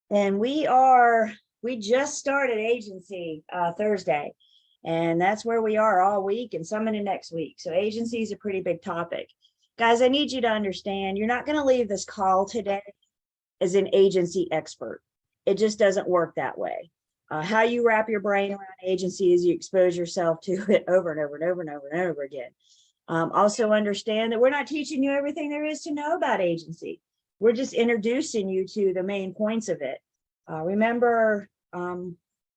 And we just started agency Thursday, and that's where we are all week and some into next week. So agency is a pretty big topic. Guys, I need you to understand, you're not going to leave this call today as an agency expert. It just doesn't work that way. How you wrap your brain around agency is you expose yourself to it over and over and over and over and over again. Also understand that we're not teaching you everything there is to know about agency. We're just introducing you to the main points of it. Remember when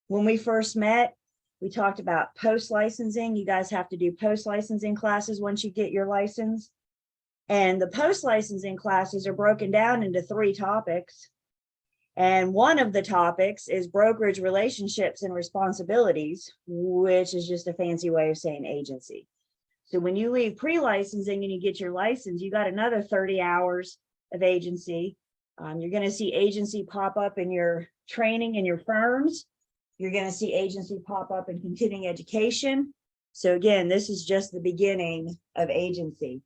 we first met, we talked about post-licensing. You guys have to do post-licensing classes once you get your license. And the post-licensing classes are broken down into 3 topics. And one of the topics is brokerage relationships and responsibilities, which is just a fancy way of saying agency. So when you leave pre-licensing and you get your license, you got another 30 hours of agency. You're going to see agency pop up in your training in your firms. You're going to see agency pop up in continuing education. So again, this is just the beginning of agency.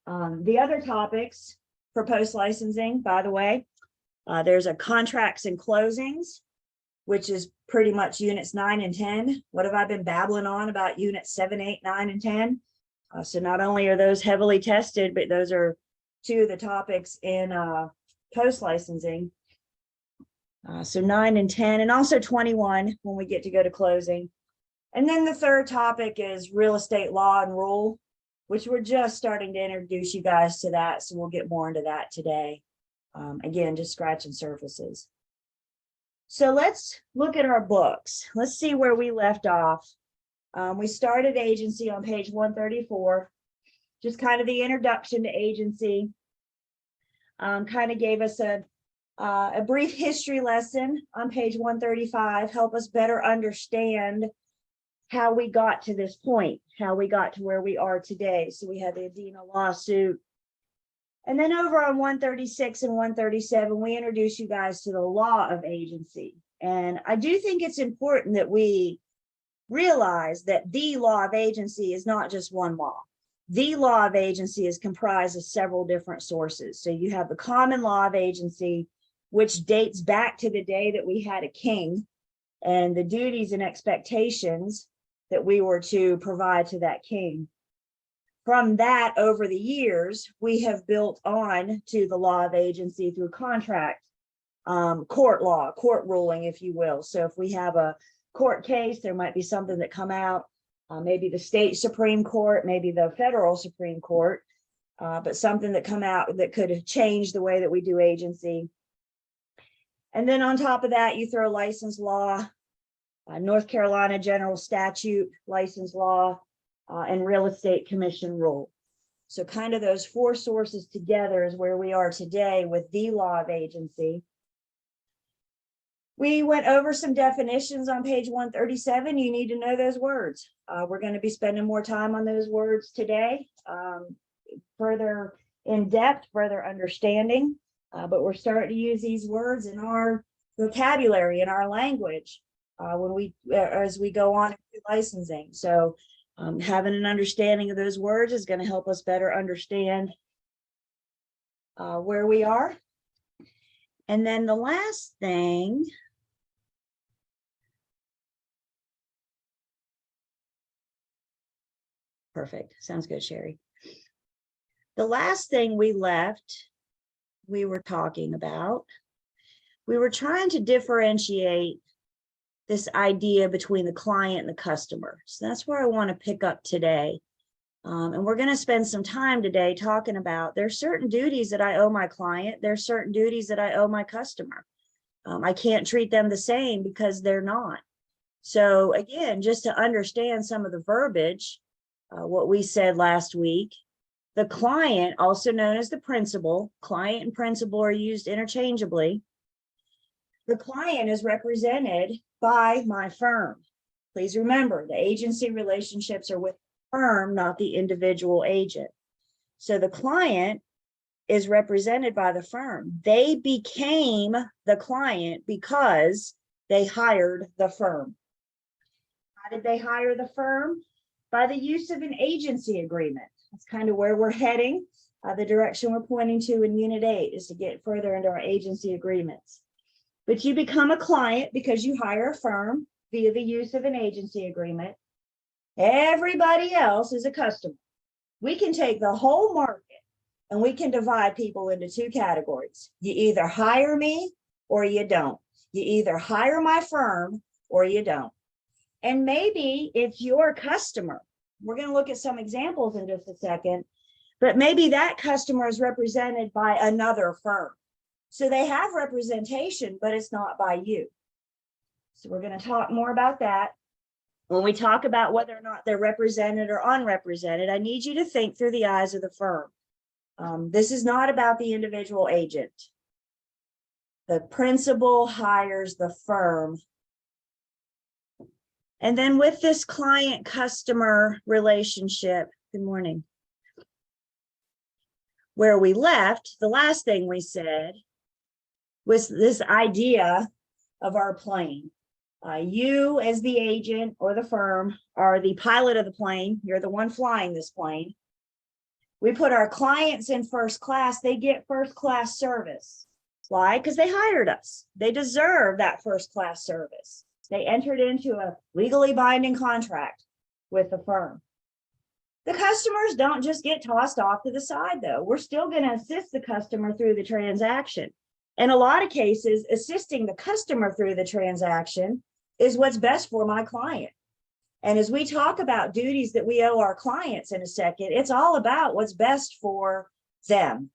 The other topics for post-licensing, by the way, there's a contracts and closings, which is pretty much units 9 and 10. What have I been babbling on about units 7, 8, 9, and 10? So not only are those heavily tested, but those are 2 of the topics in post-licensing. So 9 and 10, and also 21 when we get to go to closing. And then the third topic is real estate law and rule, which we're just starting to introduce you guys to that. So we'll get more into that today. Again, just scratching surfaces. So let's look at our books. Let's see where we left off. We started agency on page 134, just kind of the introduction to agency. Kind of gave us a brief history lesson on page 135, help us better understand how we got to this point, how we got to where we are today. So we had the Adena lawsuit. And then over on 136 and 137, we introduce you guys to the law of agency. And I do think it's important that we realize that the law of agency is not just one law. The law of agency is comprised of several different sources. So you have the common law of agency, which dates back to the day that we had a king and the duties and expectations that we were to provide to that king. From that, over the years, we have built on to the law of agency through contract, court law, court ruling, if you will. So if we have a court case, there might be something that come out, maybe the state Supreme Court, maybe the federal Supreme Court, but something that come out that could change the way that we do agency. And then on top of that, you throw license law, North Carolina general statute, license law, and real estate commission rule. So kind of those 4 sources together is where we are today with the law of agency. We went over some definitions on page 137. You need to know those words. We're going to be spending more time on those words today, further in depth, further understanding. But we're starting to use these words in our vocabulary, in our language, as we go on through licensing. So having an understanding of those words is going to help us better understand where we are. And then the last thing, perfect, sounds good, Sherry. The last thing we were talking about, we were trying to differentiate this idea between the client and the customer. So that's where I want to pick up today. And we're going to spend some time today talking about there's certain duties that I owe my client. There's certain duties that I owe my customer. I can't treat them the same because they're not. So again, just to understand some of the verbiage, what we said last week, the client, also known as the principal, client and principal are used interchangeably. The client is represented by my firm. Please remember, the agency relationships are with the firm, not the individual agent. So the client is represented by the firm. They became the client because they hired the firm. How did they hire the firm? By the use of an agency agreement. That's kind of where we're heading. The direction we're pointing to in Unit 8 is to get further into our agency agreements. but you become a client because you hire a firm via the use of an agency agreement. Everybody else is a customer. We can take the whole market and we can divide people into two categories. You either hire me or you don't. You either hire my firm or you don't. And maybe it's your customer. We're going to look at some examples in just a second, but maybe that customer is represented by another firm. So they have representation, but it's not by you. So we're going to talk more about that. When we talk about whether or not they're represented or unrepresented, I need you to think through the eyes of the firm. This is not about the individual agent. The principal hires the firm. And then with this client-customer relationship, good morning, where we left, the last thing we said was this idea of our plane. You as the agent or the firm are the pilot of the plane. You're the one flying this plane. We put our clients in first class. They get first class service. Why? Because they hired us. They deserve that first class service. They entered into a legally binding contract with the firm. The customers don't just get tossed off to the side, though. We're still going to assist the customer through the transaction. In a lot of cases, assisting the customer through the transaction is what's best for my client. And as we talk about duties that we owe our clients in a second, it's all about what's best for them.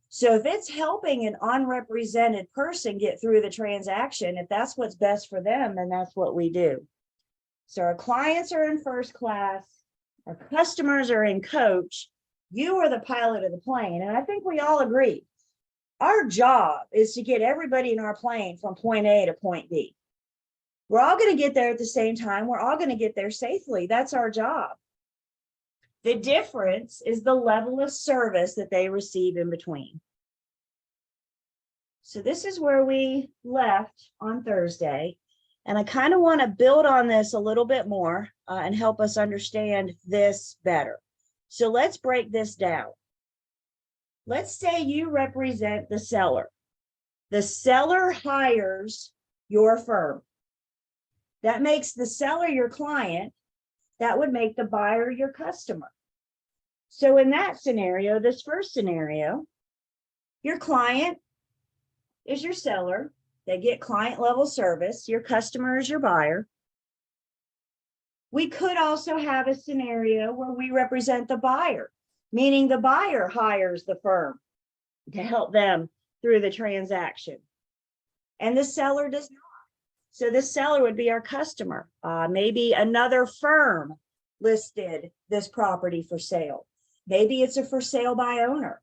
So if it's helping an unrepresented person get through the transaction, if that's what's best for them, then that's what we do. So our clients are in first class, our customers are in coach, you are the pilot of the plane. And I think we all agree. Our job is to get everybody in our plane from point A to point B. We're all going to get there at the same time. We're all going to get there safely. That's our job. The difference is the level of service that they receive in between. So this is where we left on Thursday. And I kind of want to build on this a little bit more and help us understand this better. So let's break this down. Let's say you represent the seller. The seller hires your firm. That makes the seller your client. That would make the buyer your customer. So in that scenario, this first scenario, your client is your seller. They get client level service. Your customer is your buyer. We could also have a scenario where we represent the buyer, meaning the buyer hires the firm to help them through the transaction. And the seller does not. So the seller would be our customer. Maybe another firm listed this property for sale. Maybe it's a for sale by owner.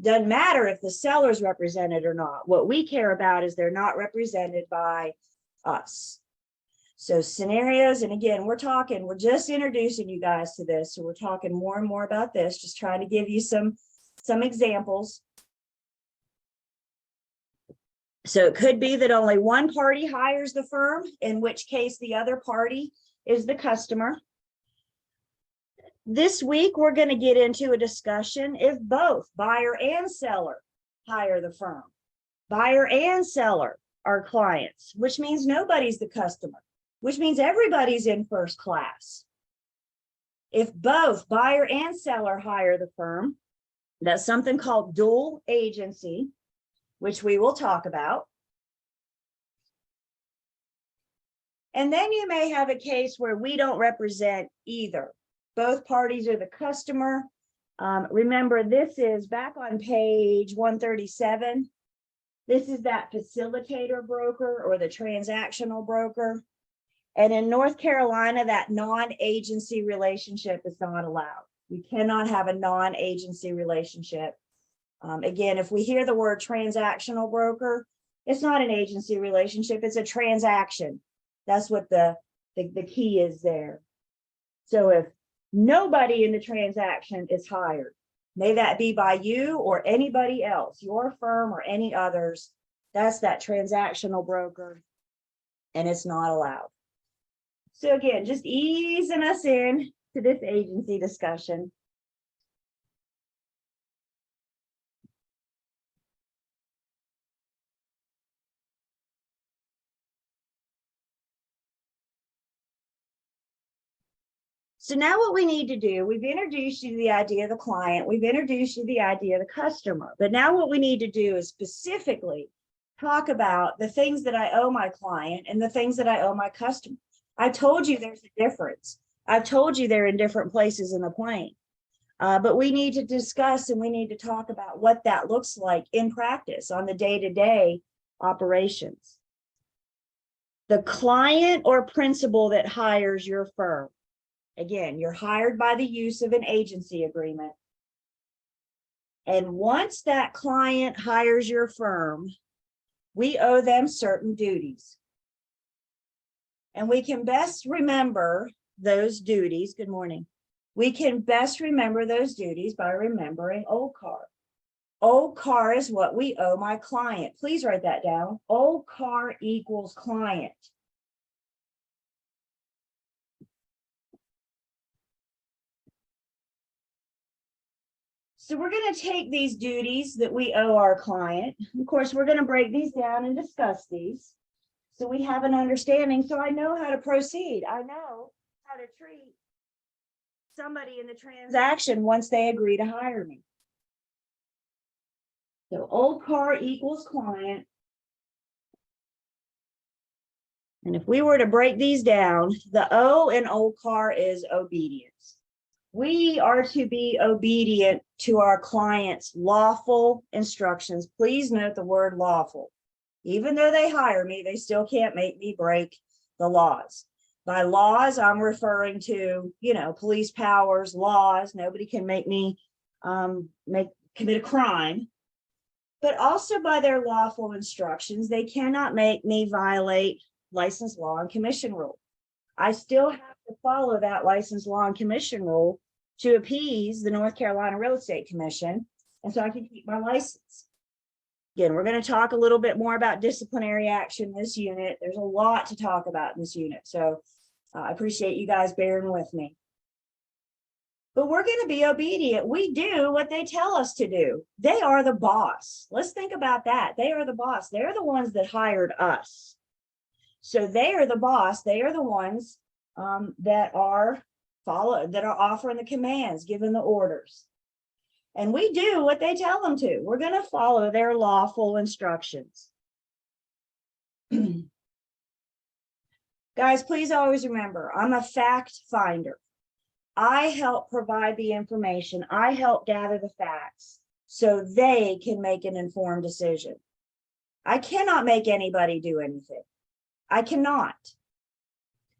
Doesn't matter if the seller's represented or not. What we care about is they're not represented by us. So scenarios, and again, we're just introducing you guys to this. So we're talking more and more about this, just trying to give you some examples. So it could be that only one party hires the firm, in which case the other party is the customer. This week, we're going to get into a discussion if both buyer and seller hire the firm. Buyer and seller are clients, which means nobody's the customer, which means everybody's in first class. If both buyer and seller hire the firm, that's something called dual agency, which we will talk about. And then you may have a case where we don't represent either. Both parties are the customer. Remember, this is back on page 137. This is that facilitator broker or the transactional broker. And in North Carolina, that non-agency relationship is not allowed. We cannot have a non-agency relationship. Again, if we hear the word transactional broker, it's not an agency relationship, it's a transaction. That's what the key is there. So if nobody in the transaction is hired, may that be by you or anybody else, your firm or any others, that's that transactional broker, and it's not allowed. So again, just easing us in to this agency discussion. So now what we need to do, we've introduced you to the idea of the client, we've introduced you to the idea of the customer, but now what we need to do is specifically talk about the things that I owe my client and the things that I owe my customer. I told you there's a difference. I've told you they're in different places in the plane, but we need to discuss and we need to talk about what that looks like in practice on the day-to-day operations. The client or principal that hires your firm. Again, you're hired by the use of an agency agreement. And once that client hires your firm, we owe them certain duties. And we can best remember those duties. Good morning. We can best remember those duties by remembering OCAR. OCAR is what we owe my client. Please write that down. OCAR equals client. So we're going to take these duties that we owe our client. Of course, we're going to break these down and discuss these so we have an understanding. So I know how to proceed. I know how to treat somebody in the transaction once they agree to hire me. So OCAR equals client. And if we were to break these down, the O in OCAR is obedience. We are to be obedient to our clients' lawful instructions. Please note the word lawful. Even though they hire me, they still can't make me break the laws. By laws, I'm referring to, police powers, laws. Nobody can make me commit a crime. But also by their lawful instructions, they cannot make me violate license, law, and commission rule. I still have to follow that license, law, and commission rule to appease the North Carolina Real Estate Commission, and so I can keep my license. Again, we're going to talk a little bit more about disciplinary action in this unit. There's a lot to talk about in this unit, so I appreciate you guys bearing with me. But we're going to be obedient. We do what they tell us to do. They are the boss. Let's think about that. They are the boss. They're the ones that hired us. So they are the boss. They are the ones that are offering the commands, giving the orders. And we do what they tell them to. We're going to follow their lawful instructions. Guys, please always remember, I'm a fact finder. I help provide the information. I help gather the facts so they can make an informed decision. I cannot make anybody do anything. I cannot.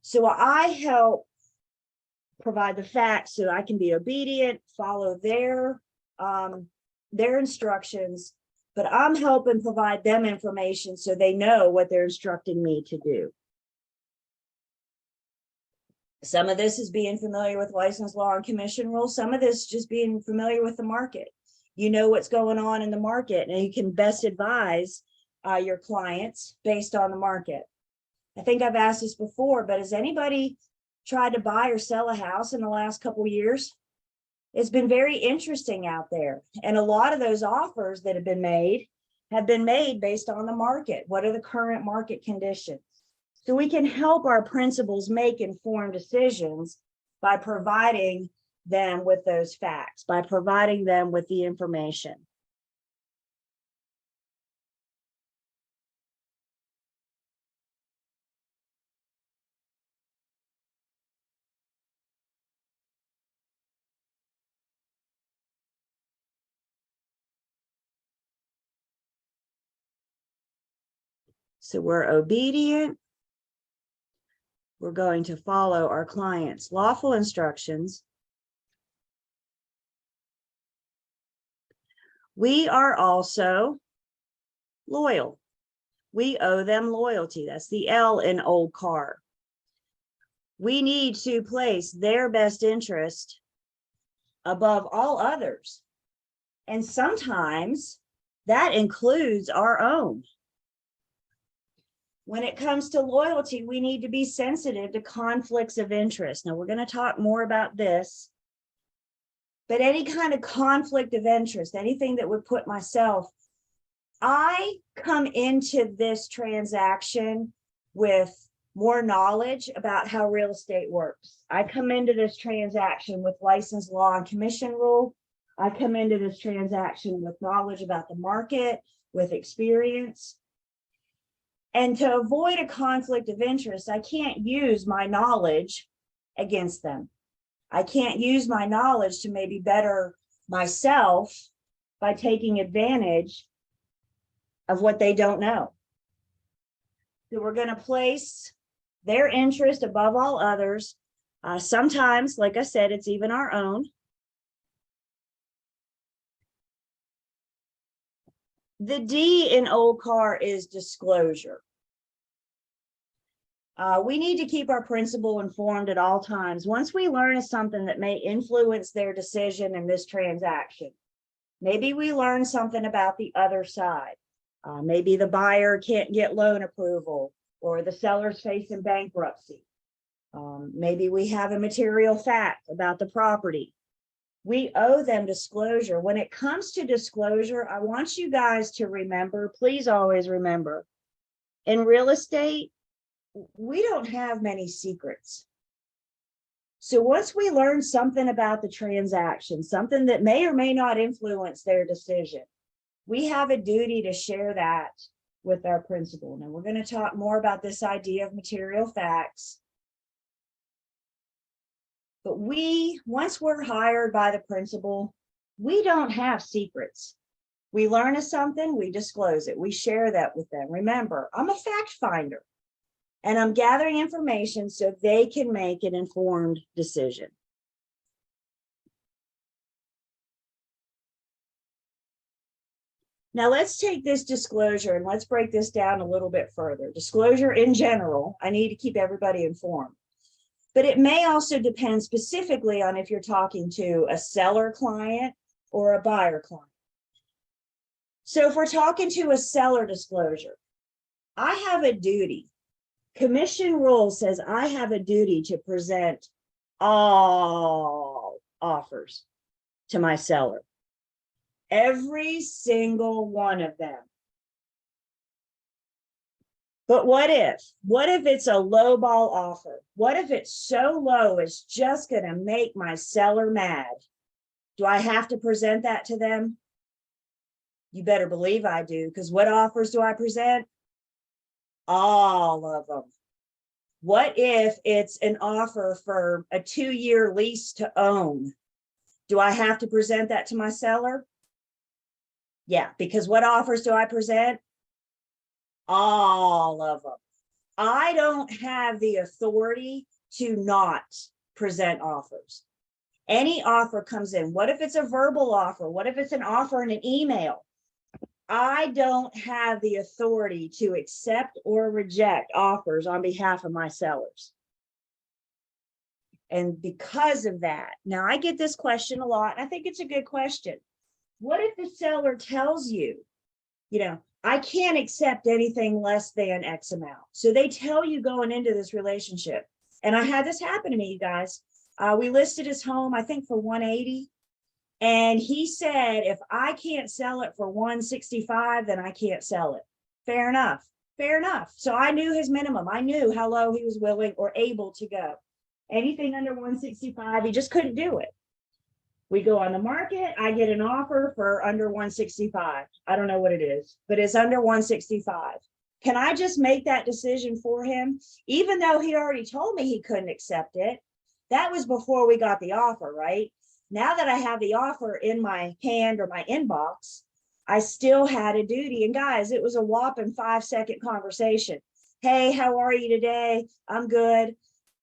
So I help provide the facts so I can be obedient, follow their instructions, but I'm helping provide them information so they know what they're instructing me to do. Some of this is being familiar with license, law, and commission rules. Some of this is just being familiar with the market. You know what's going on in the market, and you can best advise your clients based on the market. I think I've asked this before, but has anybody tried to buy or sell a house in the last couple of years? It's been very interesting out there. And a lot of those offers that have been made based on the market. What are the current market conditions? So we can help our principals make informed decisions by providing them with those facts, by providing them with the information. So we're obedient. We're going to follow our client's lawful instructions. We are also loyal. We owe them loyalty. That's the L in OCAR. We need to place their best interest above all others. And sometimes that includes our own. When it comes to loyalty, we need to be sensitive to conflicts of interest. Now, we're going to talk more about this, but any kind of conflict of interest, anything that would put myself, I come into this transaction with more knowledge about how real estate works. I come into this transaction with license, law, and commission rule. I come into this transaction with knowledge about the market, with experience. And to avoid a conflict of interest, I can't use my knowledge against them. I can't use my knowledge to maybe better myself by taking advantage of what they don't know. So we're going to place their interest above all others. Sometimes, like I said, it's even our own. The D in old car is disclosure. We need to keep our principal informed at all times. Once we learn of something that may influence their decision in this transaction, maybe we learn something about the other side. Maybe the buyer can't get loan approval, or the seller's facing bankruptcy. Maybe we have a material fact about the property. We owe them disclosure. When it comes to disclosure, I want you guys to remember, please always remember, in real estate, we don't have many secrets. So once we learn something about the transaction, something that may or may not influence their decision, we have a duty to share that with our principal. Now we're going to talk more about this idea of material facts. But once we're hired by the principal, we don't have secrets. We learn of something, we disclose it, we share that with them. Remember, I'm a fact finder, and I'm gathering information so they can make an informed decision. Now let's take this disclosure and let's break this down a little bit further. Disclosure in general, I need to keep everybody informed. But it may also depend specifically on if you're talking to a seller client or a buyer client. So if we're talking to a seller disclosure, I have a duty. Commission rule says I have a duty to present all offers to my seller. Every single one of them. But what if it's a low ball offer? What if it's so low it's just going to make my seller mad? Do I have to present that to them? You better believe I do, because what offers do I present? All of them. What if it's an offer for a 2-year lease to own? Do I have to present that to my seller? Yeah, because what offers do I present? All of them. I don't have the authority to not present offers. Any offer comes in. What if it's a verbal offer? What if it's an offer in an email? I don't have the authority to accept or reject offers on behalf of my sellers. And because of that, now I get this question a lot, and I think it's a good question. What if the seller tells you, I can't accept anything less than X amount? So they tell you going into this relationship. And I had this happen to me, you guys. We listed his home, I think, for 180. And he said, if I can't sell it for 165, then I can't sell it. Fair enough. Fair enough. So I knew his minimum. I knew how low he was willing or able to go. Anything under 165, he just couldn't do it. We go on the market. I get an offer for under 165. I don't know what it is, but it's under 165. Can I just make that decision for him? Even though he already told me he couldn't accept it. That was before we got the offer, right? Now that I have the offer in my hand or my inbox, I still had a duty. And guys, it was a whopping 5-second conversation. Hey, how are you today? I'm good.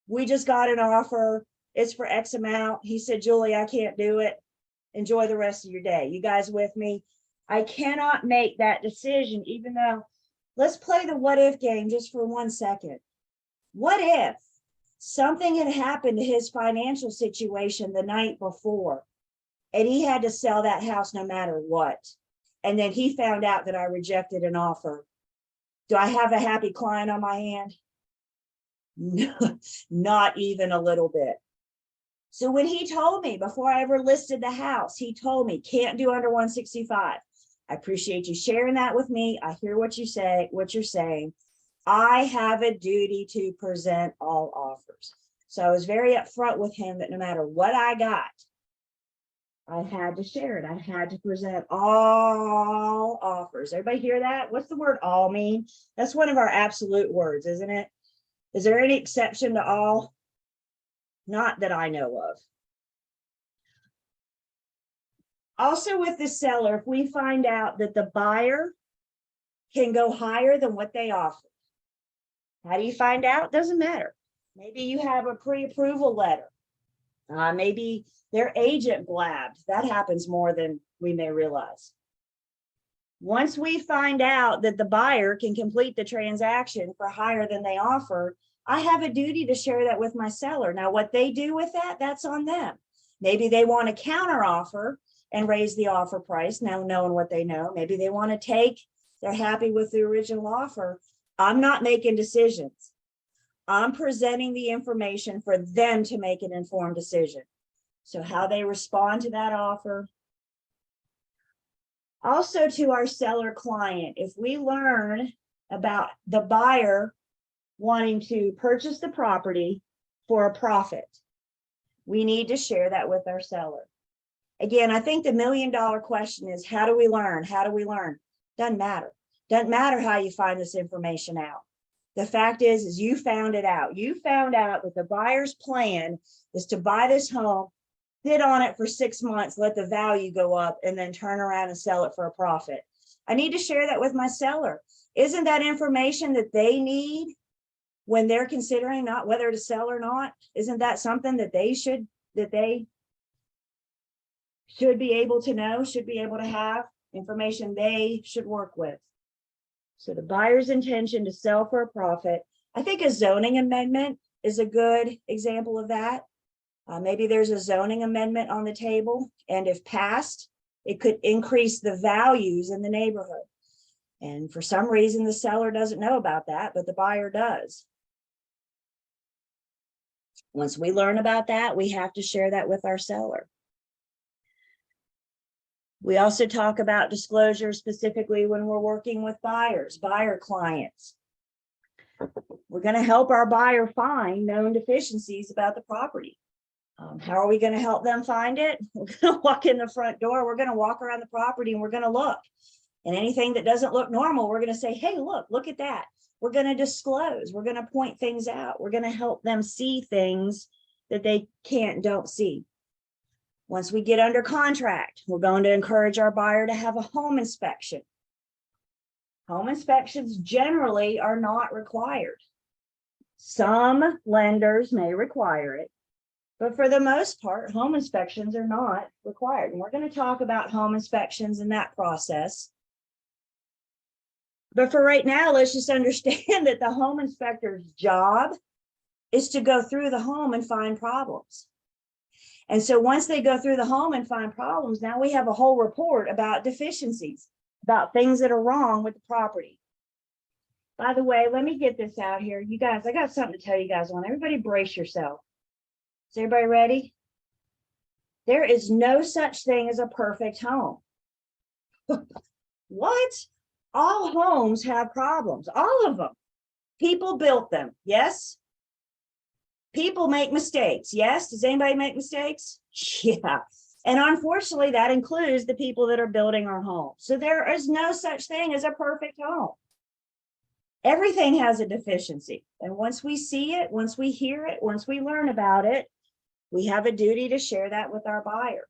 We just got an offer. It's for X amount. He said, Julie, I can't do it. Enjoy the rest of your day. You guys with me? I cannot make that decision, even though, let's play the what if game just for 1 second. What if something had happened to his financial situation the night before and he had to sell that house no matter what? And then he found out that I rejected an offer. Do I have a happy client on my hand? No, not even a little bit. So when he told me before I ever listed the house, he told me can't do under 165. I appreciate you sharing that with me. I hear what you say, what you're saying. I have a duty to present all offers. So I was very upfront with him that no matter what I got, I had to share it. I had to present all offers. Everybody hear that? What's the word all mean? That's one of our absolute words, isn't it? Is there any exception to all? Not that I know of. Also with the seller, if we find out that the buyer can go higher than what they offer, how do you find out? Doesn't matter. Maybe you have a pre-approval letter. Maybe their agent blabbed. That happens more than we may realize. Once we find out that the buyer can complete the transaction for higher than they offer, I have a duty to share that with my seller. Now, what they do with that, that's on them. Maybe they want to counter offer and raise the offer price, now knowing what they know. Maybe they want to take, they're happy with the original offer. I'm not making decisions. I'm presenting the information for them to make an informed decision. So how they respond to that offer. Also to our seller client, if we learn about the buyer wanting to purchase the property for a profit, we need to share that with our seller. Again, I think the $1 million question is, how do we learn? How do we learn? Doesn't matter. Doesn't matter how you find this information out. The fact is you found it out. You found out that the buyer's plan is to buy this home, sit on it for 6 months, let the value go up, and then turn around and sell it for a profit. I need to share that with my seller. Isn't that information that they need when they're considering not whether to sell or not? Isn't that something that they should be able to know, should be able to have information they should work with? So the buyer's intention to sell for a profit. I think a zoning amendment is a good example of that. Maybe there's a zoning amendment on the table, and if passed, it could increase the values in the neighborhood. And for some reason, the seller doesn't know about that, but the buyer does. Once we learn about that, we have to share that with our seller. We also talk about disclosure specifically when we're working with buyers, buyer clients. We're going to help our buyer find known deficiencies about the property. How are we going to help them find it? We're going to walk in the front door. We're going to walk around the property and we're going to look. And anything that doesn't look normal, we're going to say, hey, look at that. We're going to disclose. We're going to point things out. We're going to help them see things that they don't see. Once we get under contract, we're going to encourage our buyer to have a home inspection. Home inspections generally are not required. Some lenders may require it, but for the most part, home inspections are not required. And we're going to talk about home inspections in that process. But for right now, let's just understand that the home inspector's job is to go through the home and find problems. And so once they go through the home and find problems, now we have a whole report about deficiencies, about things that are wrong with the property. By the way, let me get this out here. You guys, I got something to tell you guys on. Everybody brace yourself. Is everybody ready? There is no such thing as a perfect home. What? All homes have problems, all of them. People built them, yes? People make mistakes, yes? Does anybody make mistakes? Yeah. And unfortunately, that includes the people that are building our homes. So there is no such thing as a perfect home. Everything has a deficiency. And once we see it, once we hear it, once we learn about it, we have a duty to share that with our buyer.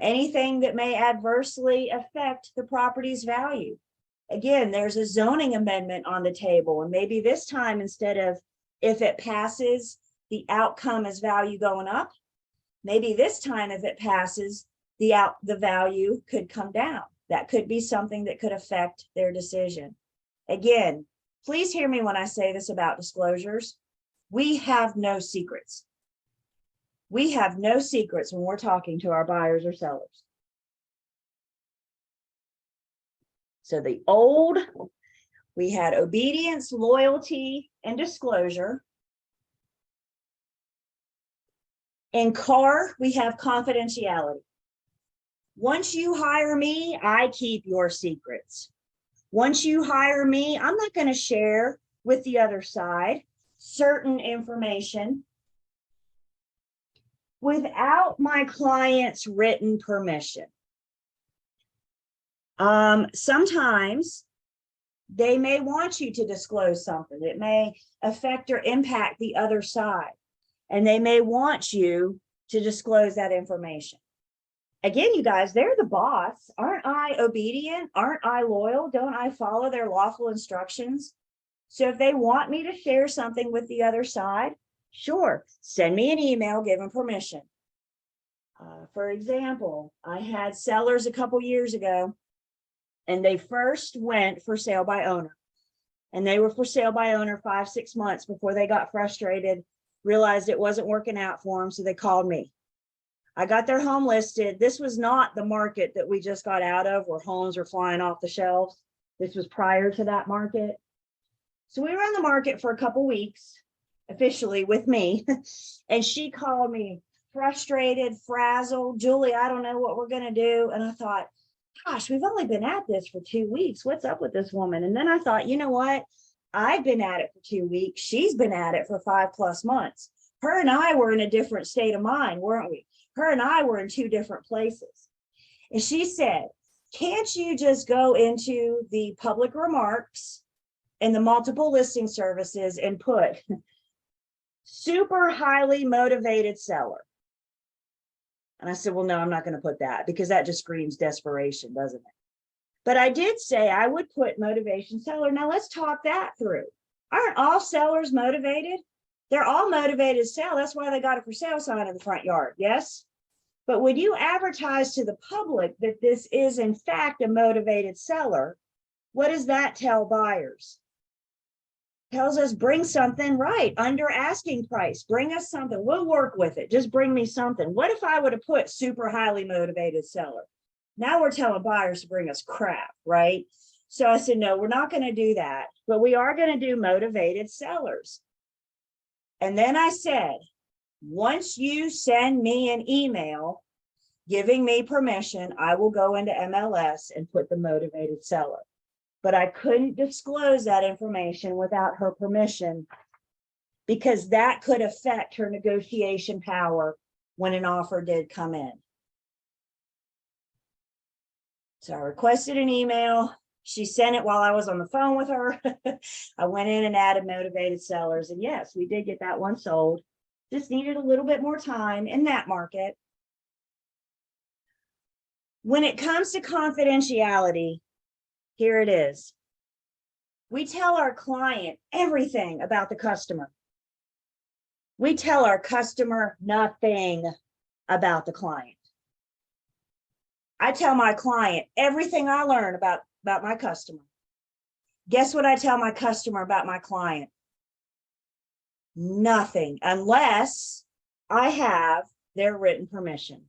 Anything that may adversely affect the property's value. Again, there's a zoning amendment on the table, and maybe this time, instead of if it passes, the outcome is value going up. Maybe this time, if it passes, the value could come down. That could be something that could affect their decision. Again, please hear me when I say this about disclosures. We have no secrets. We have no secrets when we're talking to our buyers or sellers. So the old, we had obedience, loyalty, and disclosure. In CAR, we have confidentiality. Once you hire me, I keep your secrets. Once you hire me, I'm not going to share with the other side certain information without my client's written permission. Sometimes they may want you to disclose something. It may affect or impact the other side, and they may want you to disclose that information. Again, you guys, they're the boss. Aren't I obedient? Aren't I loyal? Don't I follow their lawful instructions? So if they want me to share something with the other side, sure, send me an email, give them permission. For example, I had sellers a couple years ago, and they first went for sale by owner. And they were for sale by owner 5-6 months before they got frustrated, realized it wasn't working out for them, so they called me. I got their home listed. This was not the market that we just got out of where homes were flying off the shelves. This was prior to that market. So we were on the market for a couple weeks, officially with me. And she called me frustrated, frazzled. Julie, I don't know what we're going to do. And I thought, gosh, we've only been at this for 2 weeks. What's up with this woman? And then I thought, you know what? I've been at it for 2 weeks. She's been at it for 5+ months. Her and I were in a different state of mind, weren't we? Her and I were in 2 different places. And she said, can't you just go into the public remarks and the multiple listing services and put super highly motivated seller? And I said, well, no, I'm not going to put that because that just screams desperation, doesn't it? But I did say I would put motivation seller. Now let's talk that through. Aren't all sellers motivated? They're all motivated to sell. That's why they got a for sale sign in the front yard. Yes. But when you advertise to the public that this is in fact a motivated seller, what does that tell buyers? Tells us bring something right under asking price. Bring us something. We'll work with it. Just bring me something. What if I would have put super highly motivated seller? Now we're telling buyers to bring us crap, right? So I said, no, we're not going to do that, but we are going to do motivated sellers. And then I said, once you send me an email giving me permission, I will go into MLS and put the motivated seller. But I couldn't disclose that information without her permission because that could affect her negotiation power when an offer did come in. So I requested an email. She sent it while I was on the phone with her. I went in and added motivated sellers. And yes, we did get that one sold. Just needed a little bit more time in that market. When it comes to confidentiality, here it is. We tell our client everything about the customer. We tell our customer nothing about the client. I tell my client everything I learn about my customer. Guess what I tell my customer about my client? Nothing, unless I have their written permission.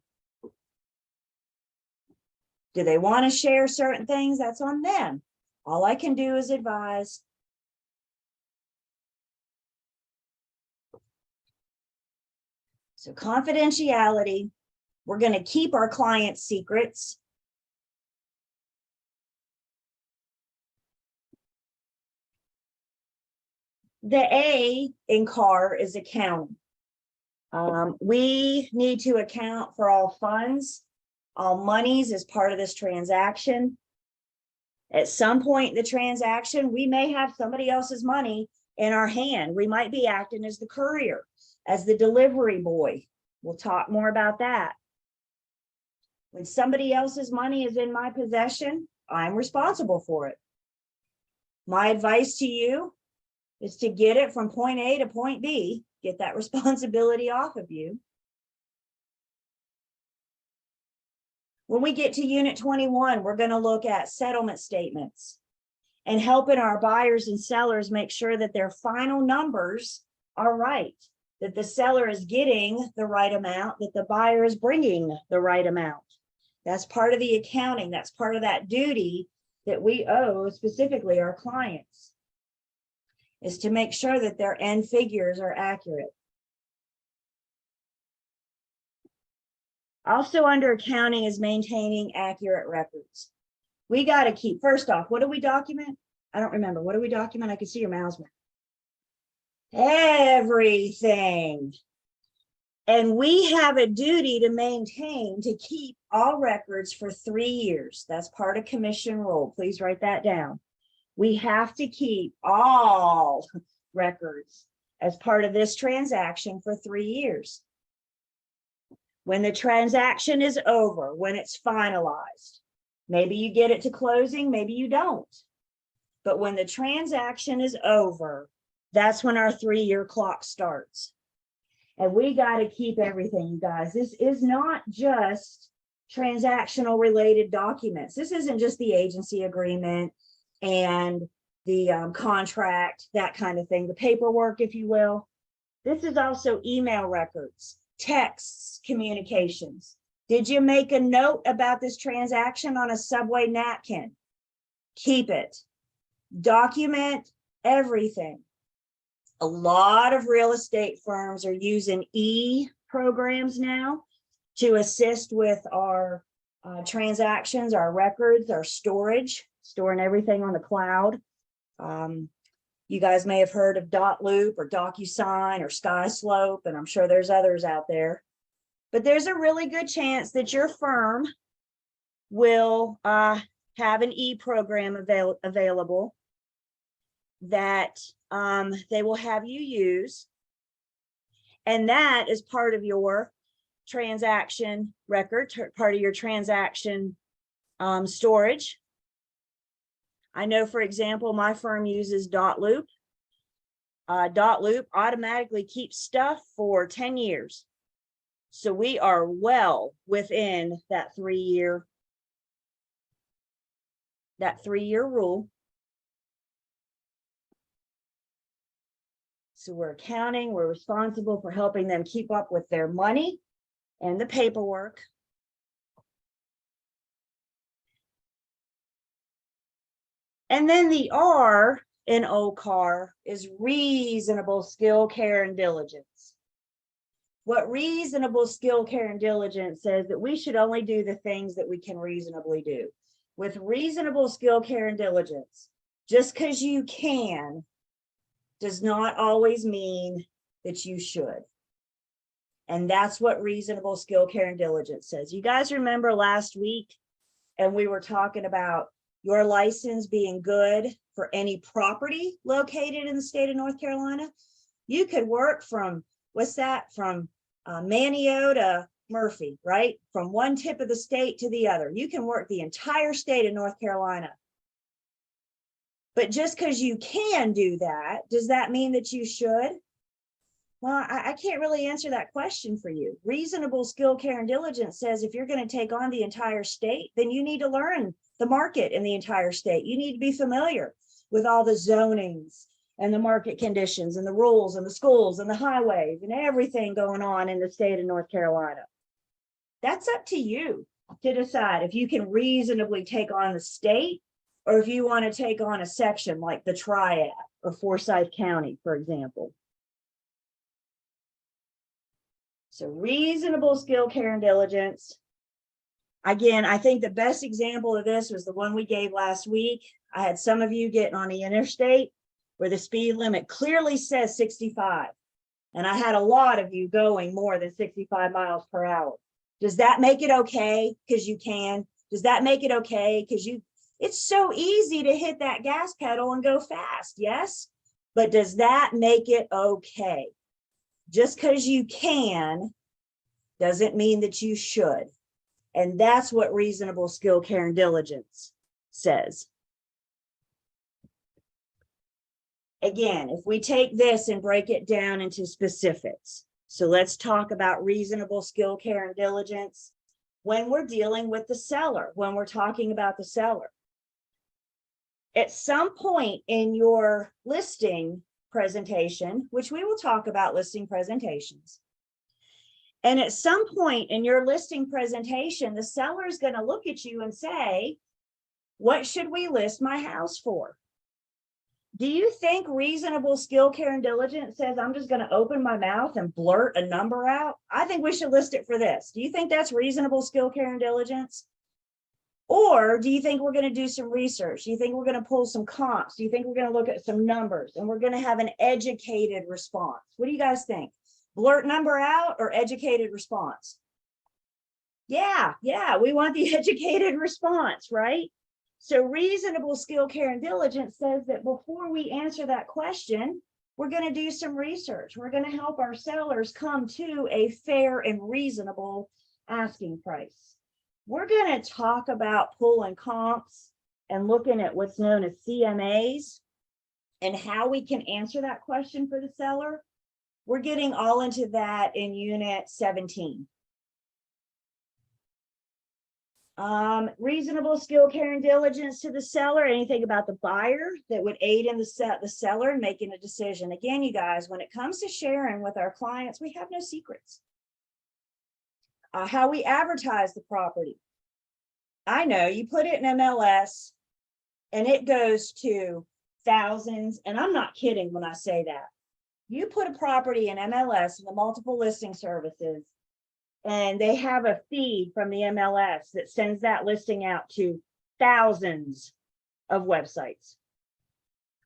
Do they want to share certain things? That's on them. All I can do is advise. So confidentiality, we're going to keep our clients' secrets. The A in CAR is accounting. We need to account for all funds, all monies as part of this transaction. At some point in the transaction, we may have somebody else's money in our hand. We might be acting as the courier, as the delivery boy. We'll talk more about that. When somebody else's money is in my possession, I'm responsible for it. My advice to you is to get it from point A to point B, get that responsibility off of you. When we get to Unit 21, we're going to look at settlement statements and helping our buyers and sellers make sure that their final numbers are right, that the seller is getting the right amount, that the buyer is bringing the right amount. That's part of the accounting. That's part of that duty that we owe specifically our clients, is to make sure that their end figures are accurate. Also under accounting is maintaining accurate records. We got to keep, first off, what do we document? I don't remember. What do we document? I can see your mouths. Everything. And we have a duty to maintain, to keep all records for 3 years. That's part of commission rule. Please write that down. We have to keep all records as part of this transaction for 3 years. When the transaction is over, when it's finalized, maybe you get it to closing, maybe you don't. But when the transaction is over, that's when our 3-year clock starts. And we got to keep everything, you guys. This is not just transactional related documents. This isn't just the agency agreement and the contract, that kind of thing, the paperwork, if you will. This is also email records, texts, communications. Did you make a note about this transaction on a subway napkin? Keep it. Document everything. A lot of real estate firms are using e-programs now to assist with our transactions, our records, our storage, storing everything on the cloud. You guys may have heard of dotloop or DocuSign or SkySlope, and I'm sure there's others out there. But there's a really good chance that your firm will have an e-program available that they will have you use. And that is part of your transaction record, part of your transaction storage. I know, for example, my firm uses dotloop. Dotloop automatically keeps stuff for 10 years. So we are well within that 3-year rule. So we're accounting, we're responsible for helping them keep up with their money and the paperwork. And then the R in OCAR is reasonable skill, care, and diligence. What reasonable skill, care, and diligence says that we should only do the things that we can reasonably do. With reasonable skill, care, and diligence, just because you can does not always mean that you should. And that's what reasonable skill, care, and diligence says. You guys remember last week, and we were talking about your license being good for any property located in the state of North Carolina. You could work from, what's that, from Manteo to Murphy, right? From one tip of the state to the other. You can work the entire state of North Carolina. But just because you can do that, does that mean that you should? Well, I can't really answer that question for you. Reasonable skill, care, and diligence says if you're going to take on the entire state, then you need to learn the market in the entire state. You need to be familiar with all the zonings and the market conditions and the rules and the schools and the highways and everything going on in the state of North Carolina. That's up to you to decide if you can reasonably take on the state or if you want to take on a section like the Triad or Forsyth County, for example. So reasonable skill, care, and diligence. Again, I think the best example of this was the one we gave last week. I had some of you getting on the interstate where the speed limit clearly says 65. And I had a lot of you going more than 65 miles per hour. Does that make it okay because you can? Does that make it okay because you? It's so easy to hit that gas pedal and go fast, yes? But does that make it okay? Just because you can doesn't mean that you should. And that's what reasonable skill, care, and diligence says. Again, if we take this and break it down into specifics. So let's talk about reasonable skill, care, and diligence when we're dealing with the seller, when we're talking about the seller. At some point in your listing presentation, which we will talk about listing presentations. And at some point in your listing presentation, the seller is going to look at you and say, what should we list my house for? Do you think reasonable skill, care, and diligence says I'm just going to open my mouth and blurt a number out? I think we should list it for this. Do you think that's reasonable skill, care, and diligence? Or do you think we're going to do some research? Do you think we're going to pull some comps? Do you think we're going to look at some numbers and we're going to have an educated response? What do you guys think? Blurt number out or educated response? Yeah, we want the educated response, right? So reasonable skill, care, and diligence says that before we answer that question, we're going to do some research. We're going to help our sellers come to a fair and reasonable asking price. We're going to talk about pulling comps and looking at what's known as CMAs and how we can answer that question for the seller. We're getting all into that in Unit 17. Reasonable skill, care, and diligence to the seller. Anything about the buyer that would aid in the seller in making a decision. Again, you guys, when it comes to sharing with our clients, we have no secrets. How we advertise the property. I know you put it in MLS and it goes to thousands, and I'm not kidding when I say that. You put a property in MLS and the multiple listing services, and they have a feed from the MLS that sends that listing out to thousands of websites.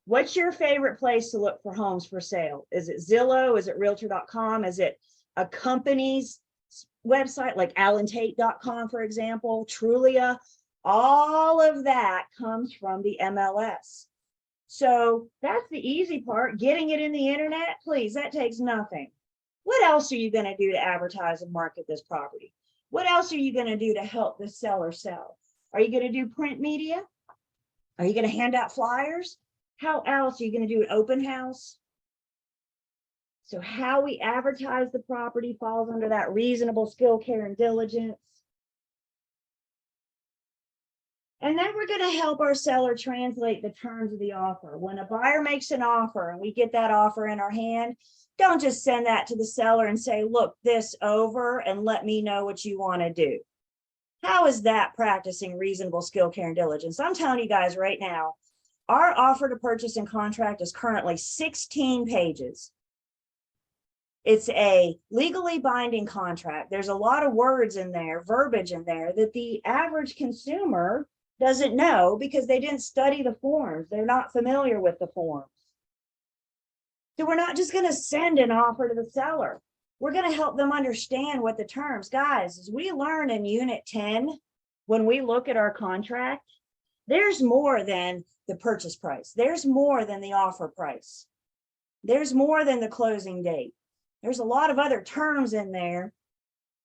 What's your favorite place to look for homes for sale? Is it Zillow? Is it Realtor.com? Is it a company's website like AlanTate.com, for example, Trulia? All of that comes from the MLS. So that's the easy part. Getting it in the internet, please, that takes nothing. What else are you going to do to advertise and market this property? What else are you going to do to help the seller sell? Are you going to do print media? Are you going to hand out flyers? How else are you going to do an open house? So how we advertise the property falls under that reasonable skill, care, and diligence. And then we're going to help our seller translate the terms of the offer. When a buyer makes an offer and we get that offer in our hand, don't just send that to the seller and say, look this over and let me know what you want to do. How is that practicing reasonable skill, care, and diligence? I'm telling you guys right now, our offer to purchase and contract is currently 16 pages. It's a legally binding contract. There's a lot of words in there, verbiage in there that the average consumer doesn't know because they didn't study the forms. They're not familiar with the forms. So we're not just going to send an offer to the seller. We're going to help them understand what the terms. Guys, as we learn in Unit 10, when we look at our contract, there's more than the purchase price. There's more than the offer price. There's more than the closing date. There's a lot of other terms in there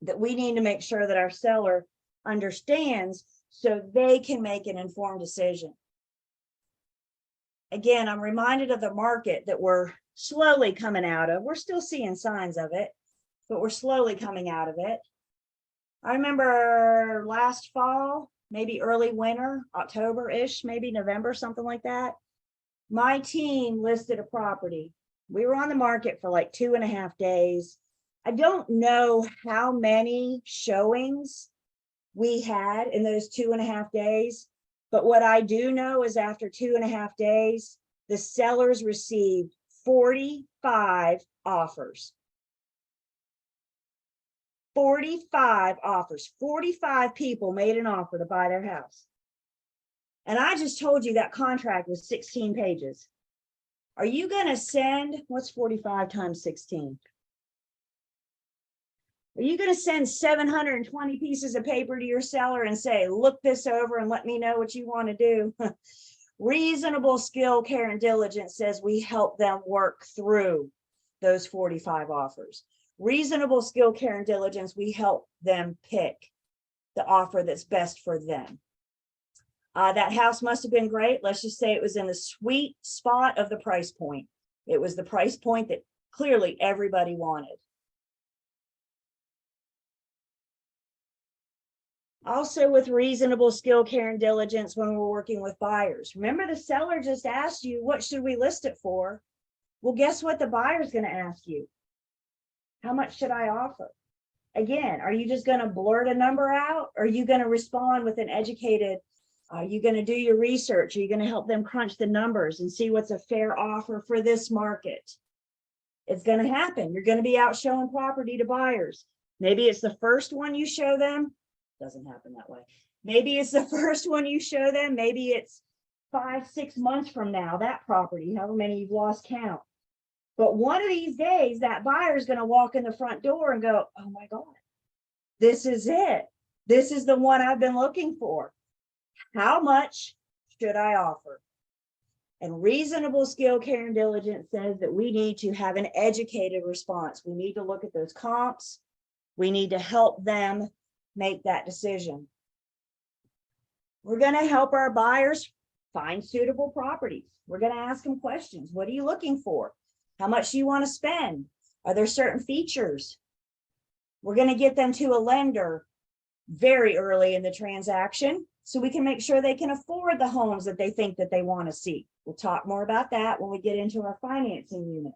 that we need to make sure that our seller understands so they can make an informed decision. Again, I'm reminded of the market that we're slowly coming out of. We're still seeing signs of it, but we're slowly coming out of it. I remember last fall, maybe early winter, October-ish, maybe November, something like that. My team listed a property. We were on the market for like 2.5 days. I don't know how many showings we had in those 2.5 days, but what I do know is after 2.5 days, the sellers received 45 offers. 45 offers. 45 people made an offer to buy their house. And I just told you that contract was 16 pages. Are you going to send, what's 45 times 16? Are you going to send 720 pieces of paper to your seller and say, look this over and let me know what you want to do? Reasonable skill, care, and diligence says we help them work through those 45 offers. Reasonable skill, care, and diligence, we help them pick the offer that's best for them. That house must have been great. Let's just say it was in the sweet spot of the price point. It was the price point that clearly everybody wanted. Also with reasonable skill, care, and diligence when we're working with buyers. Remember, the seller just asked you, what should we list it for? Well, guess what the buyer's going to ask you? How much should I offer? Again, are you just going to blurt a number out? Or are you going to respond with an educated, are you going to do your research? Are you going to help them crunch the numbers and see what's a fair offer for this market? It's going to happen. You're going to be out showing property to buyers. Maybe it's the first one you show them. Doesn't happen that way. Maybe it's the first one you show them. Maybe it's 5, 6 months from now, that property, however many you've lost count. But one of these days, that buyer is going to walk in the front door and go, oh my God, this is it. This is the one I've been looking for. How much should I offer? And reasonable skill, care, and diligence says that we need to have an educated response. We need to look at those comps. We need to help them make that decision. We're going to help our buyers find suitable properties. We're going to ask them questions. What are you looking for? How much do you want to spend? Are there certain features? We're going to get them to a lender very early in the transaction so we can make sure they can afford the homes that they think that they want to see. We'll talk more about that when we get into our financing units.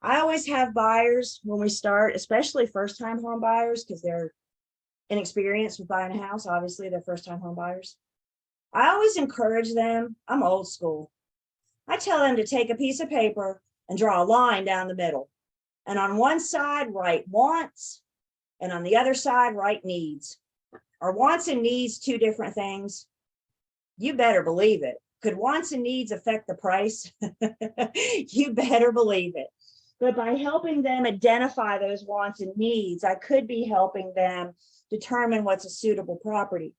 I always have buyers when we start, especially first-time home buyers, because they're inexperienced with buying a house. Obviously, they're first-time home buyers. I always encourage them. I'm old school. I tell them to take a piece of paper and draw a line down the middle. And on one side, write wants, and on the other side, write needs. Are wants and needs two different things? You better believe it. Could wants and needs affect the price? You better believe it. But by helping them identify those wants and needs, I could be helping them determine what's a suitable property.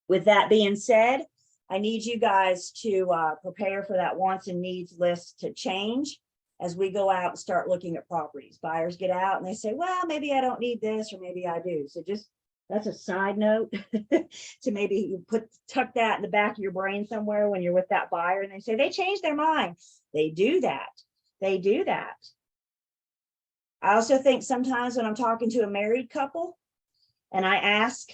With that being said, I need you guys to prepare for that wants and needs list to change as we go out and start looking at properties. Buyers get out and they say, well, maybe I don't need this, or maybe I do. So just, that's a side note to maybe you tuck that in the back of your brain somewhere when you're with that buyer and they say they changed their mind. They do that. They do that. I also think sometimes when I'm talking to a married couple and I ask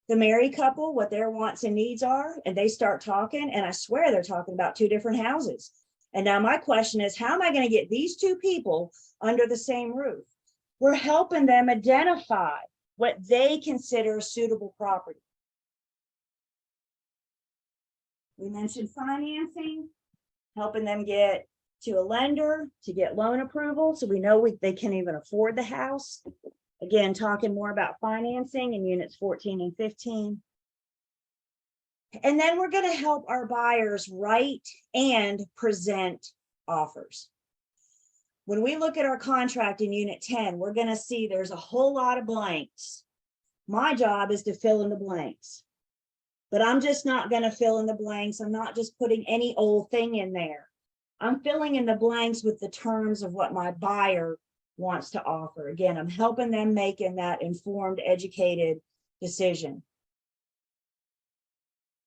the married couple what their wants and needs are, and they start talking, and I swear they're talking about two different houses. And now my question is, how am I going to get these two people under the same roof? We're helping them identify what they consider a suitable property. We mentioned financing, helping them get to a lender to get loan approval, so we know they can even afford the house. Again, talking more about financing in units 14 and 15. And then we're going to help our buyers write and present offers. When we look at our contract in unit 10, we're going to see there's a whole lot of blanks. My job is to fill in the blanks, but I'm just not going to fill in the blanks. I'm not just putting any old thing in there. I'm filling in the blanks with the terms of what my buyer wants to offer. Again, I'm helping them making that informed, educated decision.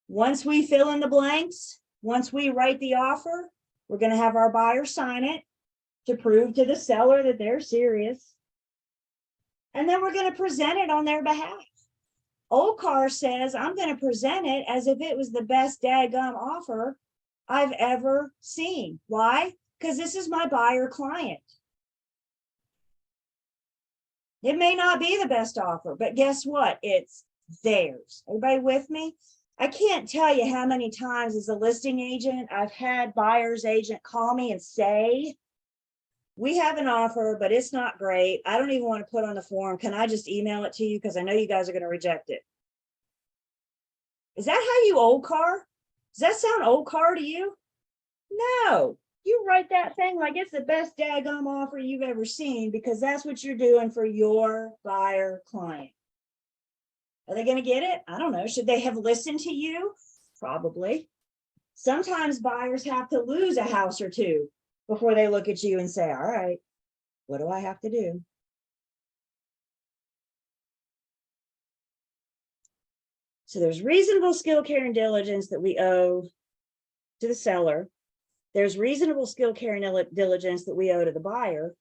Once we fill in the blanks, once we write the offer, we're going to have our buyer sign it to prove to the seller that they're serious. And then we're going to present it on their behalf. OCAR says I'm going to present it as if it was the best daggum offer I've ever seen. Why? Because this is my buyer client. It may not be the best offer, but guess what? It's theirs. Everybody with me? I can't tell you how many times as a listing agent, I've had buyer's agent call me and say, we have an offer, but it's not great. I don't even want to put on the form. Can I just email it to you? Because I know you guys are going to reject it. Is that how you old car? Does that sound old car to you? No. You write that thing like it's the best daggum offer you've ever seen, because that's what you're doing for your buyer client. Are they going to get it? I don't know. Should they have listened to you? Probably. Sometimes buyers have to lose a house or two before they look at you and say, all right, what do I have to do? So there's reasonable skill, care, and diligence that we owe to the seller. There's reasonable skill, care, and diligence that we owe to the buyer.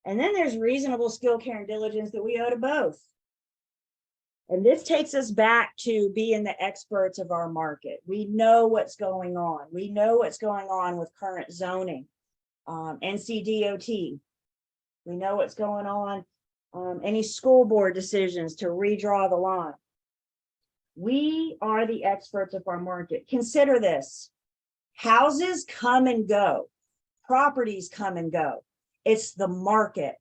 And then there's reasonable skill, care, and diligence that we owe to both. And this takes us back to being the experts of our market. We know what's going on. We know what's going on with current zoning, NCDOT. We know what's going on, any school board decisions to redraw the line. We are the experts of our market. Consider this. Houses come and go. Properties come and go. It's the market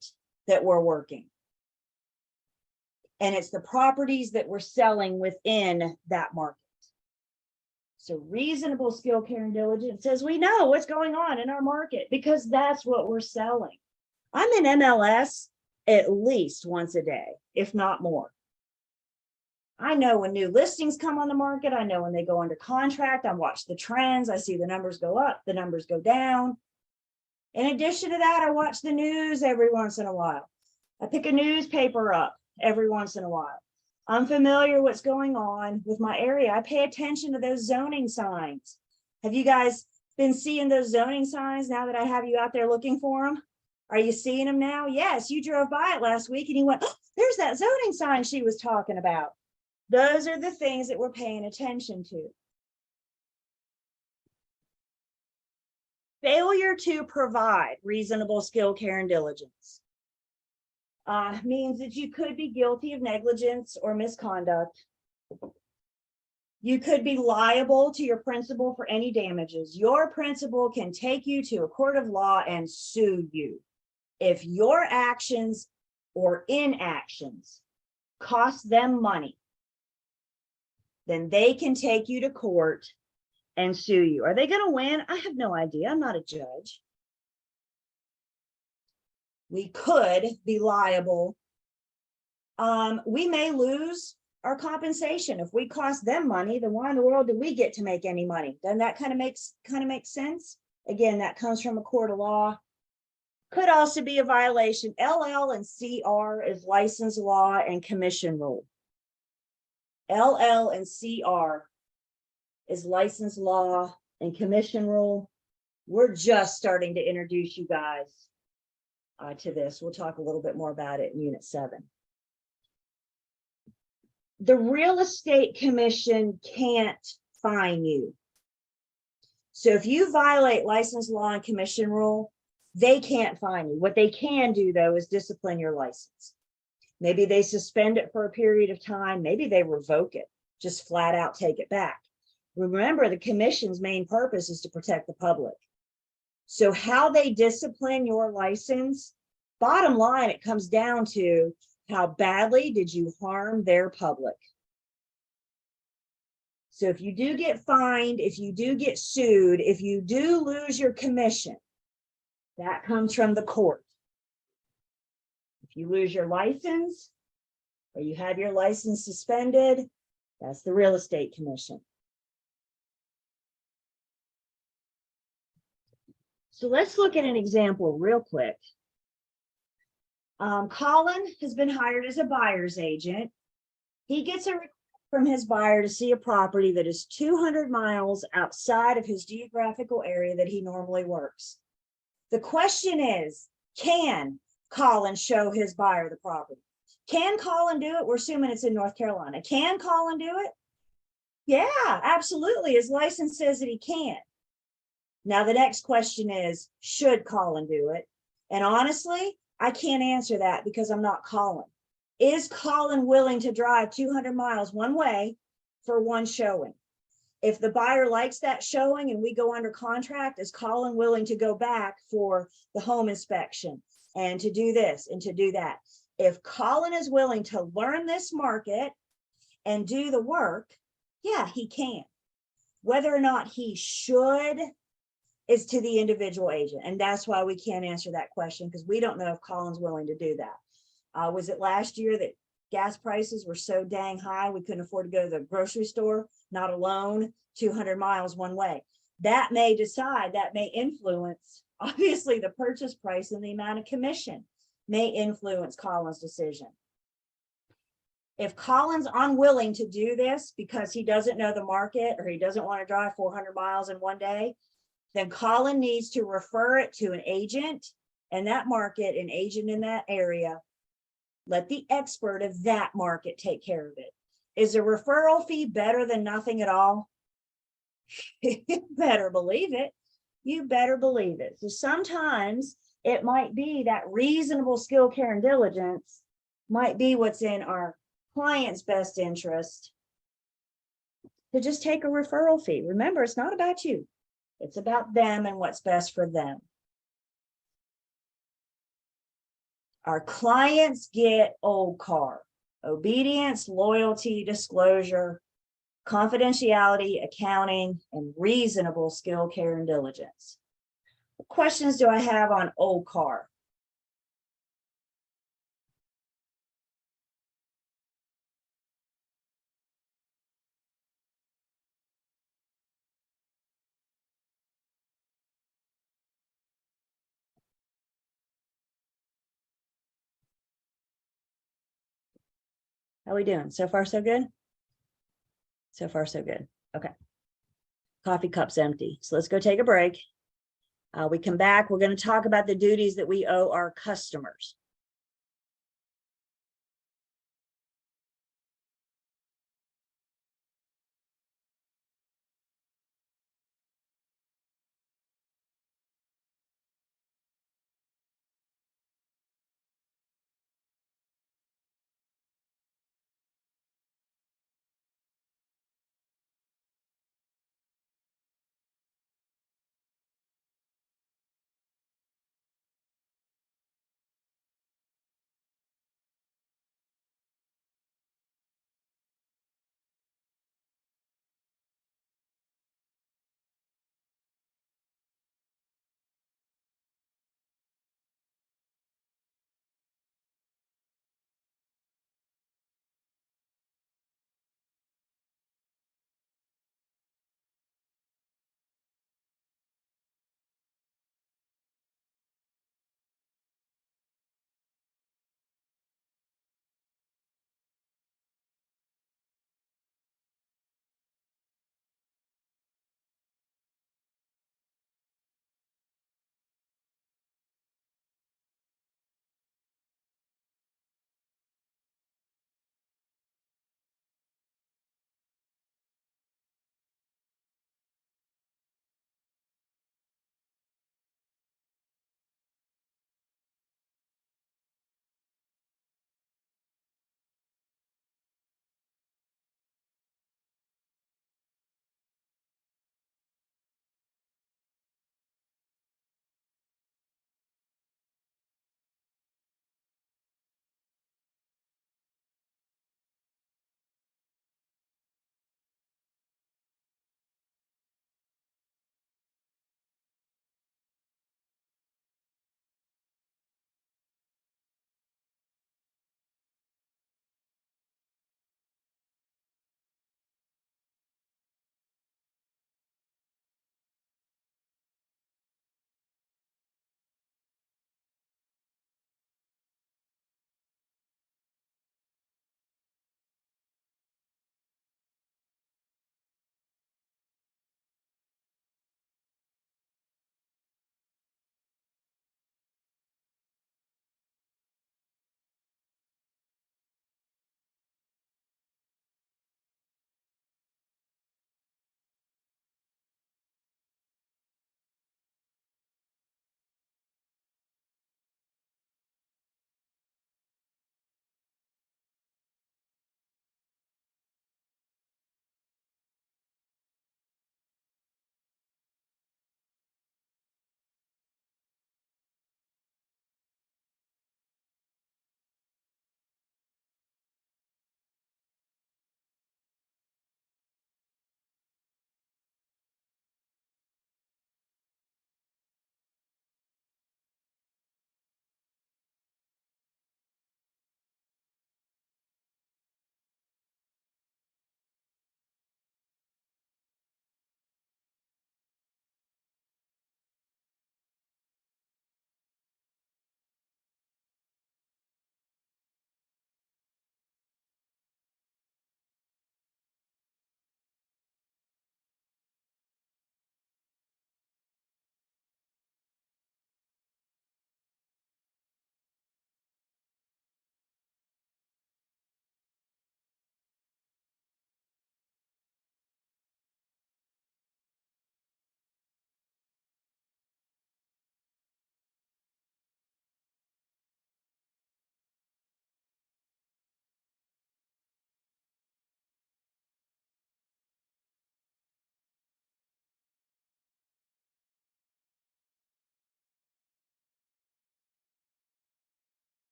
that we're working. And it's the properties that we're selling within that market. So reasonable skill, care, and diligence says we know what's going on in our market because that's what we're selling. I'm in MLS at least once a day, if not more. I know when new listings come on the market. I know when they go under contract. I watch the trends. I see the numbers go up, the numbers go down. In addition to that, I watch the news every once in a while. I pick a newspaper up every once in a while. I'm familiar what's going on with my area. I pay attention to those zoning signs. Have you guys been seeing those zoning signs now that I have you out there looking for them? Are you seeing them now? Yes, you drove by it last week and you went, oh, there's that zoning sign she was talking about. Those are the things that we're paying attention to. Failure to provide reasonable skill, care, and diligence means that you could be guilty of negligence or misconduct. You could be liable to your principal for any damages. Your principal can take you to a court of law and sue you. If your actions or inactions cost them money, then they can take you to court and sue you. Are they going to win? I have no idea. I'm not a judge. We could be liable. We may lose our compensation. If we cost them money, then why in the world do we get to make any money? Doesn't that kind of make sense? Again, that comes from a court of law. Could also be a violation. LL and CR is license law and commission rule. LL and CR is license law and commission rule. We're just starting to introduce you guys to this. We'll talk a little bit more about it in Unit 7. The Real Estate Commission can't fine you. So if you violate license law and commission rule, they can't fine you. What they can do, though, is discipline your license. Maybe they suspend it for a period of time. Maybe they revoke it, just flat out take it back. Remember, the commission's main purpose is to protect the public. So how they discipline your license, bottom line, it comes down to how badly did you harm their public. So if you do get fined, if you do get sued, if you do lose your commission, that comes from the court. If you lose your license or you have your license suspended, that's the Real Estate Commission. So let's look at an example real quick. Colin has been hired as a buyer's agent. He gets a request from his buyer to see a property that is 200 miles outside of his geographical area that he normally works. The question is, can Colin show his buyer the property? Can Colin do it? We're assuming it's in North Carolina. Can Colin do it? Yeah, absolutely. His license says that he can. Now, the next question is, should Colin do it? And honestly, I can't answer that because I'm not Colin. Is Colin willing to drive 200 miles one way for one showing? If the buyer likes that showing and we go under contract, is Colin willing to go back for the home inspection and to do this and to do that? If Colin is willing to learn this market and do the work, yeah, he can. Whether or not he should is to the individual agent. And that's why we can't answer that question, because we don't know if Colin's willing to do that. Was it last year that gas prices were so dang high we couldn't afford to go to the grocery store, not alone, 200 miles one way? That may influence, obviously, the purchase price, and the amount of commission may influence Colin's decision. If Colin's unwilling to do this because he doesn't know the market or he doesn't want to drive 400 miles in one day, then Colin needs to refer it to an agent in that market, an agent in that area. Let the expert of that market take care of it. Is a referral fee better than nothing at all? You better believe it. You better believe it. So sometimes it might be that reasonable skill, care, and diligence might be what's in our client's best interest to just take a referral fee. Remember, it's not about you. It's about them and what's best for them. Our clients get OLCAR: obedience, loyalty, disclosure, confidentiality, accounting, and reasonable skill, care, and diligence. What questions do I have on OLCAR? How are we doing? So far, so good? So far, so good. Okay. Coffee cup's empty. So let's go take a break. We come back. We're going to talk about the duties that we owe our customers.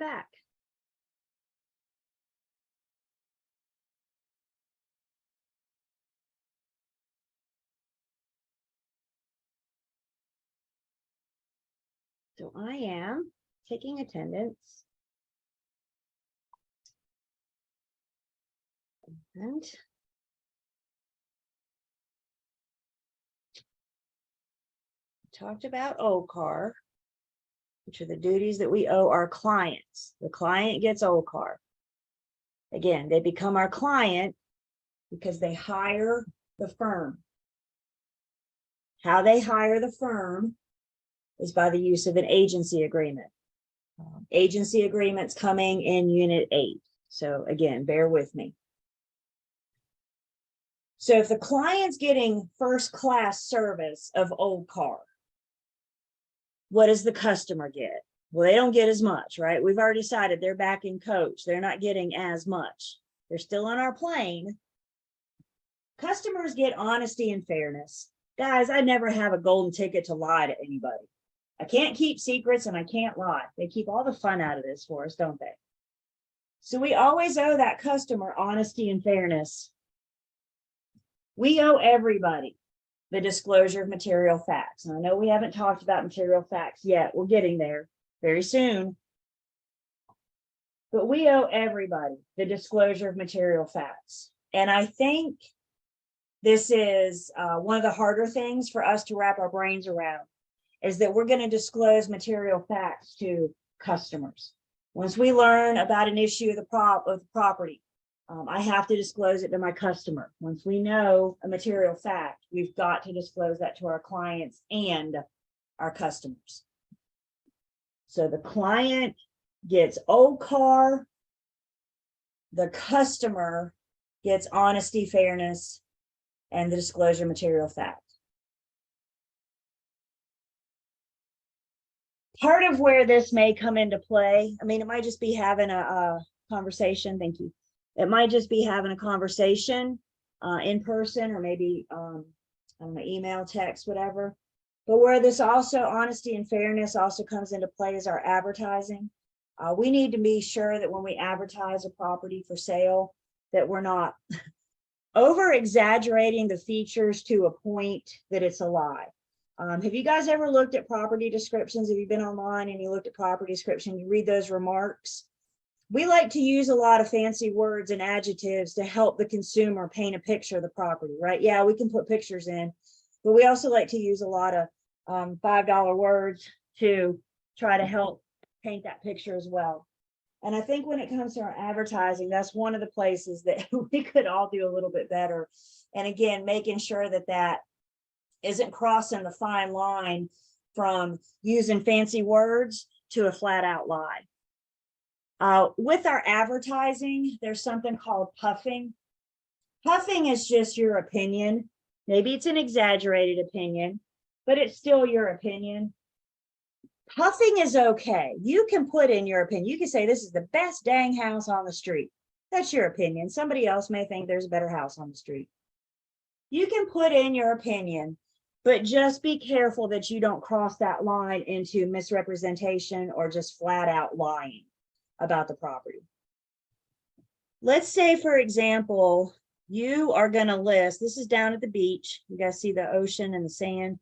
back. So I am taking attendance. And talked about OCAR, which are the duties that we owe our clients. The client gets OCAR. Again, they become our client because they hire the firm. How they hire the firm is by the use of an agency agreement. Agency agreements coming in Unit 8. So again, bear with me. So if the client's getting first-class service of OCAR, what does the customer get? Well, they don't get as much, right? We've already decided they're back in coach. They're not getting as much. They're still on our plane. Customers get honesty and fairness. Guys, I never have a golden ticket to lie to anybody. I can't keep secrets and I can't lie. They keep all the fun out of this for us, don't they? So we always owe that customer honesty and fairness. We owe everybody the disclosure of material facts. And I know we haven't talked about material facts yet. We're getting there very soon. But we owe everybody the disclosure of material facts. And I think this is one of the harder things for us to wrap our brains around, is that we're going to disclose material facts to customers. Once we learn about an issue of the property, I have to disclose it to my customer. Once we know a material fact, we've got to disclose that to our clients and our customers. So the client gets OCAR, the customer gets honesty, fairness, and the disclosure material fact. Part of where this may come into play, I mean, it might just be having a conversation. Thank you. It might just be having a conversation in person, or maybe on the email, text, whatever. But where this also, honesty and fairness also comes into play, is our advertising. We need to be sure that when we advertise a property for sale, that we're not over exaggerating the features to a point that it's a lie. Have you guys ever looked at property descriptions? Have you been online and you looked at property description, you read those remarks? We like to use a lot of fancy words and adjectives to help the consumer paint a picture of the property, right? Yeah, we can put pictures in, but we also like to use a lot of $5 words to try to help paint that picture as well. And I think when it comes to our advertising, that's one of the places that we could all do a little bit better. And again, making sure that that isn't crossing the fine line from using fancy words to a flat out lie. With our advertising, there's something called puffing. Puffing is just your opinion. Maybe it's an exaggerated opinion, but it's still your opinion. Puffing is okay. You can put in your opinion. You can say, this is the best dang house on the street. That's your opinion. Somebody else may think there's a better house on the street. You can put in your opinion, but just be careful that you don't cross that line into misrepresentation or just flat out lying about the property. Let's say, for example, you are going to list, this is down at the beach. You guys see the ocean and the sand.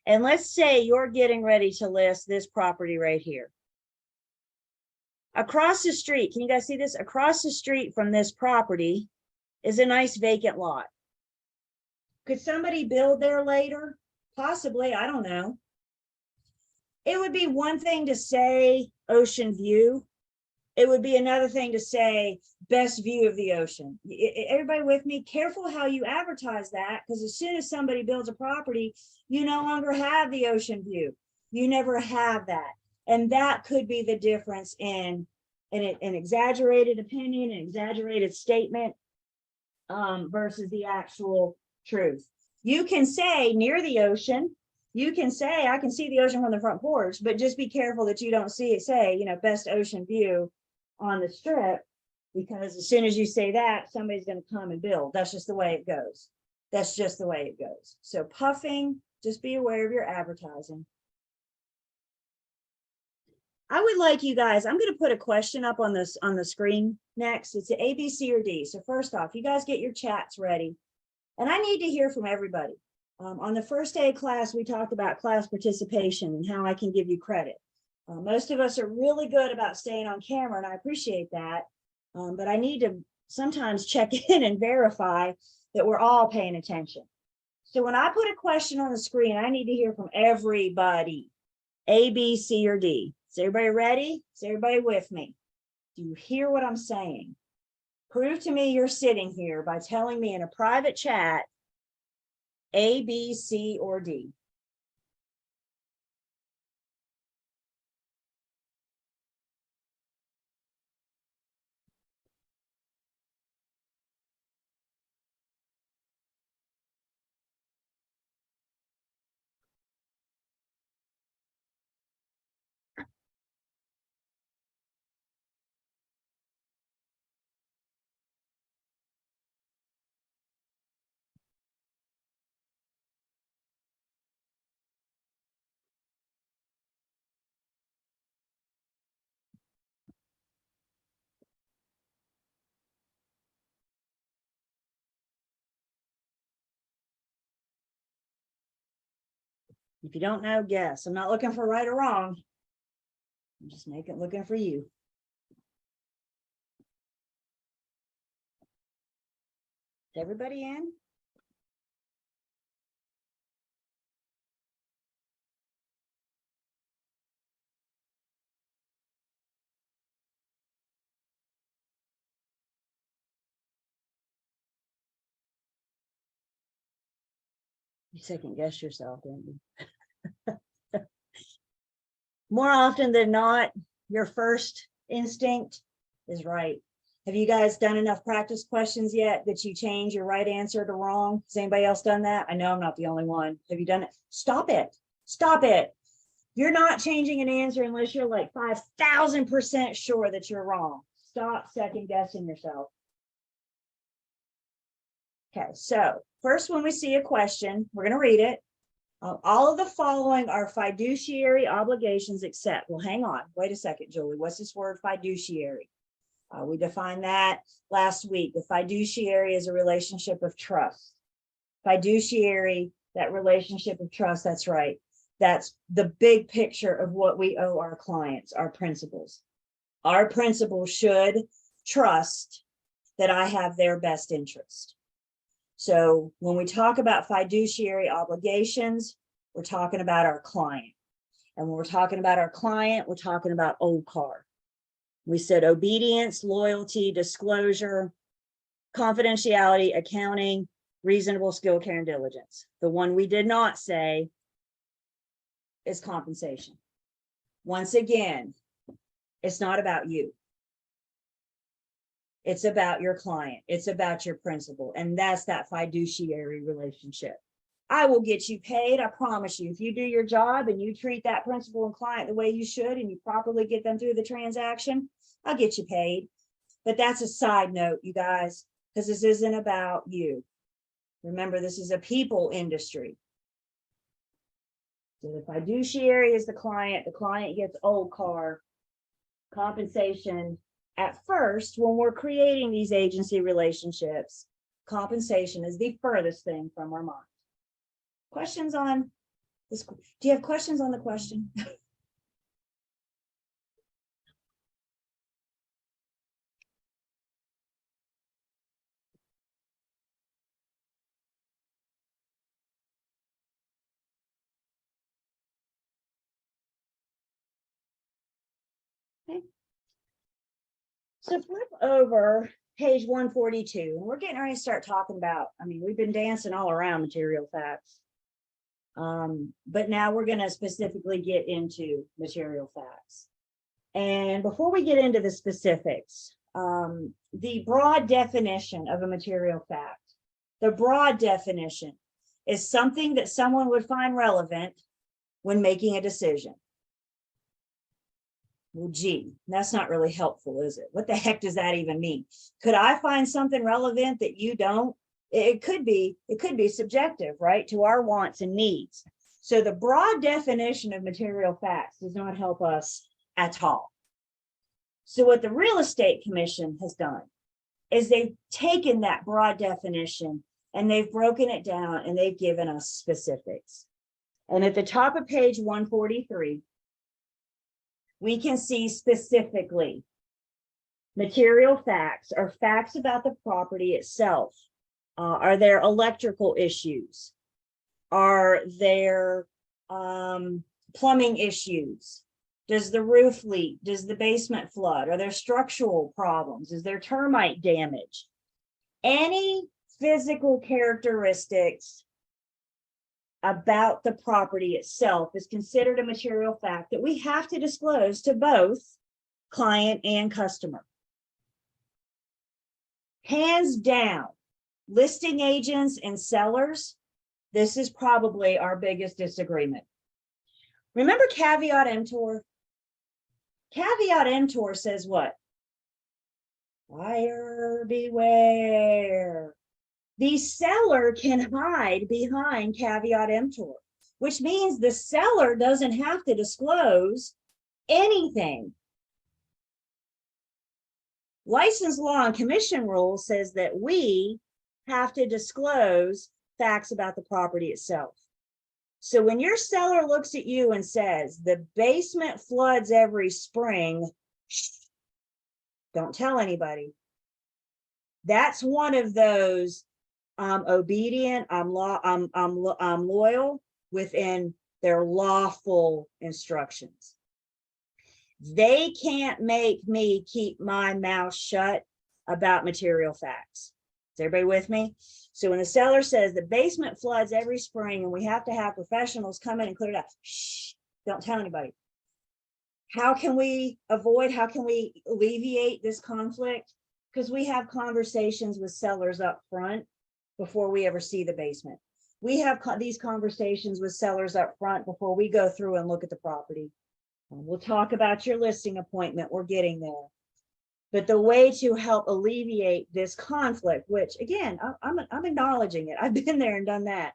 And let's say you're getting ready to list this property right here. Across the street, can you guys see this? Across the street from this property is a nice vacant lot. Could somebody build there later? Possibly, I don't know. It would be one thing to say ocean view. It would be another thing to say best view of the ocean. Everybody with me? Careful how you advertise that, because as soon as somebody builds a property, you no longer have the ocean view. You never have that. And that could be the difference in an exaggerated opinion, an exaggerated statement versus the actual truth. You can say near the ocean, you can say, I can see the ocean from the front porch, but just be careful that you don't see it say, you know, best ocean view on the strip, because as soon as you say that, somebody's going to come and build. That's just the way it goes. That's just the way it goes. So puffing, just be aware of your advertising. I would like you guys, I'm going to put a question up on this on the screen next. It's A, B, C, or D. So first off, you guys get your chats ready. And I need to hear from everybody. On the first day of class, we talked about class participation and how I can give you credit. Most of us are really good about staying on camera, and I appreciate that. But I need to sometimes check in and verify that we're all paying attention. So when I put a question on the screen, I need to hear from everybody. A, B, C, or D. Is everybody ready? Is everybody with me? Do you hear what I'm saying? Prove to me you're sitting here by telling me in a private chat, A, B, C, or D. If you don't know, guess. I'm not looking for right or wrong. I'm just looking for you. Is everybody in? You second guess yourself, didn't you? More often than not, your first instinct is right. Have you guys done enough practice questions yet that you change your right answer to wrong? Has anybody else done that? I know I'm not the only one. Have you done it? Stop it. Stop it. You're not changing an answer unless you're like 5,000% sure that you're wrong. Stop second guessing yourself. Okay, so first, when we see a question, we're going to read it. All of the following are fiduciary obligations except, well, hang on, wait a second, Julie. What's this word fiduciary? We defined that last week. The fiduciary is a relationship of trust. Fiduciary, that relationship of trust, that's right. That's the big picture of what we owe our clients, our principals. Our principals should trust that I have their best interest. So when we talk about fiduciary obligations, we're talking about our client. And when we're talking about our client, we're talking about OCAR. We said obedience, loyalty, disclosure, confidentiality, accounting, reasonable skill, care, and diligence. The one we did not say is compensation. Once again, it's not about you. It's about your client. It's about your principal. And that's that fiduciary relationship. I will get you paid. I promise you, if you do your job and you treat that principal and client the way you should, and you properly get them through the transaction, I'll get you paid. But that's a side note, you guys, because this isn't about you. Remember, this is a people industry. So the fiduciary is the client gets OCAR, compensation. At first, when we're creating these agency relationships, compensation is the furthest thing from our mind. Questions on this? Do you have questions on the question? Okay. So flip over page 142, and we're getting ready to start talking about, I mean, we've been dancing all around material facts. But now we're going to specifically get into material facts. And before we get into the specifics, the broad definition of a material fact, the broad definition is something that someone would find relevant when making a decision. Well, gee, that's not really helpful, is it? What the heck does that even mean? Could I find something relevant that you don't? It could be subjective, right, to our wants and needs. So the broad definition of material facts does not help us at all. So what the Real Estate Commission has done is they've taken that broad definition and they've broken it down and they've given us specifics. And at the top of page 143, we can see specifically material facts or facts about the property itself. Are there electrical issues? Are there plumbing issues? Does the roof leak? Does the basement flood? Are there structural problems? Is there termite damage? Any physical characteristics about the property itself is considered a material fact that we have to disclose to both client and customer. Hands down, listing agents and sellers, this is probably our biggest disagreement. Remember caveat emptor? Caveat emptor says what? Buyer beware. The seller can hide behind caveat emptor, which means the seller doesn't have to disclose anything. License law and commission rule says that we have to disclose facts about the property itself. So when your seller looks at you and says, the basement floods every spring, shh, don't tell anybody. That's one of those, I'm obedient, I'm loyal within their lawful instructions. They can't make me keep my mouth shut about material facts. Is everybody with me? So when the seller says the basement floods every spring and we have to have professionals come in and clear it out, shh, don't tell anybody. How can we avoid, how can we alleviate this conflict? Because we have conversations with sellers up front before we ever see the basement. We have these conversations with sellers up front before we go through and look at the property. We'll talk about your listing appointment. We're getting there. But the way to help alleviate this conflict, which again, I'm acknowledging it. I've been there and done that.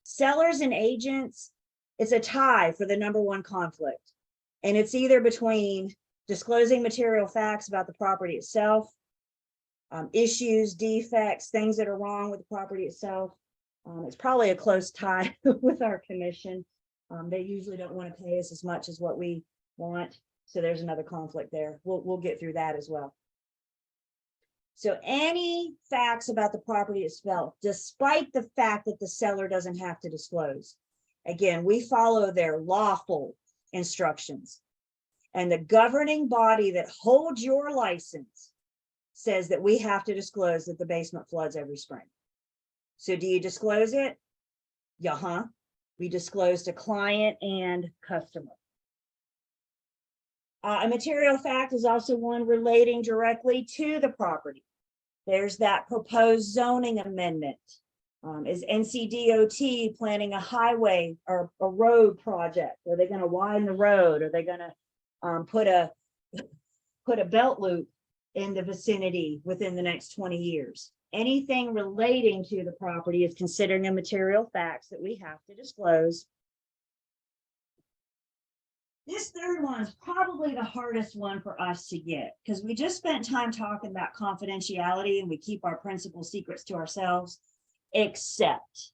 Sellers and agents, it's a tie for the #1 conflict. And it's either between disclosing material facts about the property itself, issues, defects, things that are wrong with the property itself. It's probably a close tie with our commission. They usually don't want to pay us as much as what we want. So there's another conflict there. We'll get through that as well. So any facts about the property itself, despite the fact that the seller doesn't have to disclose. Again, we follow their lawful instructions. And the governing body that holds your license says that we have to disclose that the basement floods every spring. So do you disclose it? Yeah, we disclose to client and customer. A material fact is also one relating directly to the property. There's that proposed zoning amendment. Is NCDOT planning a highway or a road project? Are they going to widen the road? Are they going to put a belt loop in the vicinity within the next 20 years? Anything relating to the property is considering a material facts that we have to disclose. This third one is probably the hardest one for us to get because we just spent time talking about confidentiality and we keep our principal secrets to ourselves, except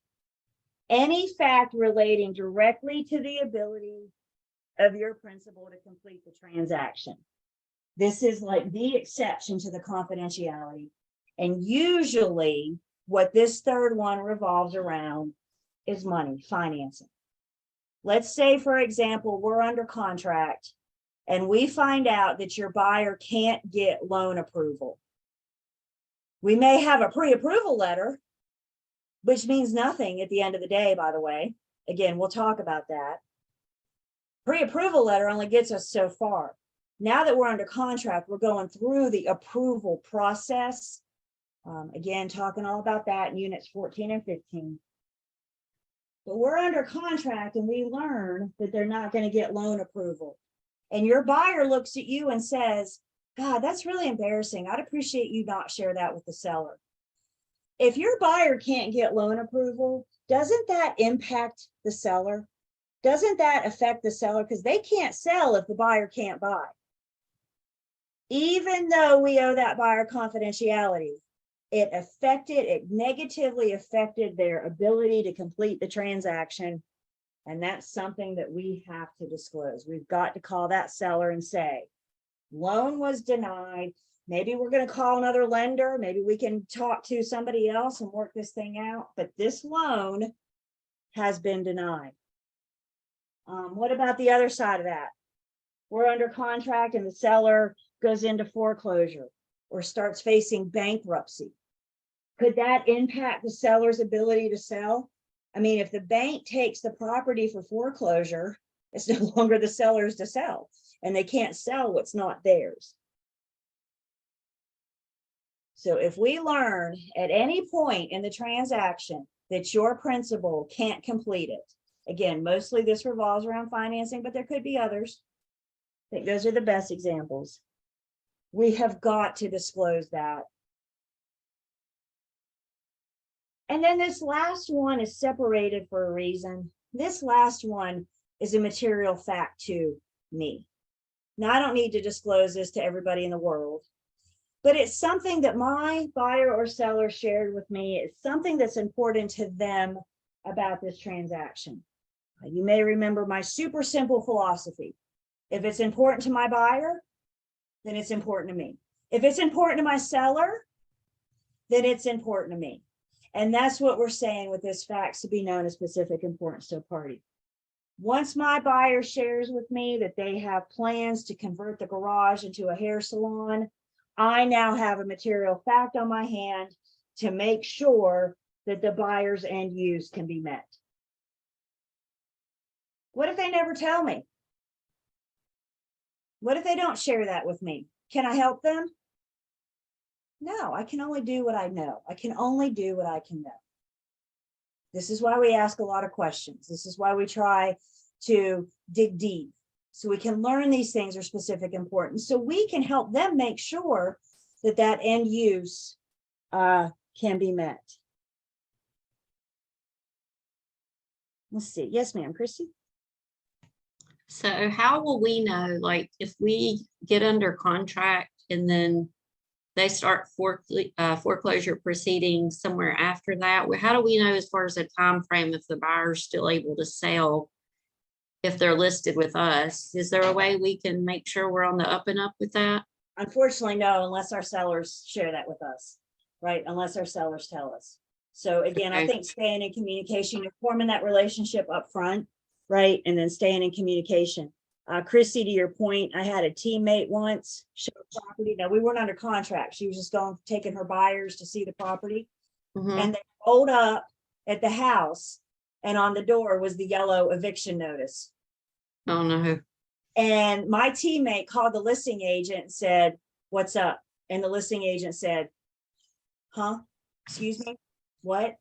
any fact relating directly to the ability of your principal to complete the transaction. This is like the exception to the confidentiality. And usually what this third one revolves around is money, financing. Let's say, for example, we're under contract and we find out that your buyer can't get loan approval. We may have a pre-approval letter, which means nothing at the end of the day, by the way. Again, we'll talk about that. Pre-approval letter only gets us so far. Now that we're under contract, we're going through the approval process. Again, talking all about that in units 14 and 15. But we're under contract and we learn that they're not going to get loan approval. And your buyer looks at you and says, God, that's really embarrassing. I'd appreciate you not share that with the seller. If your buyer can't get loan approval, doesn't that impact the seller? doesn't that affect the seller? Because they can't sell if the buyer can't buy. Even though we owe that buyer confidentiality, it negatively affected their ability to complete the transaction. And that's something that we have to disclose. We've got to call that seller and say, loan was denied. Maybe we're going to call another lender. Maybe we can talk to somebody else and work this thing out. But this loan has been denied. What about the other side of that? We're under contract and the seller goes into foreclosure or starts facing bankruptcy. Could that impact the seller's ability to sell? I mean, if the bank takes the property for foreclosure, it's no longer the seller's to sell, and they can't sell what's not theirs. So if we learn at any point in the transaction that your principal can't complete it, again, mostly this revolves around financing, but there could be others. I think those are the best examples. We have got to disclose that. And then this last one is separated for a reason. This last one is a material fact to me. Now, I don't need to disclose this to everybody in the world, but it's something that my buyer or seller shared with me. It's something that's important to them about this transaction. You may remember my super simple philosophy. If it's important to my buyer, then it's important to me. If it's important to my seller, then it's important to me. And that's what we're saying with this facts to be known as specific importance to a party. Once my buyer shares with me that they have plans to convert the garage into a hair salon, I now have a material fact on my hand to make sure that the buyer's end use can be met. What if they never tell me? What if they don't share that with me? Can I help them? No, I can only do what I know. I can only do what I can know. This is why we ask a lot of questions. This is why we try to dig deep so we can learn these things are specific importance, so we can help them make sure that that end use can be met. Let's see. Yes, ma'am, Christy. So how will we know, like, if we get under contract and then they start foreclosure proceedings somewhere after that? How do we know as far as a time frame if the buyer's still able to sell if they're listed with us? Is there a way we can make sure we're on the up and up with that? Unfortunately, no, unless our sellers share that with us, right? Unless our sellers tell us. So again, I think staying in communication, forming that relationship up front, right? And then staying in communication. Christy, to your point, I had a teammate once show property. Now, we weren't under contract. She was just taking her buyers to see the property. And they rolled up at the house, and on the door was the yellow eviction notice. Oh, no. And my teammate called the listing agent and said, "What's up?" And the listing agent said, "Huh? Excuse me? What?"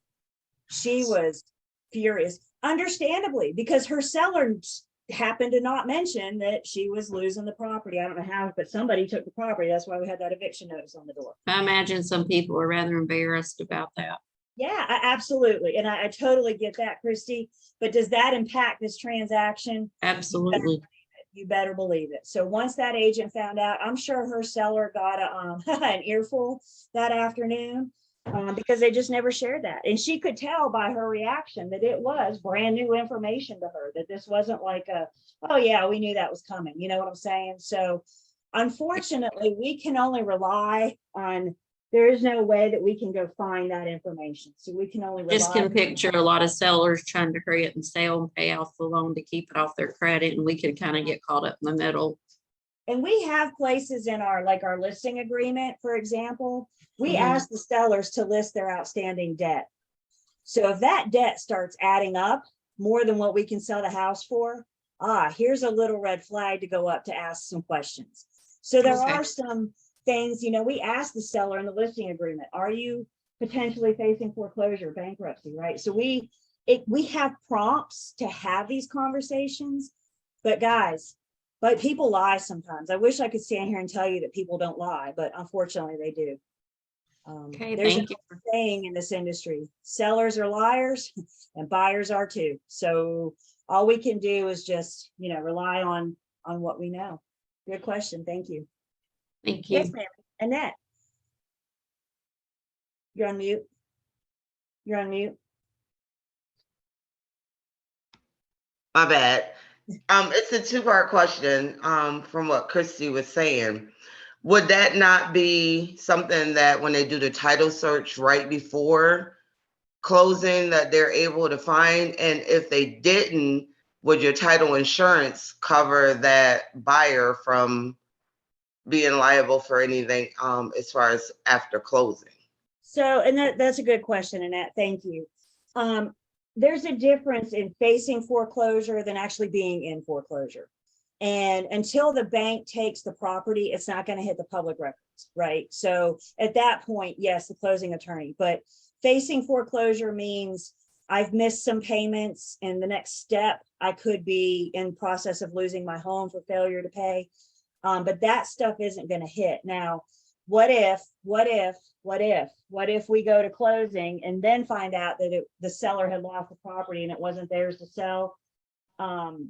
She was furious, understandably, because her seller happened to not mention that she was losing the property. I don't know how, but somebody took the property. That's why we had that eviction notice on the door. I imagine some people are rather embarrassed about that. Yeah, absolutely. And I totally get that, Christy. But does that impact this transaction? Absolutely. You better believe it. So once that agent found out, I'm sure her seller got an earful that afternoon, because they just never shared that. And she could tell by her reaction that it was brand new information to her, that this wasn't like oh yeah, we knew that was coming. You know what I'm saying? So unfortunately, we can only rely on, there is no way that we can go find that information. So we can only rely. Just can picture a lot of sellers trying to hurry it and sell and pay off the loan to keep it off their credit, and we could kind of get caught up in the middle. And we have places in our listing agreement, for example, we ask the sellers to list their outstanding debt. So if that debt starts adding up more than what we can sell the house for, here's a little red flag to go up to ask some questions. So there are some things, we ask the seller in the listing agreement, are you potentially facing foreclosure, bankruptcy, right? So we have prompts to have these conversations, but guys, people lie sometimes. I wish I could stand here and tell you that people don't lie, but unfortunately they do. There's a saying in this industry: sellers are liars and buyers are too. So all we can do is just, rely on what we know. Good question. Thank you. Thank Yes, you. ma'am. Annette. You're on mute. You're on mute. My bad. It's a two-part question, from what Christy was saying. Would that not be something that when they do the title search right before closing that they're able to find? And if they didn't, would your title insurance cover that buyer from being liable for anything, as far as after closing? So, and that's a good question, Annette. Thank you. There's a difference in facing foreclosure than actually being in foreclosure. And until the bank takes the property, it's not going to hit the public records, right? So at that point, yes, the closing attorney, but facing foreclosure means I've missed some payments, and the next step, I could be in process of losing my home for failure to pay. But that stuff isn't going to hit. Now, what if we go to closing and then find out that the seller had lost the property and it wasn't theirs to sell?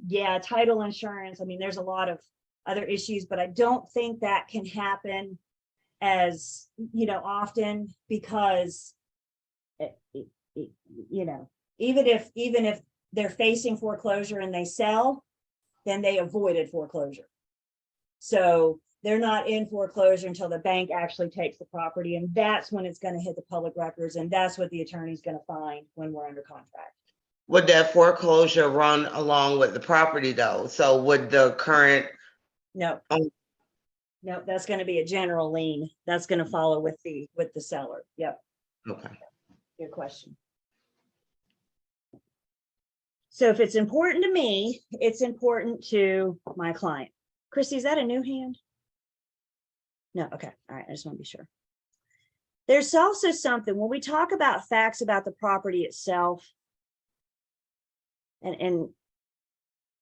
Yeah, title insurance. I mean, there's a lot of other issues, but I don't think that can happen as, often, because, even if they're facing foreclosure and they sell, then they avoided foreclosure. So they're not in foreclosure until the bank actually takes the property, and that's when it's going to hit the public records, and that's what the attorney's going to find when we're under contract. Would that foreclosure run along with the property though? So would the current? No. No, that's going to be a general lien. That's going to follow with the seller. Yep. Okay. Good question. So if it's important to me, it's important to my client. Christy, is that a new hand? No. Okay. All right. I just want to be sure. There's also something when we talk about facts about the property itself, and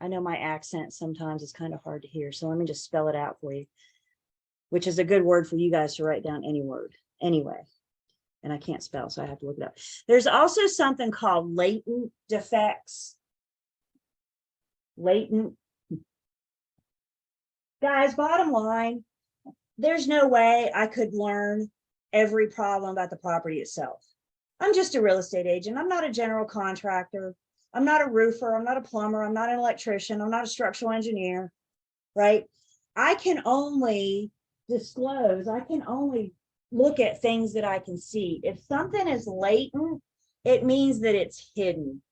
I know my accent sometimes is kind of hard to hear, so let me just spell it out for you, which is a good word for you guys to write down any word anyway. And I can't spell, so I have to look it up. There's also something called latent defects. Latent. Guys, bottom line, there's no way I could learn every problem about the property itself. I'm just a real estate agent. I'm not a general contractor. I'm not a roofer. I'm not a plumber. I'm not an electrician. I'm not a structural engineer, right? I can only disclose, I can only look at things that I can see. If something is latent, it means that it's hidden.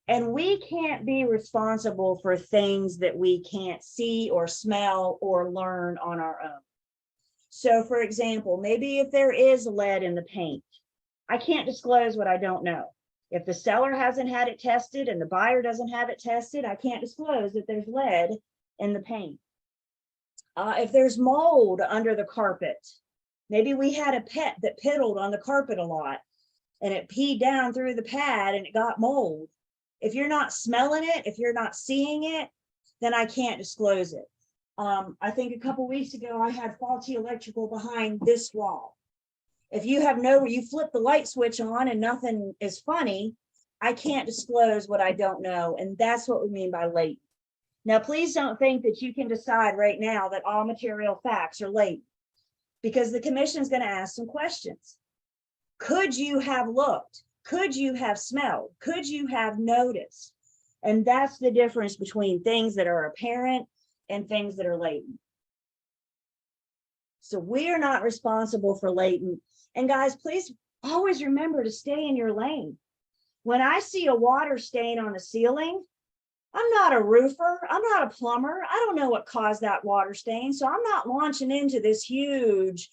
And we can't be responsible for things that we can't see or smell or learn on our own. So for example, maybe if there is lead in the paint, I can't disclose what I don't know. If the seller hasn't had it tested and the buyer doesn't have it tested, I can't disclose that there's lead in the paint. If there's mold under the carpet, maybe we had a pet that piddled on the carpet a lot and it peed down through the pad and it got mold. If you're not smelling it, if you're not seeing it, then I can't disclose it. I think a couple weeks ago, I had faulty electrical behind this wall. If you flip the light switch on and nothing is funny, I can't disclose what I don't know. And that's what we mean by latent. Now, please don't think that you can decide right now that all material facts are latent, because the commission is going to ask some questions. Could you have looked? Could you have smelled? Could you have noticed? And that's the difference between things that are apparent and things that are latent. So we are not responsible for latent. And guys, please always remember to stay in your lane. When I see a water stain on the ceiling, I'm not a roofer. I'm not a plumber. I don't know what caused that water stain. So I'm not launching into this huge,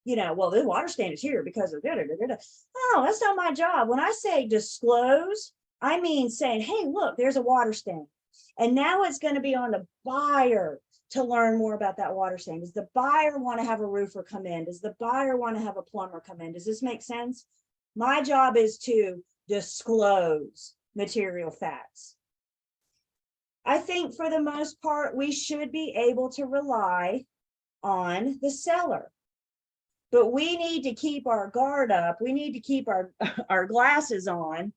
well, the water stain is here because of da-da-da-da-da. Oh, that's not my job. When I say disclose, I mean saying, hey, look, there's a water stain. And now it's going to be on the buyer to learn more about that water stain. Does the buyer want to have a roofer come in? Does the buyer want to have a plumber come in? Does this make sense? My job is to disclose material facts. I think for the most part, we should be able to rely on the seller. But we need to keep our guard up. We need to keep our glasses on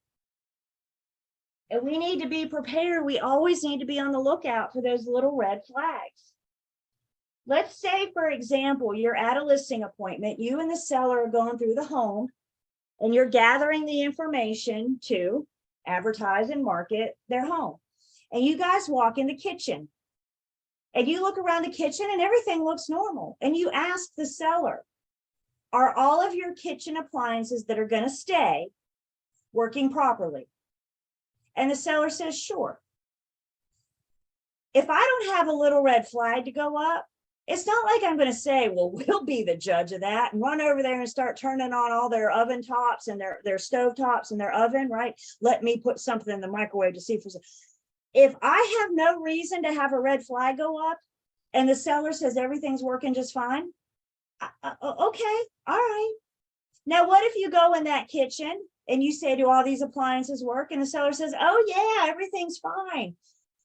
And we need to be prepared. We always need to be on the lookout for those little red flags. Let's say, for example, you're at a listing appointment, you and the seller are going through the home, and you're gathering the information to advertise and market their home. And you guys walk in the kitchen, and you look around the kitchen and everything looks normal. And you ask the seller, are all of your kitchen appliances that are going to stay working properly? And the seller says, sure. If I don't have a little red flag to go up, it's not like I'm going to say, well, we'll be the judge of that, and run over there and start turning on all their oven tops and their stove tops and their oven, right? Let me put something in the microwave to see for some. If I have no reason to have a red flag go up and the seller says everything's working just fine, okay, all right. Now, what if you go in that kitchen and you say, do all these appliances work? And the seller says, oh yeah, everything's fine.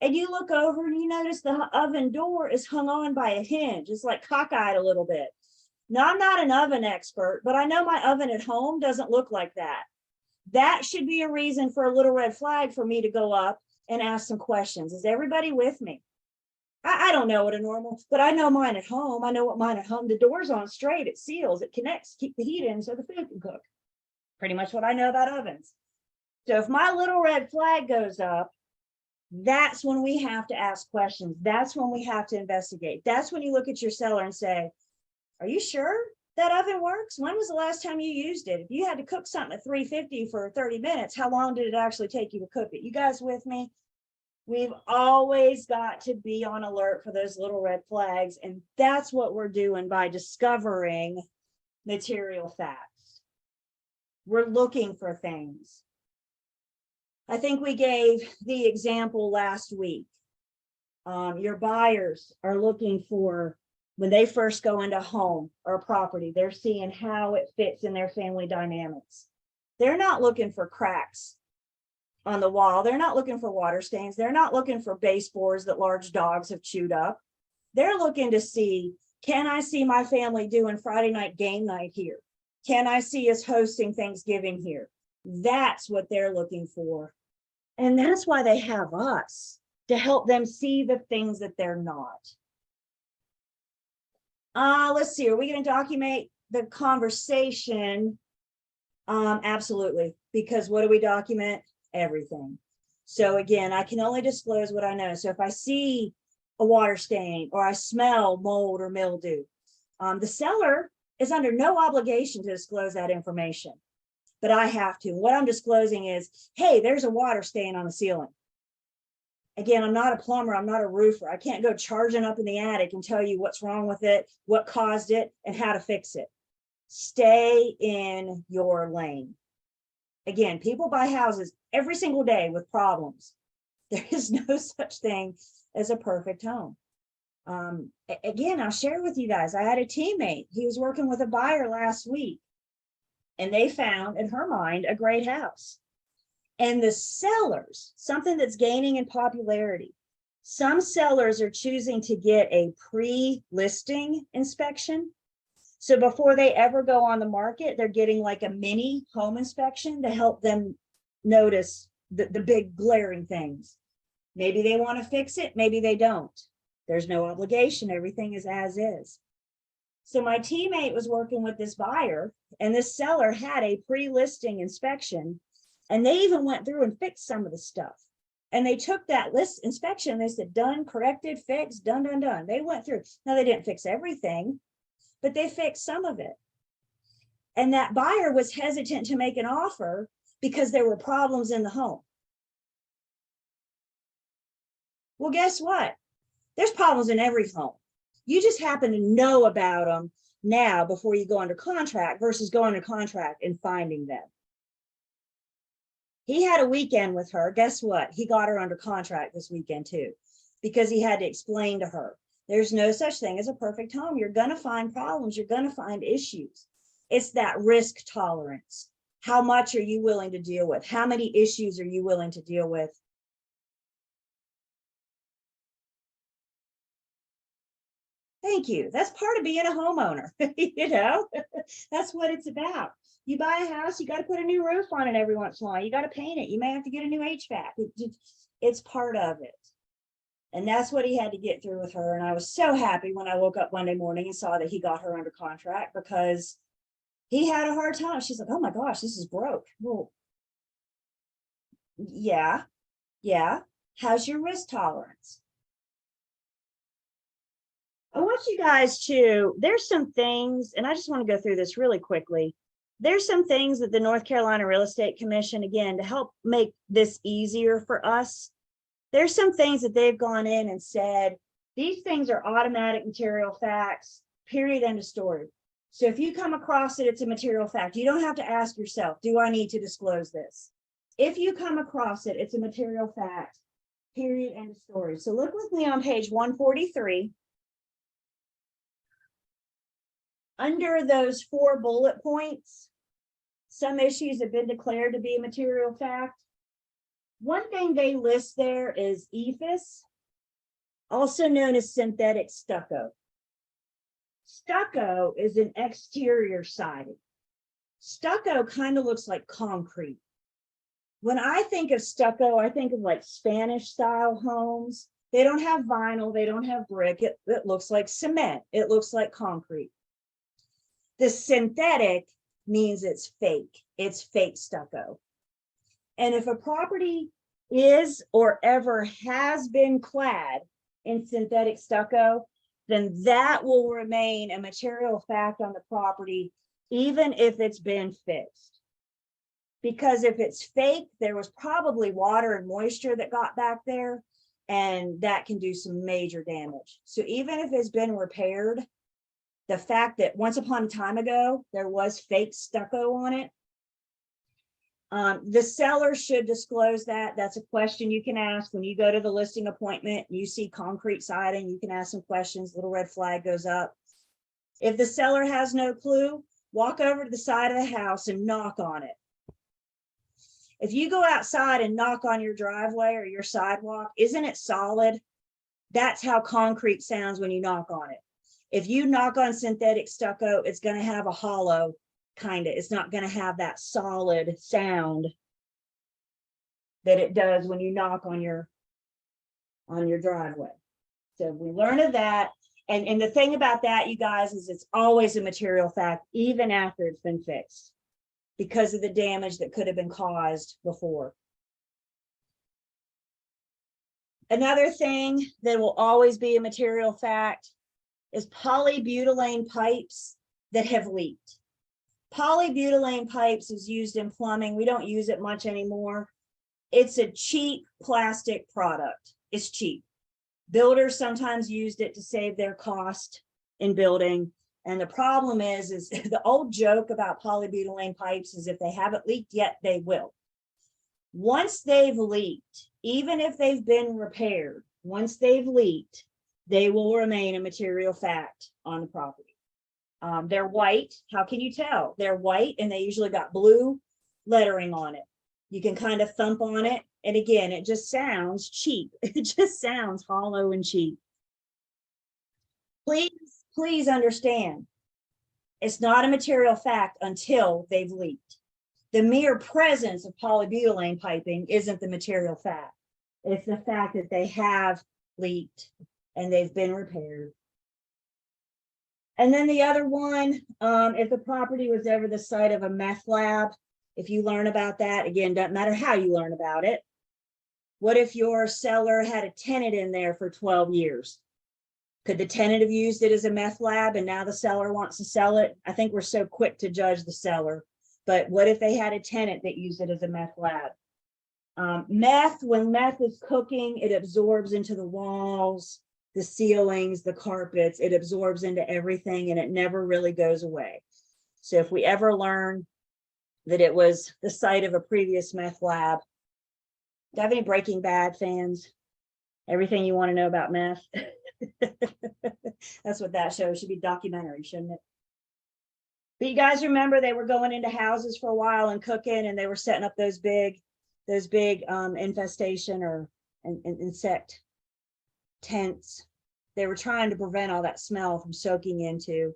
And you look over and you notice the oven door is hung on by a hinge. It's like cockeyed a little bit. Now, I'm not an oven expert, but I know my oven at home doesn't look like that. That should be a reason for a little red flag for me to go up and ask some questions. Is everybody with me? I don't know what a normal, but I know mine at home. I know what mine at home. The door's on straight, it seals, it connects, keep the heat in so the food can cook. Pretty much what I know about ovens. So if my little red flag goes up, that's when we have to ask questions. That's when we have to investigate. That's when you look at your seller and say, are you sure that oven works? When was the last time you used it? If you had to cook something at 350 for 30 minutes, how long did it actually take you to cook it? You guys with me? We've always got to be on alert for those little red flags. And that's what we're doing by discovering material facts. We're looking for things. I think we gave the example last week. Your buyers are looking for, when they first go into a home or a property, they're seeing how it fits in their family dynamics. They're not looking for cracks on the wall. They're not looking for water stains. They're not looking for baseboards that large dogs have chewed up. They're looking to see, can I see my family doing Friday night game night here? Can I see us hosting Thanksgiving here? That's what they're looking for. And that's why they have us, to help them see the things that they're not. Let's see, are we going to document the conversation? Absolutely, because what do we document? Everything. So again, I can only disclose what I know. So if I see a water stain or I smell mold or mildew, the seller is under no obligation to disclose that information, but I have to. What I'm disclosing is, hey, there's a water stain on the ceiling. Again, I'm not a plumber, I'm not a roofer. I can't go charging up in the attic and tell you what's wrong with it, what caused it, and how to fix it. Stay in your lane. Again, people buy houses every single day with problems. There is no such thing as a perfect home. Again, I'll share with you guys, I had a teammate, he was working with a buyer last week, and they found, in her mind, a great house. And the sellers, something that's gaining in popularity, some sellers are choosing to get a pre-listing inspection. So before they ever go on the market, they're getting like a mini home inspection to help them notice the big glaring things. Maybe they want to fix it, maybe they don't. There's no obligation, everything is as is. So my teammate was working with this buyer, and this seller had a pre-listing inspection, and they even went through and fixed some of the stuff. And they took that list inspection, they said, done, corrected, fixed, done, done, done. They went through. Now, they didn't fix everything, but they fixed some of it. And that buyer was hesitant to make an offer because there were problems in the home. Well, guess what? There's problems in every home. You just happen to know about them now before you go under contract versus going under contract and finding them. He had a weekend with her. Guess what? He got her under contract this weekend too, because he had to explain to her, there's no such thing as a perfect home. You're going to find problems. You're going to find issues. It's that risk tolerance. How much are you willing to deal with? How many issues are you willing to deal with? Thank you. That's part of being a homeowner. You know, that's what it's about. You buy a house, you got to put a new roof on it every once in a while. You got to paint it. You may have to get a new HVAC. It's part of it. And that's what he had to get through with her. And I was so happy when I woke up Monday morning and saw that he got her under contract, because he had a hard time. She's like, oh my gosh, this is broke. Well, yeah. How's your risk tolerance? I want you guys to, there's some things, and I just want to go through this really quickly. There's some things that the North Carolina Real Estate Commission, again, to help make this easier for us, there's some things that they've gone in and said, these things are automatic material facts, period, end of story. So if you come across it, it's a material fact. You don't have to ask yourself, do I need to disclose this? If you come across it, it's a material fact, period, end of story. So look with me on page 143. Under those 4 bullet points, some issues have been declared to be a material fact. One thing they list there is EIFS, also known as synthetic stucco. Stucco is an exterior siding. Stucco kind of looks like concrete. When I think of stucco, I think of like Spanish style homes. They don't have vinyl, they don't have brick. It looks like cement. It looks like concrete. The synthetic means it's fake. It's fake stucco. And if a property is or ever has been clad in synthetic stucco, then that will remain a material fact on the property, even if it's been fixed. Because if it's fake, there was probably water and moisture that got back there, and that can do some major damage. So even if it's been repaired, the fact that once upon a time ago, there was fake stucco on it, the seller should disclose that. That's a question you can ask when you go to the listing appointment. You see concrete siding, you can ask some questions, little red flag goes up. If the seller has no clue, walk over to the side of the house and knock on it. If you go outside and knock on your driveway or your sidewalk, isn't it solid? That's how concrete sounds when you knock on it. If you knock on synthetic stucco, it's going to have a hollow kind of, it's not going to have that solid sound that it does when you knock on your driveway. So we learn of that. And the thing about that, you guys, is it's always a material fact, even after it's been fixed, because of the damage that could have been caused before. Another thing that will always be a material fact is polybutylene pipes that have leaked. Polybutylene pipes is used in plumbing. We don't use it much anymore. It's a cheap plastic product. It's cheap. Builders sometimes used it to save their cost in building. And the problem is the old joke about polybutylene pipes is if they haven't leaked yet, they will. Once they've leaked, even if they've been repaired, once they've leaked, they will remain a material fact on the property. They're white. How can you tell? They're white, and they usually got blue lettering on it. You can kind of thump on it. And again, it just sounds cheap. It just sounds hollow and cheap. Please understand, it's not a material fact until they've leaked. The mere presence of polybutylene piping isn't the material fact. It's the fact that they have leaked and they've been repaired. And then the other one, if the property was ever the site of a meth lab, if you learn about that, again, doesn't matter how you learn about it. What if your seller had a tenant in there for 12 years? Could the tenant have used it as a meth lab and now the seller wants to sell it? I think we're so quick to judge the seller, but what if they had a tenant that used it as a meth lab? Meth, when meth is cooking, it absorbs into the walls, the ceilings, the carpets, it absorbs into everything and it never really goes away. So if we ever learn that it was the site of a previous meth lab, do you have any Breaking Bad fans? Everything you want to know about meth? That's what that show should be, documentary, shouldn't it? But you guys remember they were going into houses for a while and cooking, and they were setting up those big infestation or insect tents. They were trying to prevent all that smell from soaking into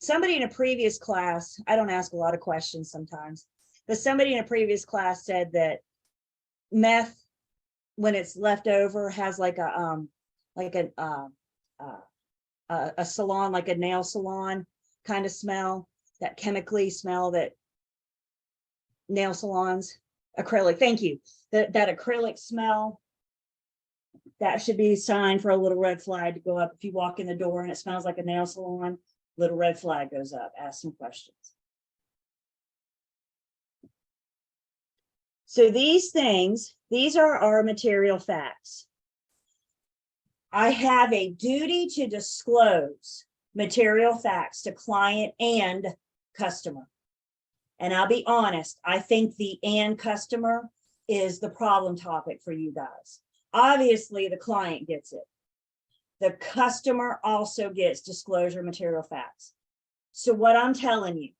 somebody in a previous class, I don't ask a lot of questions sometimes, but somebody in a previous class said that meth, when it's left over, has like a salon, like a nail salon kind of smell, that chemically smell that nail salons, acrylic, thank you, that acrylic smell. That should be a sign for a little red flag to go up. If you walk in the door and it smells like a nail salon, little red flag goes up. Ask some questions. So these things, these are our material facts. I have a duty to disclose material facts to client and customer. And I'll be honest, I think the and customer is the problem topic for you guys. Obviously, the client gets it. The customer also gets disclosure material facts. So what I'm telling you,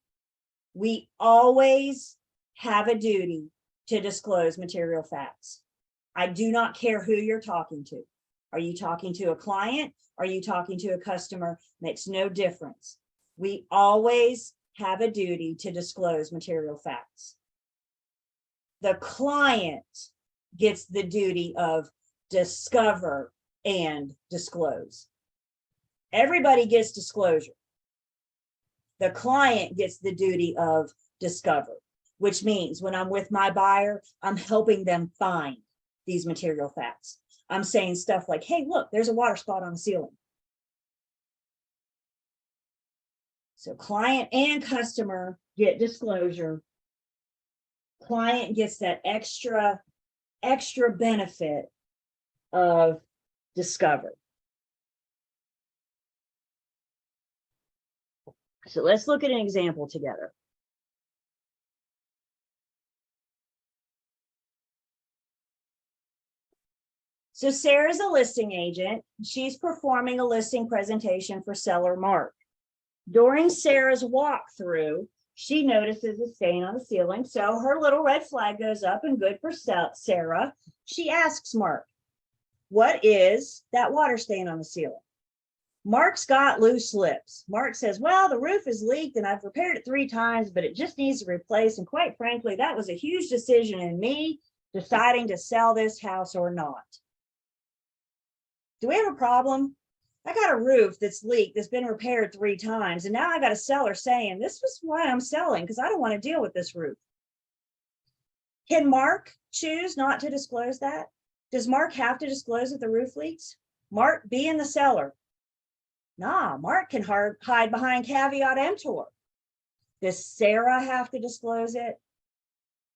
we always have a duty to disclose material facts. I do not care who you're talking to. Are you talking to a client? Are you talking to a customer? Makes no difference. We always have a duty to disclose material facts. The client gets the duty of discover and disclose. Everybody gets disclosure. The client gets the duty of discover, which means when I'm with my buyer, I'm helping them find these material facts. I'm saying stuff like, hey, look, there's a water spot on the ceiling. So client and customer get disclosure. Client gets that extra benefit of discover. So let's look at an example together. So Sarah's a listing agent. She's performing a listing presentation for seller Mark. During Sarah's walkthrough, she notices a stain on the ceiling. So her little red flag goes up, and good for Sarah. She asks Mark, what is that water stain on the ceiling? Mark's got loose lips. Mark says, well, the roof is leaked and I've repaired it 3 times, but it just needs to replace. And quite frankly, that was a huge decision in me deciding to sell this house or not. Do we have a problem? I got a roof that's leaked, that's been repaired 3 times. And now I got a seller saying, this was why I'm selling, because I don't want to deal with this roof. Can Mark choose not to disclose that? Does Mark have to disclose that the roof leaks? Mark being the seller. Nah, Mark can hide behind caveat emptor. Does Sarah have to disclose it?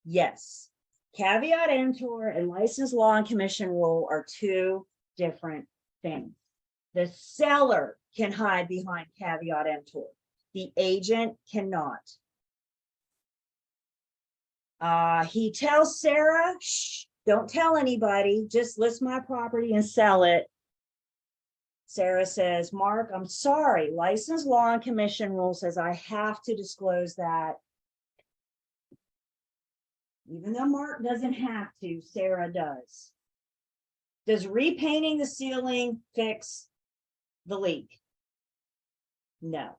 Yes. Caveat emptor and license law and commission rule are 2 different things. The seller can hide behind caveat emptor. The agent cannot. He tells Sarah, shh, don't tell anybody, just list my property and sell it. Sarah says, Mark, I'm sorry, license law and commission rule says I have to disclose that. Even though Mark doesn't have to, Sarah does. Does repainting the ceiling fix the leak? No.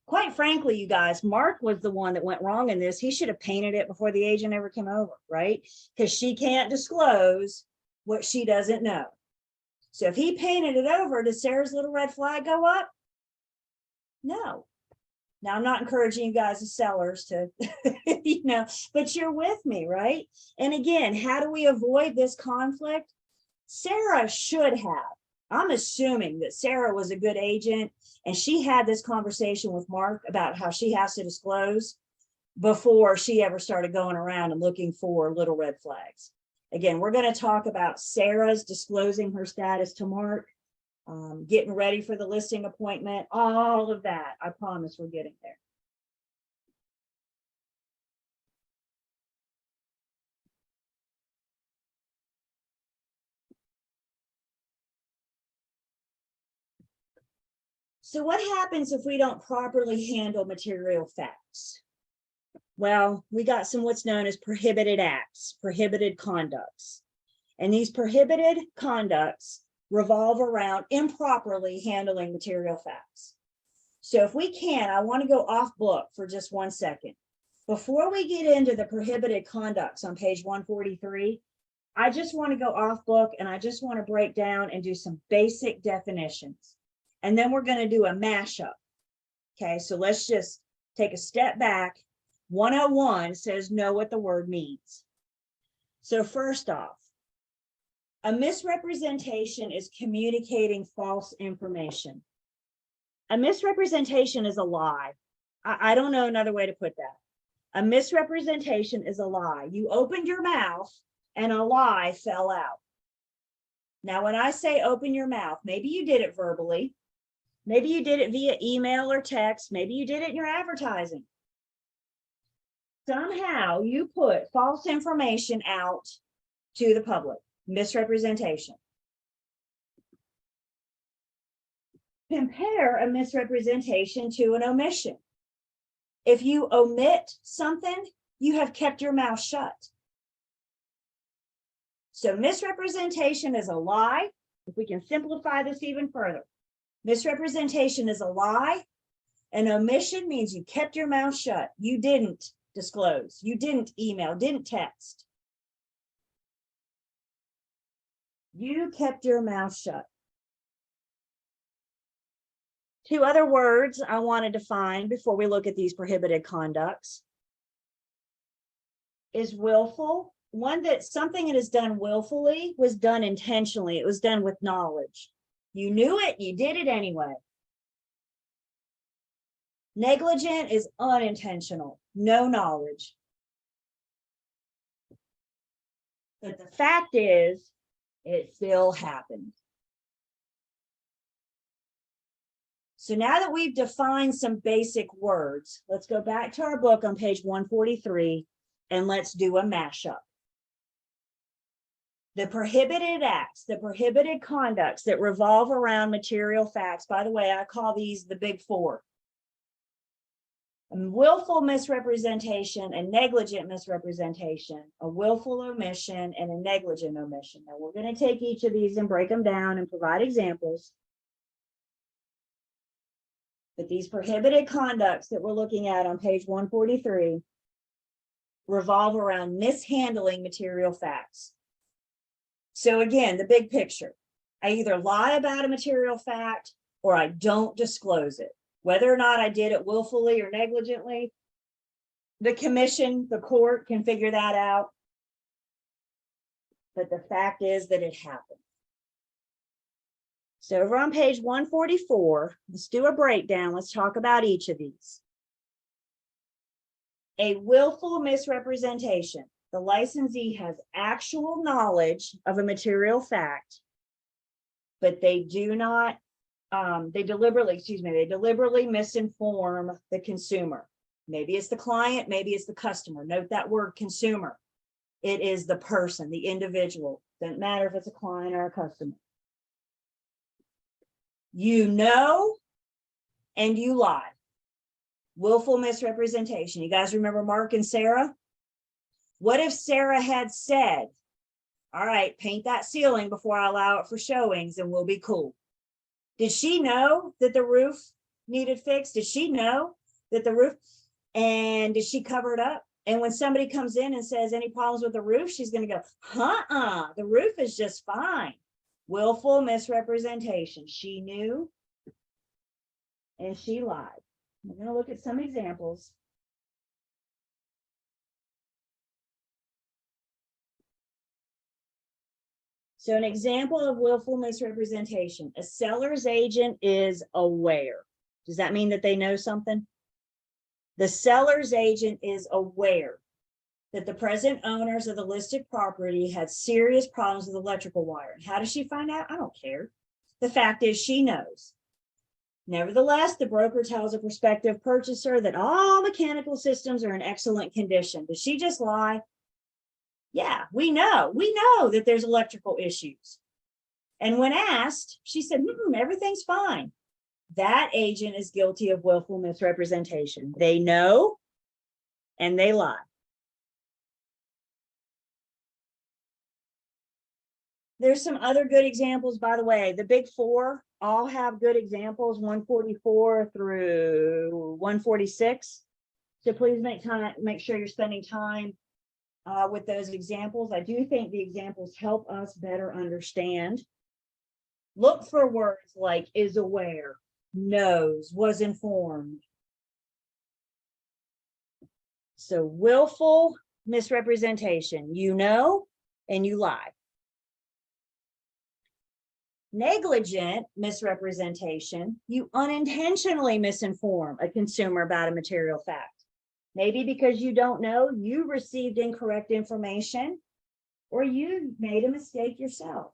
Quite frankly, you guys, Mark was the one that went wrong in this. He should have painted it before the agent ever came over, right? Because she can't disclose what she doesn't know. So if he painted it over, does Sarah's little red flag go up? No. Now, I'm not encouraging you guys as sellers to, but you're with me, right? And again, how do we avoid this conflict? Sarah should have. I'm assuming that Sarah was a good agent and she had this conversation with Mark about how she has to disclose before she ever started going around and looking for little red flags. Again, we're going to talk about Sarah's disclosing her status to Mark, getting ready for the listing appointment, all of that. I promise we're getting there. So what happens if we don't properly handle material facts? Well, we got some what's known as prohibited acts, prohibited conducts. And these prohibited conducts revolve around improperly handling material facts. So if we can, I want to go off book for just 1 second. Before we get into the prohibited conducts on page 143, I just want to go off book and I just want to break down and do some basic definitions. And then we're going to do a mashup. Okay, so let's just take a step back. 101 says know what the word means. So first off, a misrepresentation is communicating false information. A misrepresentation is a lie. I don't know another way to put that. A misrepresentation is a lie. You opened your mouth and a lie fell out. Now, when I say open your mouth, maybe you did it verbally. Maybe you did it via email or text. Maybe you did it in your advertising. Somehow you put false information out to the public. Misrepresentation. Compare a misrepresentation to an omission. If you omit something, you have kept your mouth shut. So misrepresentation is a lie. If we can simplify this even further, misrepresentation is a lie. An omission means you kept your mouth shut. You didn't disclose. You didn't email, didn't text. You kept your mouth shut. Two other words I want to define before we look at these prohibited conducts is willful. One that something that is done willfully was done intentionally. It was done with knowledge. You knew it, you did it anyway. Negligent is unintentional, no knowledge. But the fact is, it still happened. So now that we've defined some basic words, let's go back to our book on page 143 and let's do a mashup. The prohibited acts, the prohibited conducts that revolve around material facts. By the way, I call these the big four. A willful misrepresentation, a negligent misrepresentation, a willful omission, and a negligent omission. Now we're going to take each of these and break them down and provide examples. But these prohibited conducts that we're looking at on page 143 revolve around mishandling material facts. So again, the big picture, I either lie about a material fact or I don't disclose it. Whether or not I did it willfully or negligently, the commission, the court can figure that out. But the fact is that it happened. So over on page 144, let's do a breakdown. Let's talk about each of these. A willful misrepresentation. The licensee has actual knowledge of a material fact, but they do not, they deliberately misinform the consumer. Maybe it's the client, maybe it's the customer. Note that word consumer. It is the person, the individual. Doesn't matter if it's a client or a customer. You know, and you lie. Willful misrepresentation. You guys remember Mark and Sarah? What if Sarah had said, all right, paint that ceiling before I allow it for showings and we'll be cool? Did she know that the roof needed fixed? Did she know that the roof, and did she cover it up? And when somebody comes in and says any problems with the roof, she's going to go, the roof is just fine. Willful misrepresentation. She knew and she lied. We're going to look at some examples. So an example of willful misrepresentation, a seller's agent is aware. Does that mean that they know something? The seller's agent is aware that the present owners of the listed property had serious problems with electrical wiring. How does she find out? I don't care. The fact is she knows. Nevertheless, the broker tells a prospective purchaser that all mechanical systems are in excellent condition. Does she just lie? Yeah, we know that there's electrical issues. And when asked, she said, everything's fine. That agent is guilty of willful misrepresentation. They know and they lie. There's some other good examples, by the way. The big four all have good examples, 144 through 146. So please make sure you're spending time with those examples. I do think the examples help us better understand. Look for words like is aware, knows, was informed. So willful misrepresentation, you know, and you lie. Negligent misrepresentation, you unintentionally misinform a consumer about a material fact. Maybe because you don't know, you received incorrect information, or you made a mistake yourself.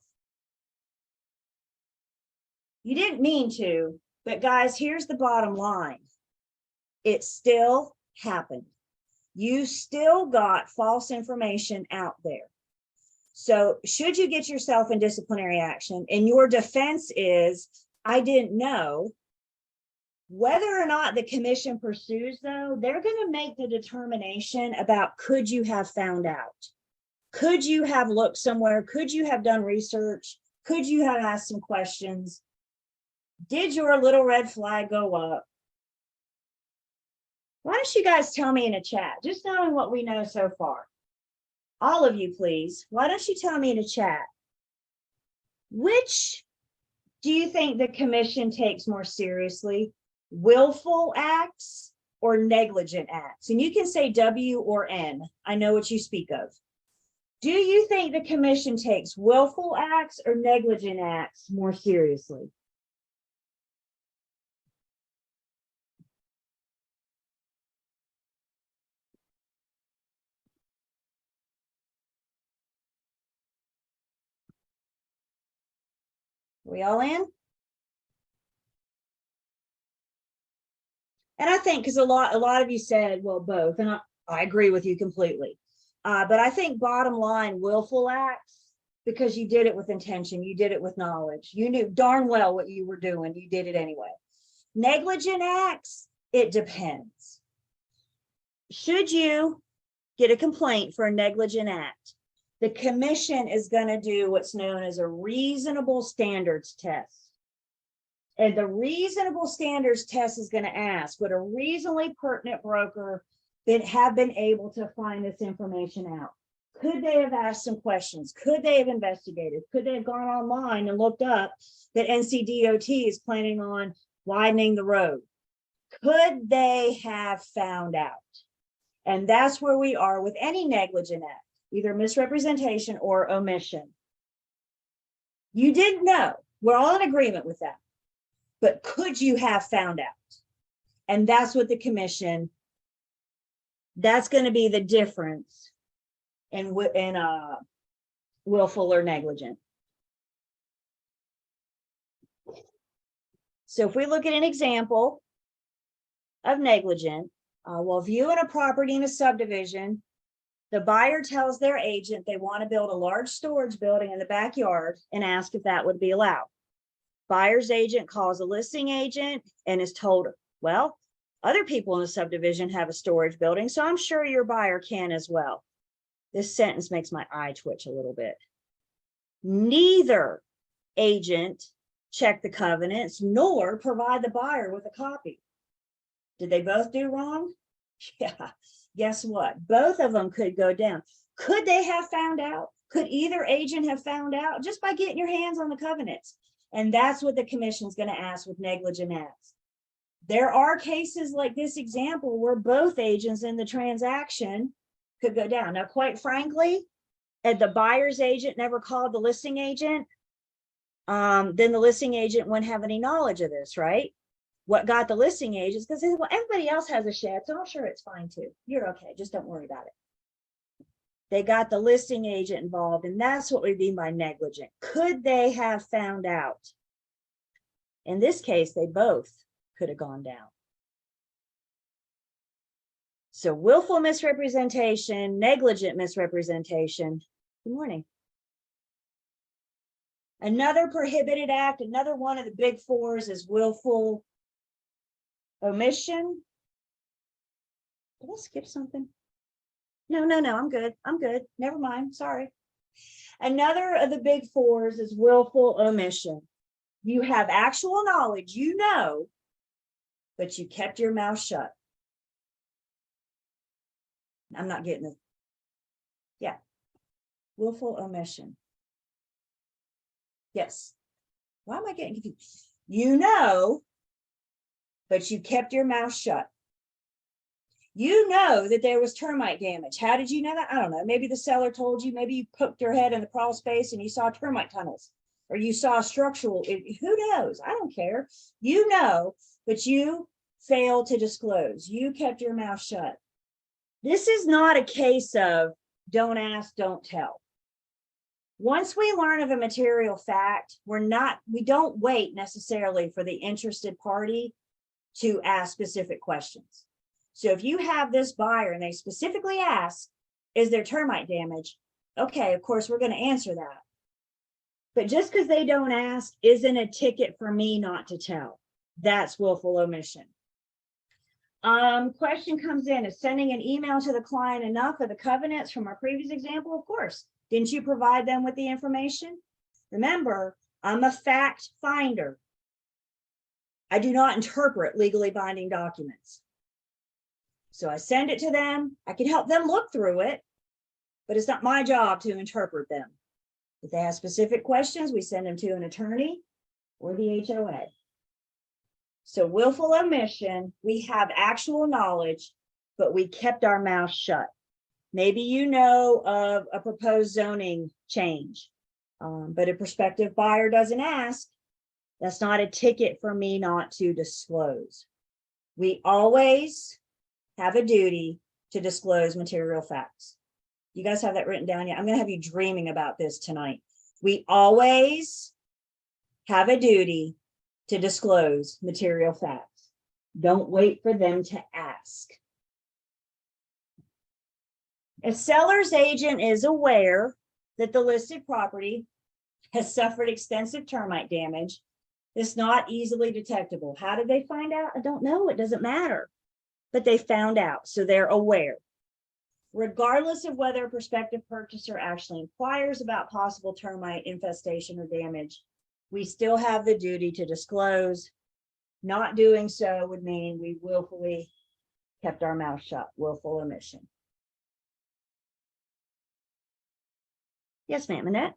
You didn't mean to, but guys, here's the bottom line. It still happened. You still got false information out there. So should you get yourself in disciplinary action and your defense is, I didn't know, whether or not the commission pursues though, they're going to make the determination about could you have found out? Could you have looked somewhere? Could you have done research? Could you have asked some questions? Did your little red flag go up? Why don't you guys tell me in a chat, just knowing what we know so far? All of you, please. Why don't you tell me in a chat? Which do you think the commission takes more seriously? Willful acts or negligent acts? And you can say W or N. I know what you speak of. Do you think the commission takes willful acts or negligent acts more seriously? We all in? And I think because a lot of you said, well, both, and I agree with you completely. But I think bottom line, willful acts, because you did it with intention, you did it with knowledge, you knew darn well what you were doing, you did it anyway. Negligent acts, it depends. Should you get a complaint for a negligent act, the commission is going to do what's known as a reasonable standards test. And the reasonable standards test is going to ask, would a reasonably pertinent broker have been able to find this information out? Could they have asked some questions? Could they have investigated? Could they have gone online and looked up that NCDOT is planning on widening the road? Could they have found out? And that's where we are with any negligent act, either misrepresentation or omission. You didn't know. We're all in agreement with that. But could you have found out? And that's what the commission, that's going to be the difference in willful or negligent. So if we look at an example of negligent, while viewing a property in a subdivision, the buyer tells their agent they want to build a large storage building in the backyard and ask if that would be allowed. Buyer's agent calls a listing agent and is told, well, other people in the subdivision have a storage building, so I'm sure your buyer can as well. This sentence makes my eye twitch a little bit. Neither agent checked the covenants nor provide the buyer with a copy. Did they both do wrong? Yeah. Guess what? Both of them could go down. Could they have found out? Could either agent have found out just by getting your hands on the covenants? And that's what the commission is going to ask with negligent acts. There are cases like this example where both agents in the transaction could go down. Now, quite frankly, if the buyer's agent never called the listing agent, then the listing agent wouldn't have any knowledge of this, right? What got the listing agents, because well, everybody else has a shed, so I'm sure it's fine too. You're okay, just don't worry about it. They got the listing agent involved, and that's what we mean by negligent. Could they have found out? In this case, they both could have gone down. So willful misrepresentation, negligent misrepresentation. Good morning. Another prohibited act, another one of the big fours is willful omission. Did I skip something? No, I'm good. I'm good. Never mind. Sorry. Another of the big fours is willful omission. You have actual knowledge, you know, but you kept your mouth shut. I'm not getting it. Yeah. Willful omission. Yes. Why am I getting confused? You know, but you kept your mouth shut. You know that there was termite damage. How did you know that? I don't know. Maybe the seller told you, maybe you poked your head in the crawl space and you saw termite tunnels, or you saw structural, who knows? I don't care. You know, but you failed to disclose. You kept your mouth shut. This is not a case of don't ask, don't tell. Once we learn of a material fact, we don't wait necessarily for the interested party to ask specific questions. So if you have this buyer and they specifically ask, is there termite damage? Okay, of course, we're going to answer that. But just because they don't ask isn't a ticket for me not to tell. That's willful omission. Question comes in, is sending an email to the client enough of the covenants from our previous example? Of course. Didn't you provide them with the information? Remember, I'm a fact finder. I do not interpret legally binding documents. So I send it to them. I can help them look through it, but it's not my job to interpret them. If they have specific questions, we send them to an attorney or the HOA. So willful omission, we have actual knowledge, but we kept our mouth shut. Maybe you know of a proposed zoning change, but a prospective buyer doesn't ask. That's not a ticket for me not to disclose. We always have a duty to disclose material facts. You guys have that written down yet? I'm going to have you dreaming about this tonight. We always have a duty to disclose material facts. Don't wait for them to ask. A seller's agent is aware that the listed property has suffered extensive termite damage. It's not easily detectable. How did they find out? I don't know. It doesn't matter. But they found out, so they're aware. Regardless of whether a prospective purchaser actually inquires about possible termite infestation or damage, we still have the duty to disclose. Not doing so would mean we willfully kept our mouth shut, willful omission. Yes, ma'am, Annette?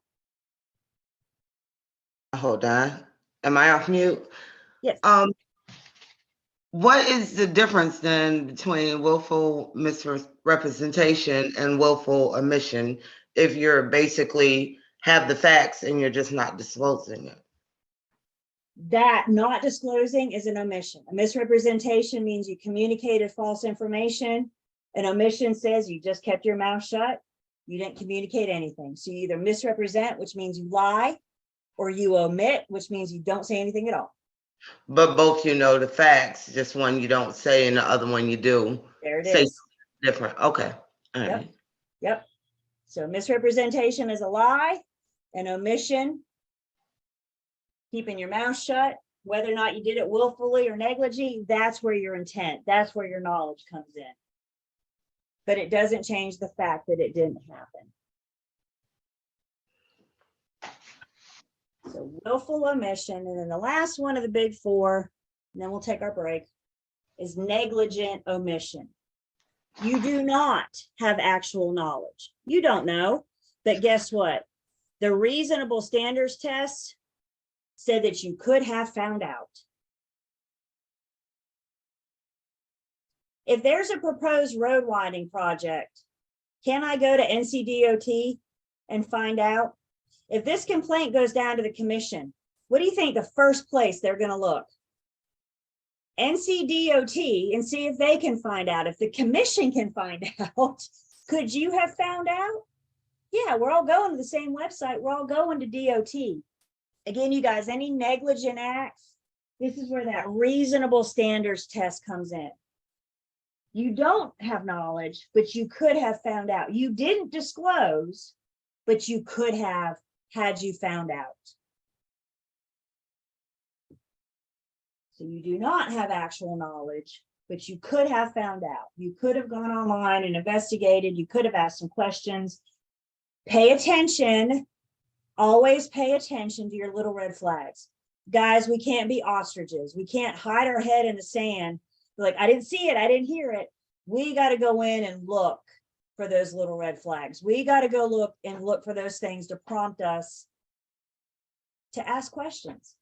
Hold on. Am I off mute? Yes. What is the difference then between willful misrepresentation and willful omission if you're basically have the facts and you're just not disclosing it? That not disclosing is an omission. A misrepresentation means you communicated false information. An omission says you just kept your mouth shut. You didn't communicate anything. So you either misrepresent, which means you lie, or you omit, which means you don't say anything at all. But both you know the facts, just one you don't say and the other one you do. There it say is. different. Okay. All Yep. right. Yep. So misrepresentation is a lie, an omission, keeping your mouth shut, whether or not you did it willfully or negligently, that's where your intent, that's where your knowledge comes in. But it doesn't change the fact that it didn't happen. So willful omission. And then the last one of the big four, and then we'll take our break, is negligent omission. You do not have actual knowledge. You don't know, but guess what? The reasonable standards test said that you could have found out. If there's a proposed road widening project, can I go to NCDOT and find out? If this complaint goes down to the commission, what do you think the first place they're going to look? NCDOT, and see if they can find out. If the commission can find out, could you have found out? Yeah, we're all going to the same website. We're all going to DOT. Again, you guys, any negligent acts, this is where that reasonable standards test comes in. You don't have knowledge, but you could have found out. You didn't disclose, but you could have had you found out. So you do not have actual knowledge, but you could have found out. You could have gone online and investigated. You could have asked some questions. Pay attention. Always pay attention to your little red flags. Guys, we can't be ostriches. We can't hide our head in the sand. Like, I didn't see it. I didn't hear it. We got to go in and look for those little red flags. We got to go look for those things to prompt us to ask questions.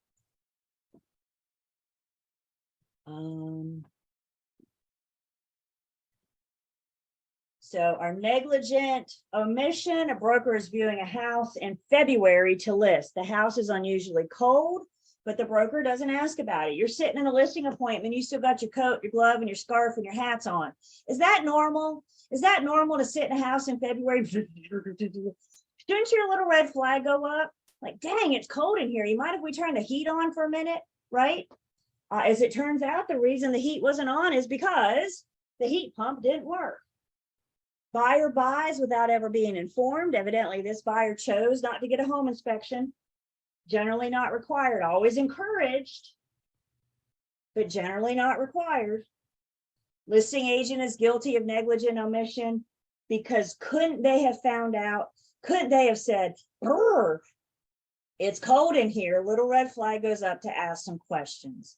So our negligent omission, a broker is viewing a house in February to list. The house is unusually cold, but the broker doesn't ask about it. You're sitting in a listing appointment, you still got your coat, your glove, and your scarf and your hats on. Is that normal? Is that normal to sit in a house in February? Shouldn't your little red flag go up? Like, dang, it's cold in here. You mind if we turn the heat on for a minute, right? As it turns out, the reason the heat wasn't on is because the heat pump didn't work. Buyer buys without ever being informed. Evidently, this buyer chose not to get a home inspection. Generally not required, always encouraged, but generally not required. Listing agent is guilty of negligent omission because couldn't they have found out? Couldn't they have said, it's cold in here? Little red flag goes up to ask some questions.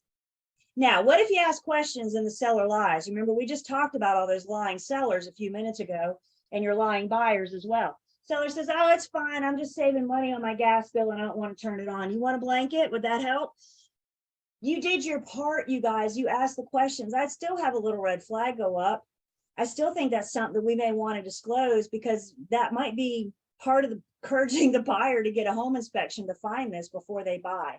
Now, what if you ask questions and the seller lies? Remember, we just talked about all those lying sellers a few minutes ago, and your lying buyers as well. Seller says, oh, it's fine. I'm just saving money on my gas bill and I don't want to turn it on. You want a blanket? Would that help? You did your part, you guys. You asked the questions. I'd still have a little red flag go up. I still think that's something that we may want to disclose because that might be part of the encouraging the buyer to get a home inspection to find this before they buy.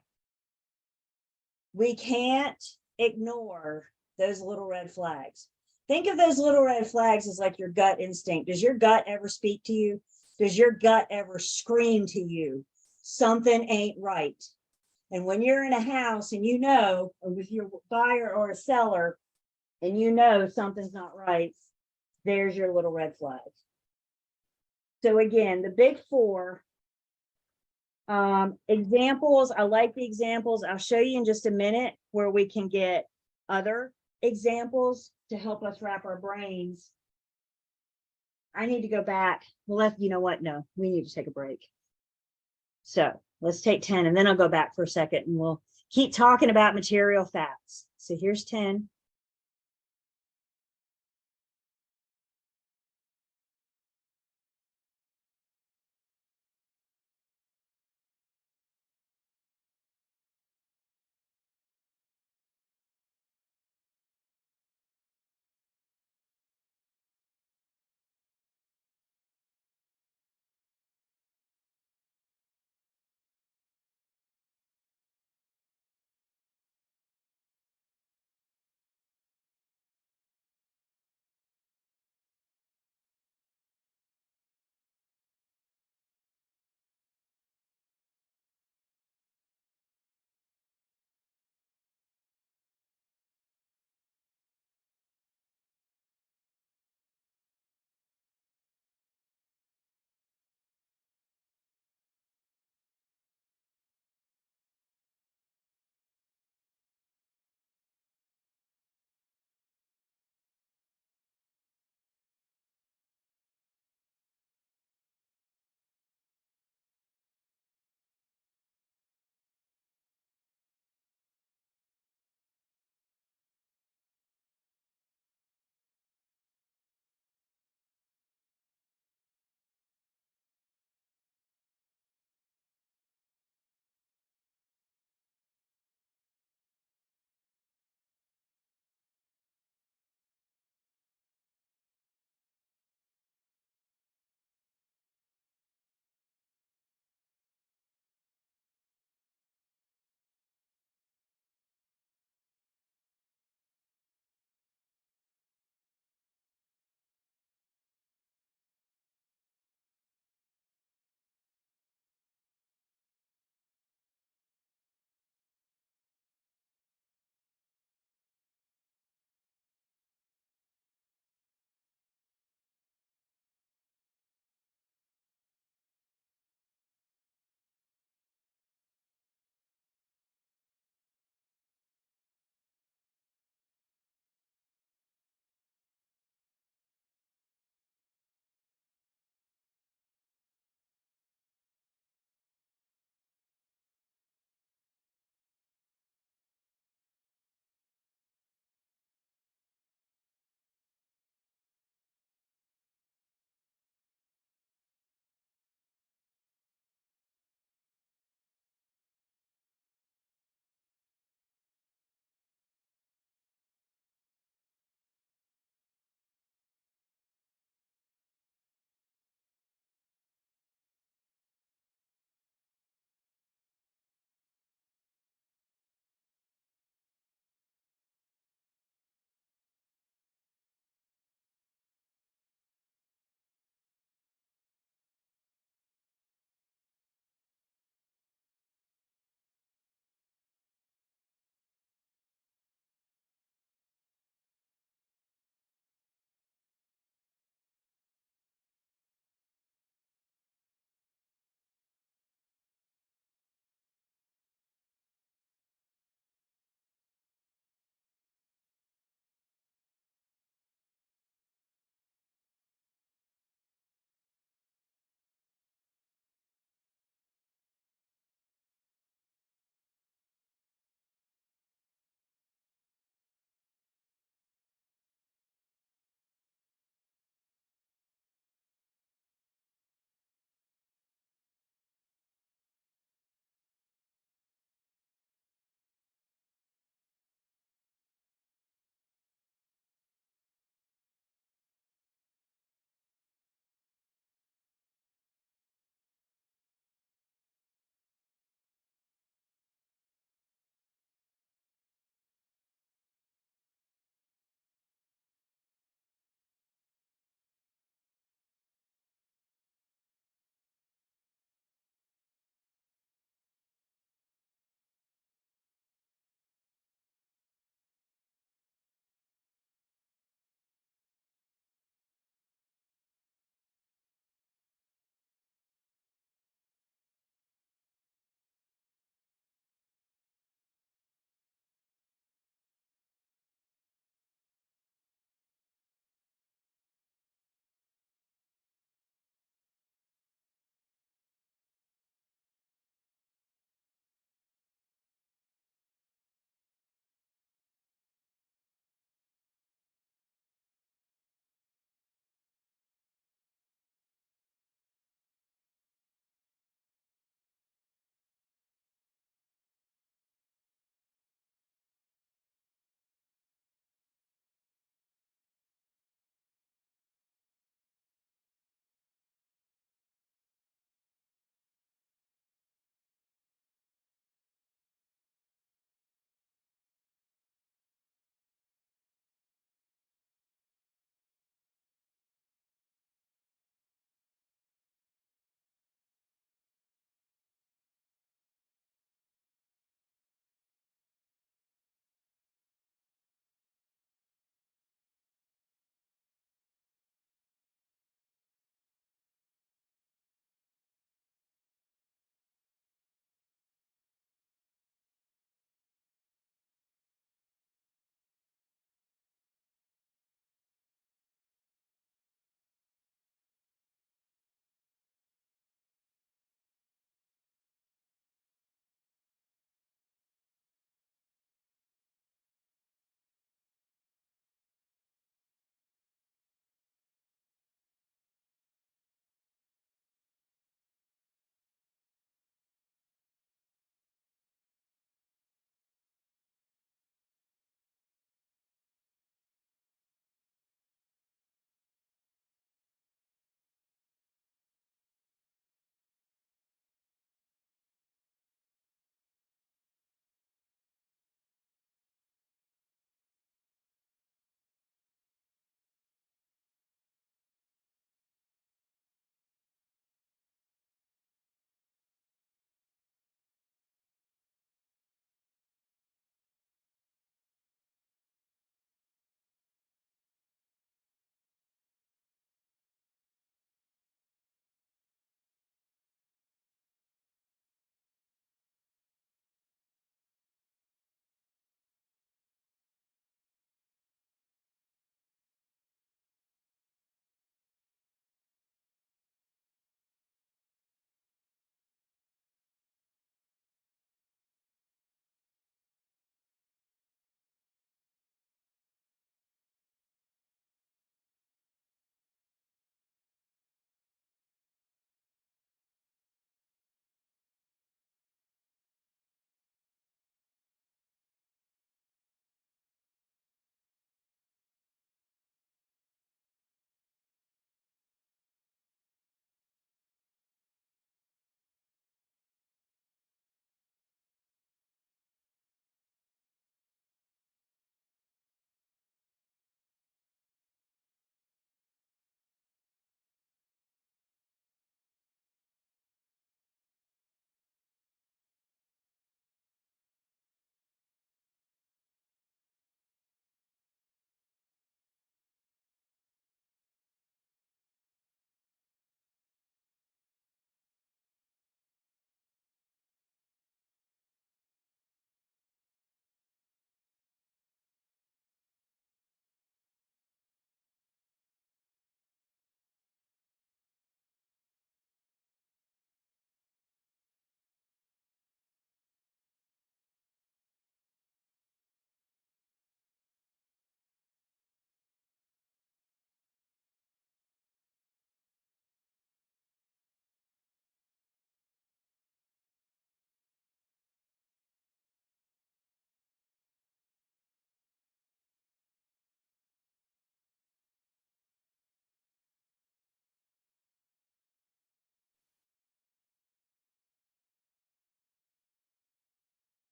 We can't ignore those little red flags. Think of those little red flags as like your gut instinct. Does your gut ever speak to you? Does your gut ever scream to you? Something ain't right. And when you're in a house and you know, or with your buyer or a seller, and you know something's not right, there's your little red flag. So again, the big four. Examples, I like the examples. I'll show you in just a minute where we can get other examples to help us wrap our brains. I need to go back. Well, you know what? No, we need to take a break. So let's take 10 and then I'll go back for a second and we'll keep talking about material facts. So here's 10.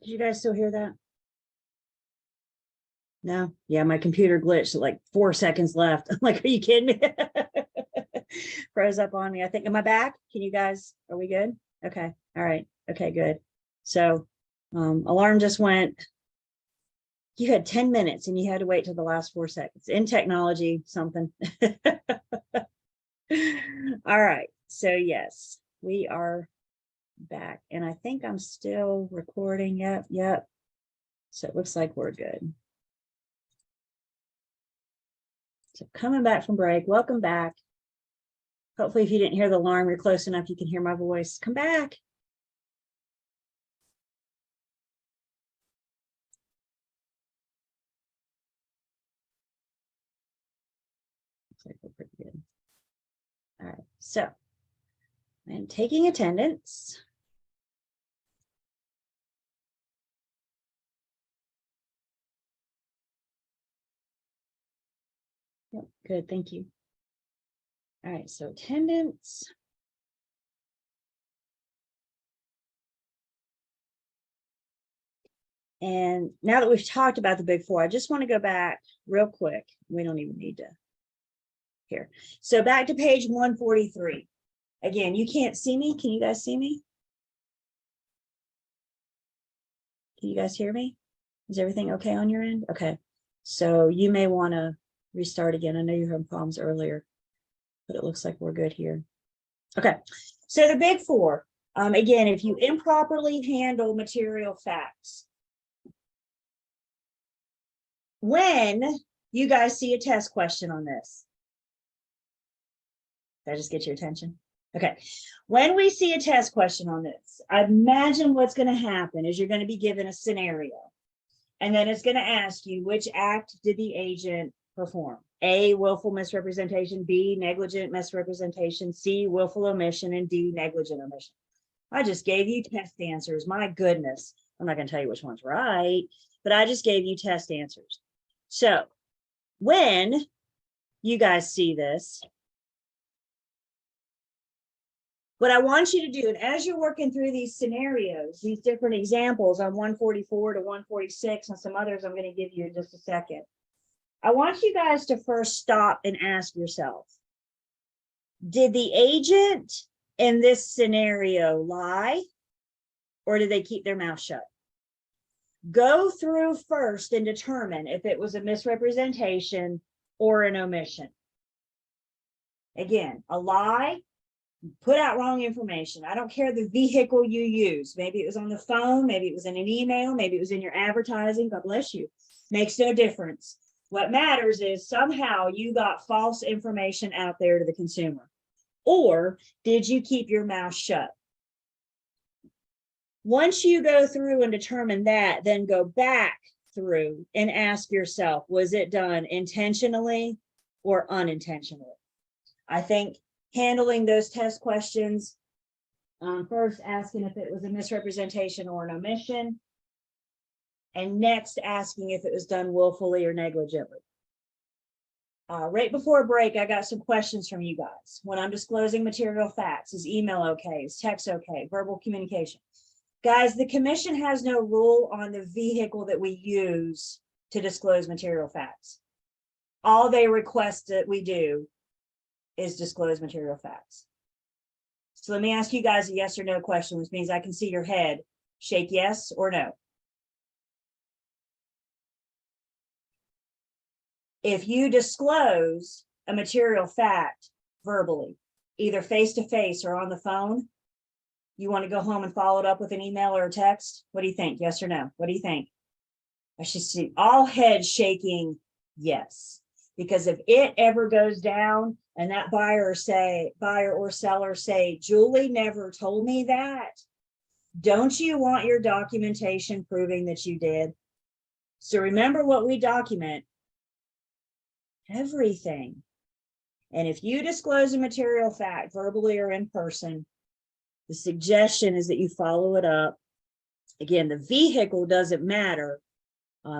Did you guys still hear that? No? Yeah, my computer glitched at like 4 seconds left. I'm like, are you kidding me? Froze up on me. I think, am I back? Can you guys, are we good? Okay. All right. Okay, good. So alarm just went. You had 10 minutes and you had to wait till the last 4 seconds. In technology, something. All right. So yes, we are back. And I think I'm still recording. Yep. Yep. So it looks like we're good. So coming back from break, welcome back. Hopefully if you didn't hear the alarm, you're close enough, you can hear my voice. Come back. Looks like we're pretty good. All right, so I'm taking attendance. Yep, good, thank you. All right, so attendance. And now that we've talked about the big four, I just want to go back real quick. We don't even need to here. So back to page 143. Again, you can't see me. Can you guys see me? Can you guys hear me? Is everything okay on your end? Okay. So you may want to restart again. I know you had problems earlier, but it looks like we're good here. Okay. So the big four, again, if you improperly handle material facts, when you guys see a test question on this, did I just get your attention? Okay. When we see a test question on this, I imagine what's going to happen is you're going to be given a scenario. And then it's going to ask you, which act did the agent perform? A, willful misrepresentation, B, negligent misrepresentation, C, willful omission, and D, negligent omission. I just gave you test answers. My goodness. I'm not going to tell you which one's right, but I just gave you test answers. So when you guys see this, what I want you to do, and as you're working through these scenarios, these different examples on 144 to 146 and some others I'm going to give you in just a second, I want you guys to first stop and ask yourself, did the agent in this scenario lie, or did they keep their mouth shut? Go through first and determine if it was a misrepresentation or an omission. Again, a lie, put out wrong information. I don't care the vehicle you use. Maybe it was on the phone, maybe it was in an email, maybe it was in your advertising. God bless you. Makes no difference. What matters is somehow you got false information out there to the consumer. Or did you keep your mouth shut? Once you go through and determine that, then go back through and ask yourself, was it done intentionally or unintentionally? I think handling those test questions, first asking if it was a misrepresentation or an omission, and next asking if it was done willfully or negligently. Right before break, I got some questions from you guys. When I'm disclosing material facts, is email okay? Is text okay? Verbal communication. Guys, the commission has no rule on the vehicle that we use to disclose material facts. All they request that we do is disclose material facts. So let me ask you guys a yes or no question, which means I can see your head. Shake yes or no. If you disclose a material fact verbally, either face-to-face or on the phone, you want to go home and follow it up with an email or a text? What do you think? Yes or no? What do you think? I should see all heads shaking yes. Because if it ever goes down and that buyer or seller say, Julie never told me that, don't you want your documentation proving that you did? So remember what we document, everything. And if you disclose a material fact verbally or in person, the suggestion is that you follow it up. Again, the vehicle doesn't matter.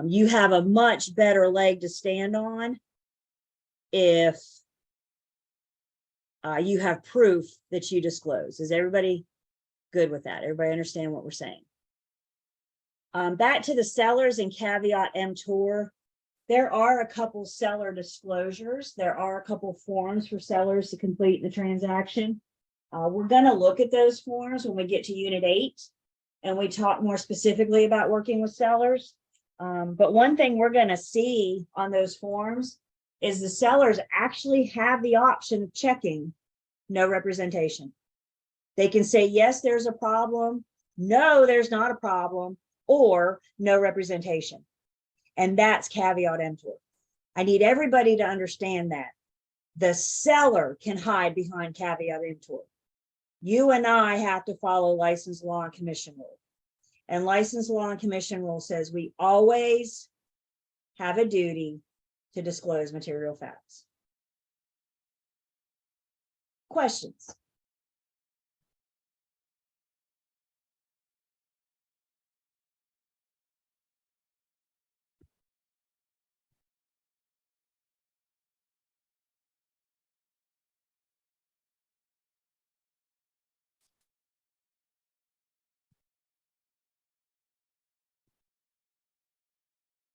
You have a much better leg to stand on if you have proof that you disclose. Is everybody good with that? Everybody understand what we're saying? Back to the sellers and caveat emptor. There are a couple seller disclosures. There are a couple forms for sellers to complete the transaction. We're going to look at those forms when we get to Unit 8 and we talk more specifically about working with sellers. But one thing we're going to see on those forms is the sellers actually have the option of checking no representation. They can say, yes, there's a problem. No, there's not a problem, or no representation. And that's caveat emptor. I need everybody to understand that. The seller can hide behind caveat emptor. You and I have to follow license law and commission rule. And license law and commission rule says we always have a duty to disclose material facts. Questions?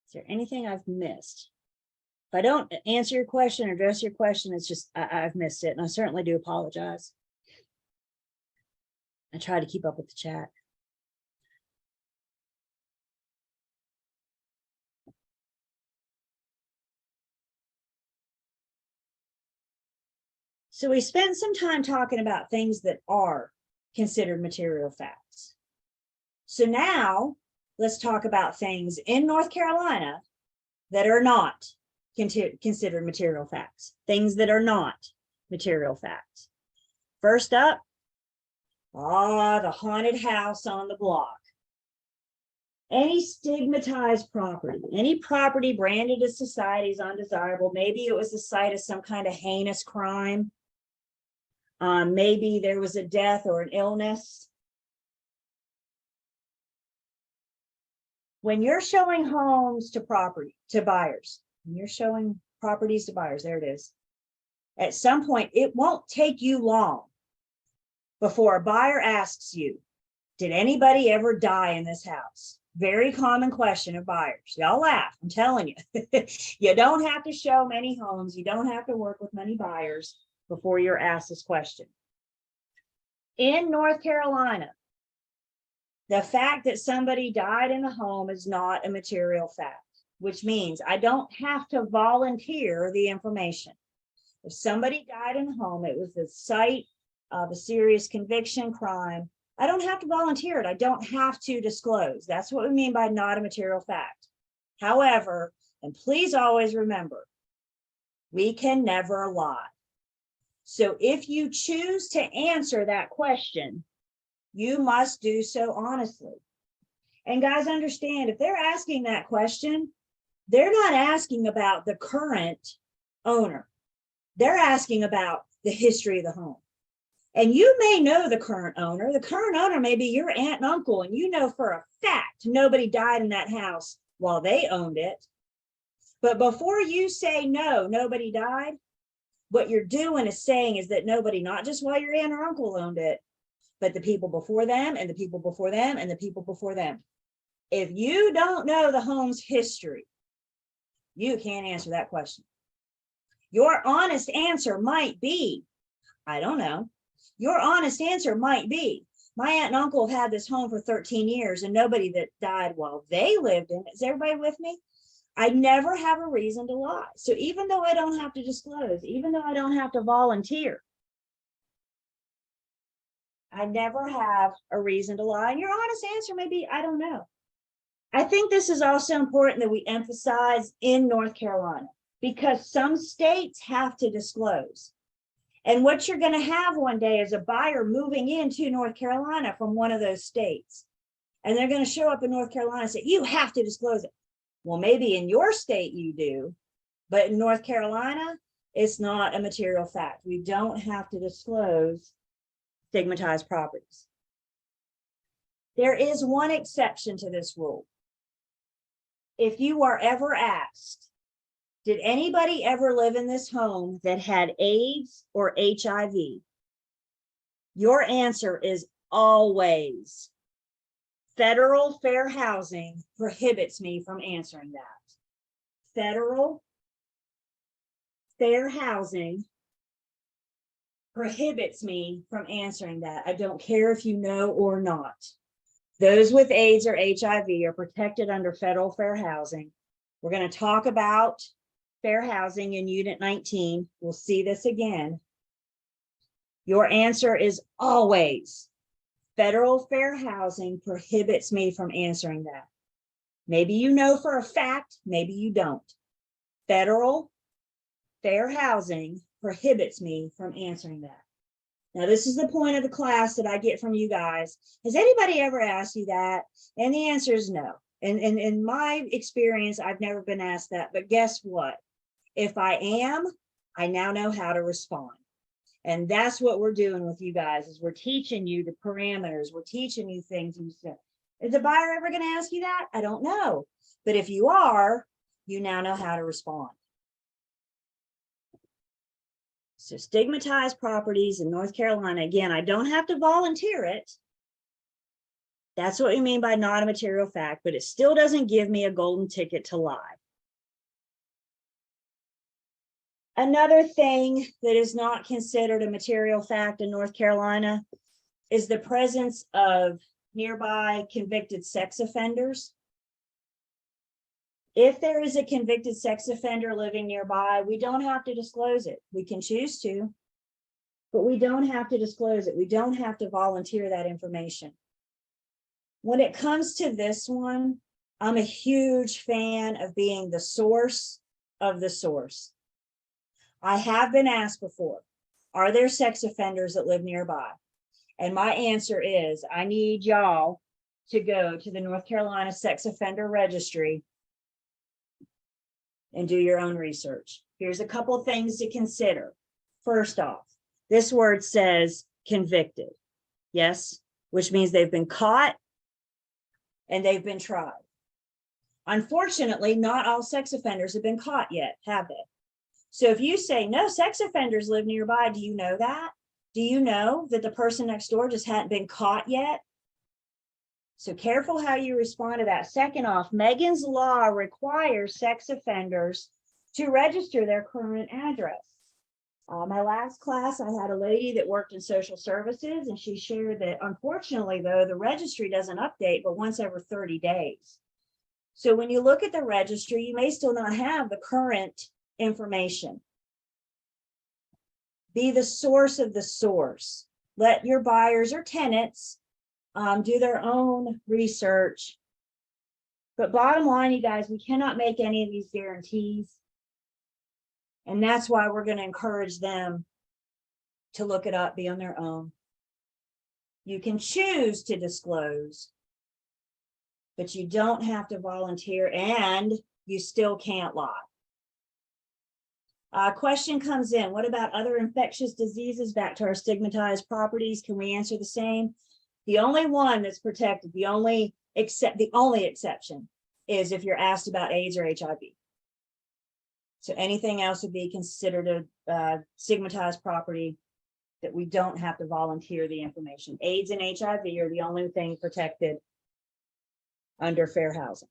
Is there anything I've missed? If I don't answer your question or address your question, it's just I've missed it, and I certainly do apologize. I try to keep up with the chat. So we spent some time talking about things that are considered material facts. So now let's talk about things in North Carolina that are not considered material facts, things that are not material facts. First up, the haunted house on the block. Any stigmatized property, any property branded as society as undesirable, maybe it was the site of some kind of heinous crime. Maybe there was a death or an illness. When you're showing homes to buyers, when you're showing properties to buyers, there it is. At some point, it won't take you long before a buyer asks you, did anybody ever die in this house? Very common question of buyers. Y'all laugh, I'm telling you. You don't have to show many homes. You don't have to work with many buyers before you're asked this question. In North Carolina, the fact that somebody died in a home is not a material fact, which means I don't have to volunteer the information. If somebody died in a home, it was the site of a serious conviction crime, I don't have to volunteer it. I don't have to disclose. That's what we mean by not a material fact. However, and please always remember, we can never lie. So if you choose to answer that question, you must do so honestly. And guys, understand, if they're asking that question, they're not asking about the current owner. They're asking about the history of the home. And you may know the current owner. The current owner may be your aunt and uncle, and you know for a fact nobody died in that house while they owned it. But before you say no, nobody died, what you're doing is saying is that nobody, not just while your aunt or uncle owned it, but the people before them and the people before them and the people before them. If you don't know the home's history, you can't answer that question. Your honest answer might be, I don't know. Your honest answer might be, my aunt and uncle have had this home for 13 years and nobody that died while they lived in it. Is everybody with me? I never have a reason to lie. So even though I don't have to disclose, even though I don't have to volunteer, I never have a reason to lie. And your honest answer may be, I don't know. I think this is also important that we emphasize in North Carolina, because some states have to disclose. And what you're going to have one day is a buyer moving into North Carolina from one of those states. And they're going to show up in North Carolina and say, you have to disclose it. Well, maybe in your state you do, but in North Carolina, it's not a material fact. We don't have to disclose stigmatized properties. There is one exception to this rule. If you are ever asked, did anybody ever live in this home that had AIDS or HIV? Your answer is always Federal fair housing prohibits me from answering that. Federal fair housing prohibits me from answering that. I don't care if you know or not. Those with AIDS or HIV are protected under federal fair housing. We're going to talk about fair housing in Unit 19. We'll see this again. Your answer is always federal fair housing prohibits me from answering that. Maybe you know for a fact, maybe you don't. Federal fair housing prohibits me from answering that. Now, this is the point of the class that I get from you guys. Has anybody ever asked you that? And the answer is no. And in my experience, I've never been asked that. But guess what? If I am, I now know how to respond. And that's what we're doing with you guys, is we're teaching you the parameters. We're teaching you things. You say, is the buyer ever going to ask you that? I don't know. But if you are, you now know how to respond. So stigmatized properties in North Carolina, again, I don't have to volunteer it. That's what we mean by not a material fact, but it still doesn't give me a golden ticket to lie. Another thing that is not considered a material fact in North Carolina is the presence of nearby convicted sex offenders. If there is a convicted sex offender living nearby, we don't have to disclose it. We can choose to, but we don't have to disclose it. We don't have to volunteer that information. When it comes to this one, I'm a huge fan of being the source of the source. I have been asked before, are there sex offenders that live nearby? And my answer is, I need y'all to go to the North Carolina Sex Offender Registry and do your own research. Here's a couple of things to consider. First off, this word says convicted. Yes, which means they've been caught and they've been tried. Unfortunately, not all sex offenders have been caught yet, have they? So if you say no sex offenders live nearby, do you know that? Do you know that the person next door just hadn't been caught yet? So careful how you respond to that. Second off, Megan's Law requires sex offenders to register their current address. My last class, I had a lady that worked in social services, and she shared that unfortunately, though, the registry doesn't update but once every 30 days. So when you look at the registry, you may still not have the current information. Be the source of the source. Let your buyers or tenants do their own research. But bottom line, you guys, we cannot make any of these guarantees. And that's why we're going to encourage them to look it up, be on their own. You can choose to disclose, but you don't have to volunteer, and you still can't lie. Question comes in, what about other infectious diseases? Back to our stigmatized properties, can we answer the same? The only one that's protected, the only exception is if you're asked about AIDS or HIV. So anything else would be considered a stigmatized property that we don't have to volunteer the information. AIDS and HIV are the only thing protected under fair housing.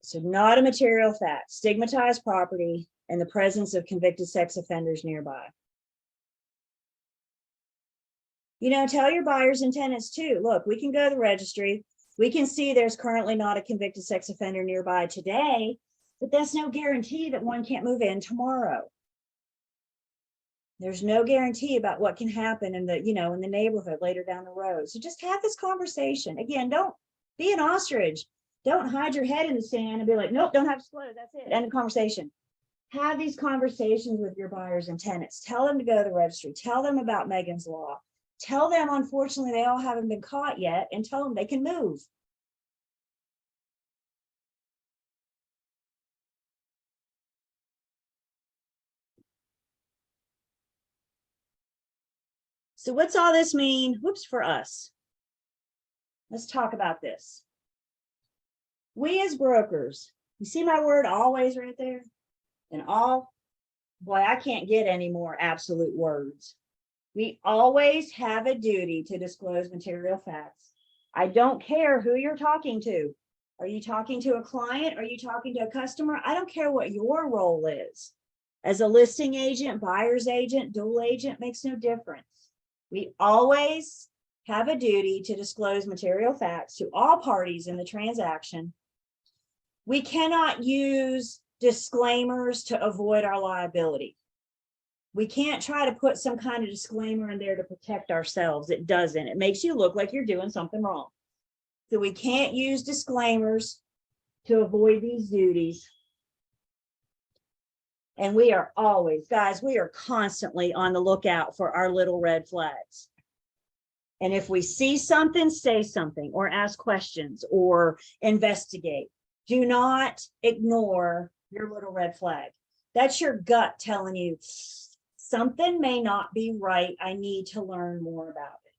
So not a material fact, stigmatized property and the presence of convicted sex offenders nearby. You know, tell your buyers and tenants too, look, we can go to the registry. We can see there's currently not a convicted sex offender nearby today, but that's no guarantee that one can't move in tomorrow. There's no guarantee about what can happen in the, in the neighborhood later down the road. So just have this conversation. Again, don't be an ostrich. Don't hide your head in the sand and be like, nope, don't have to disclose. That's it. End of conversation. Have these conversations with your buyers and tenants. Tell them to go to the registry. Tell them about Megan's Law. Tell them, unfortunately, they all haven't been caught yet, and tell them they can move. So what's all this mean? Whoops, for us. Let's talk about this. We as brokers, you see my word always right there? And all, boy, I can't get any more absolute words. We always have a duty to disclose material facts. I don't care who you're talking to. Are you talking to a client? Are you talking to a customer? I don't care what your role is. As a listing agent, buyer's agent, dual agent, makes no difference. We always have a duty to disclose material facts to all parties in the transaction. We cannot use disclaimers to avoid our liability. We can't try to put some kind of disclaimer in there to protect ourselves. It doesn't. It makes you look like you're doing something wrong. So we can't use disclaimers to avoid these duties. And we are always, guys, we are constantly on the lookout for our little red flags. And if we see something, say something or ask questions or investigate. Do not ignore your little red flag. That's your gut telling you something may not be right. I need to learn more about it.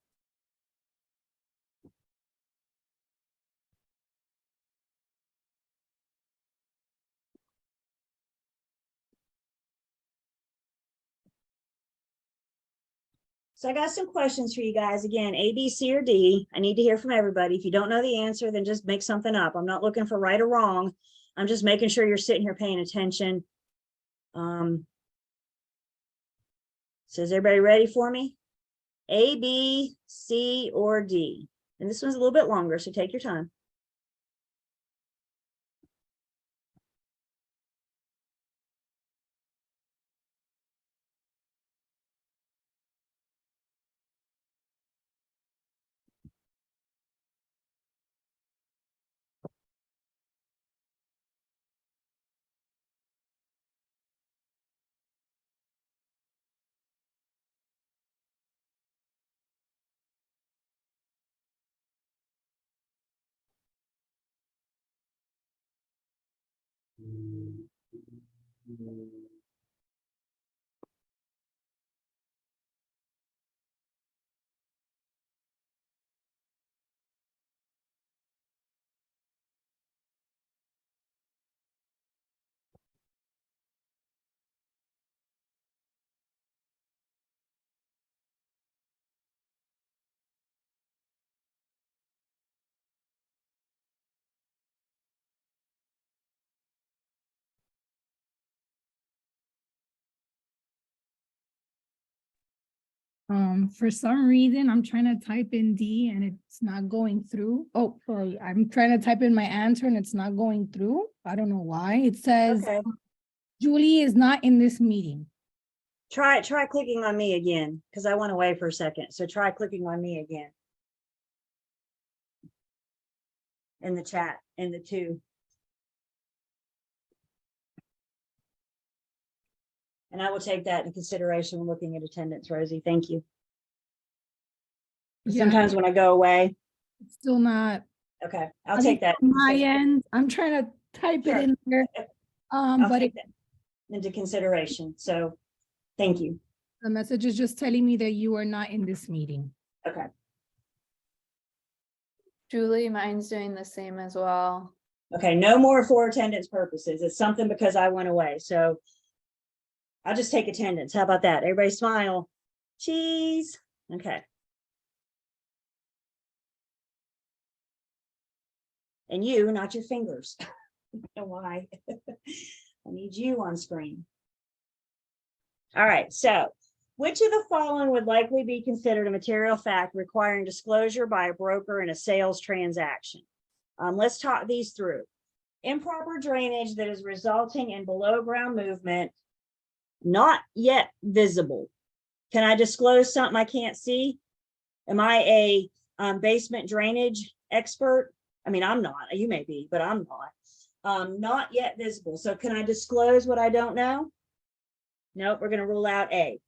So I got some questions for you guys. Again, A, B, C, or D. I need to hear from everybody. If you don't know the answer, then just make something up. I'm not looking for right or wrong. I'm just making sure you're sitting here paying attention. So is everybody ready for me? A, B, C, or D? And this one's a little bit longer, so take your time. For some reason, I'm trying to type in D and it's not going through. Oh, sorry. I'm trying to type in my answer and it's not going through. I don't know why. It says Okay. Julie is not in this meeting. Try clicking on me again, because I went away for a second. So try clicking on me again. In the chat, in the two. And I will take that into consideration when looking at attendance, Rosie. Thank you. Yeah, Sometimes when I go away, it's still not. okay, I'll I take think that. on my end. I'm trying to type Sure. it in there. I'll But take that into consideration. So thank you. the message is just telling me that you are not in this meeting. Okay. Julie, mine's doing the same as well. Okay, no more for attendance purposes. It's something because I went away. So I'll just take attendance. How about that? Everybody smile. Cheese. Okay. And you, not your fingers. I don't know why. I need you on screen. All right, so which of the following would likely be considered a material fact requiring disclosure by a broker in a sales transaction? Let's talk these through. Improper drainage that is resulting in below ground movement, not yet visible. Can I disclose something I can't see? Am I a basement drainage expert? I mean, I'm not. You may be, but I'm not. Not yet visible. So can I disclose what I don't know? Nope, we're going to rule out A.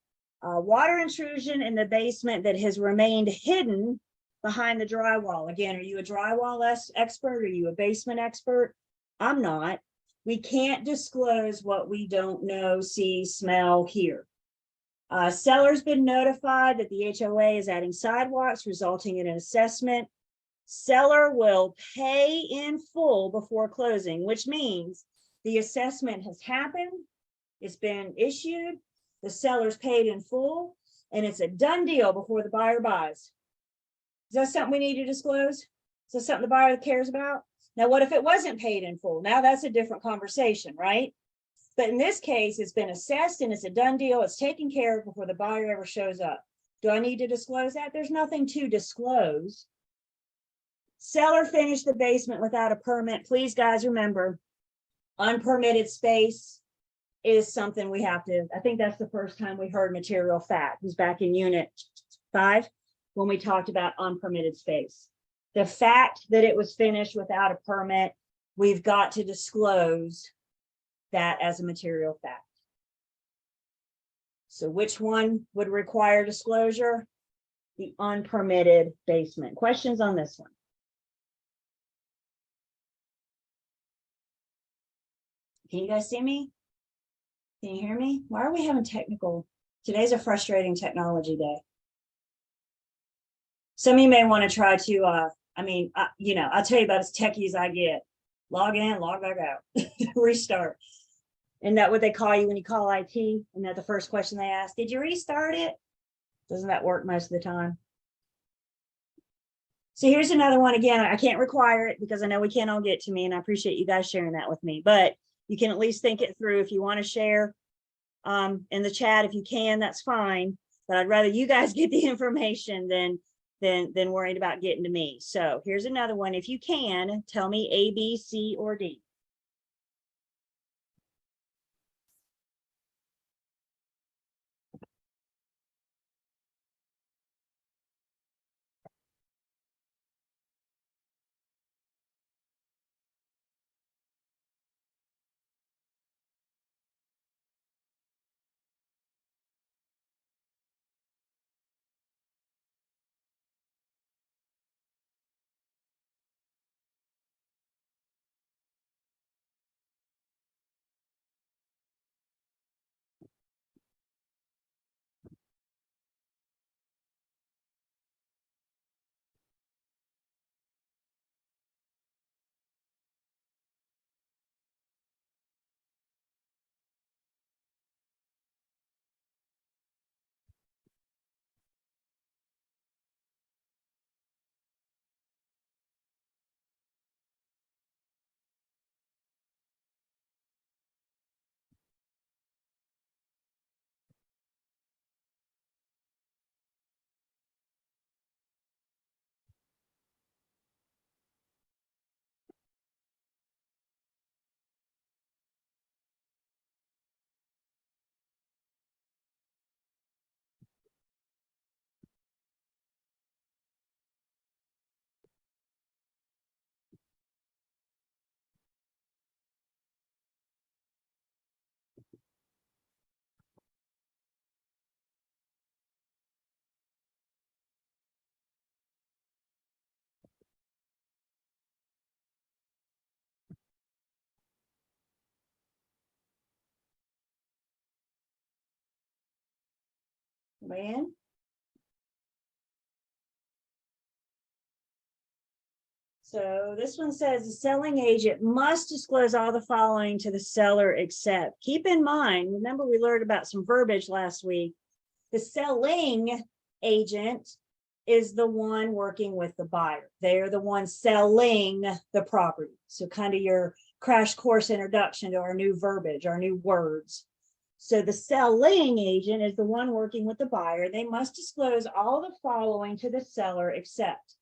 Water intrusion in the basement that has remained hidden behind the drywall. Again, are you a drywall expert? Are you a basement expert? I'm not. We can't disclose what we don't know, see, smell, hear. Seller's been notified that the HOA is adding sidewalks, resulting in an assessment. Seller will pay in full before closing, which means the assessment has happened. It's been issued. The seller's paid in full. and it's a done deal before the buyer buys. Is that something we need to disclose? Is that something the buyer cares about? Now, what if it wasn't paid in full? Now that's a different conversation, right? But in this case, it's been assessed and it's a done deal. It's taken care of before the buyer ever shows up. Do I need to disclose that? There's nothing to disclose. Seller finished the basement without a permit. Please, guys, remember, unpermitted space is something we have to, I think that's the first time we heard material fact, was back in unit 5 when we talked about unpermitted space. The fact that it was finished without a permit, we've got to disclose that as a material fact. So which one would require disclosure? The unpermitted basement. Questions on this one? Can you guys see me? Can you hear me? Why are we having technical? Today's a frustrating technology day. Some of you may want to try to, you know, I'll tell you about as techie as I get. Log in, log back out, restart. Isn't that what they call you when you call IT? Isn't that the first question they ask? Did you restart it? Doesn't that work most of the time? So here's another one. Again, I can't require it because I know we can't all get to me, and I appreciate you guys sharing that with me, but you can at least think it through. If you want to share in the chat, if you can, that's fine. But I'd rather you guys get the information than worried about getting to me. So here's another one. If you can, tell me A, B, C, or D. Man. So this one says the selling agent must disclose all the following to the seller except. Keep in mind, remember we learned about some verbiage last week. The selling agent is the one working with the buyer. They're the one selling the property. So kind of your crash course introduction to our new verbiage, our new words. So the selling agent is the one working with the buyer. They must disclose all the following to the seller except.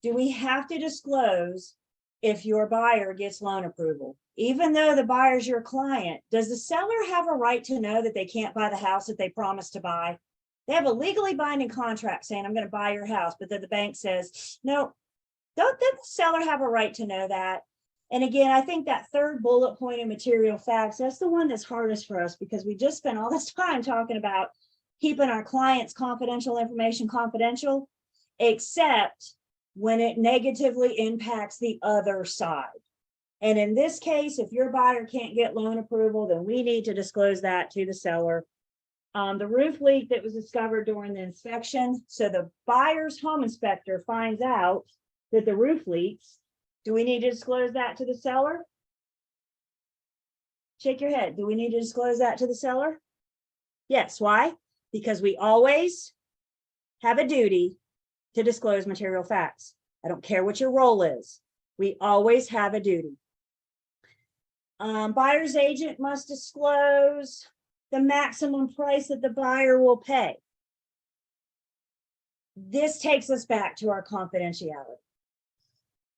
Do we have to disclose if your buyer gets loan approval? Even though the buyer's your client, does the seller have a right to know that they can't buy the house that they promised to buy? They have a legally binding contract saying, I'm going to buy your house, but then the bank says, no, don't the seller have a right to know that? And again, I think that third bullet point in material facts, that's the one that's hardest for us because we just spent all this time talking about keeping our clients' confidential information confidential, except when it negatively impacts the other side. And in this case, if your buyer can't get loan approval, then we need to disclose that to the seller. The roof leak that was discovered during the inspection. So the buyer's home inspector finds out that the roof leaks. Do we need to disclose that to the seller? Shake your head. Do we need to disclose that to the seller? Yes. Why? because we always have a duty to disclose material facts. I don't care what your role is. We always have a duty. Buyer's agent must disclose the maximum price that the buyer will pay. This takes us back to our confidentiality.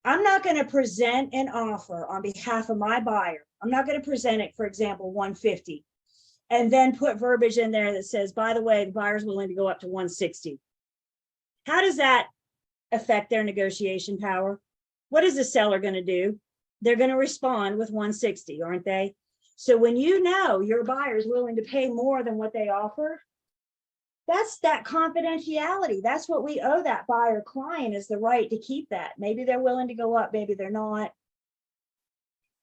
I'm not going to present an offer on behalf of my buyer. I'm not going to present it, for example, 150, and then put verbiage in there that says, by the way, the buyer's willing to go up to 160. How does that affect their negotiation power? What is the seller going to do? They're going to respond with 160, aren't they? So when you know your buyer is willing to pay more than what they offer, that's that confidentiality. That's what we owe that buyer client, is the right to keep that. Maybe they're willing to go up, maybe they're not.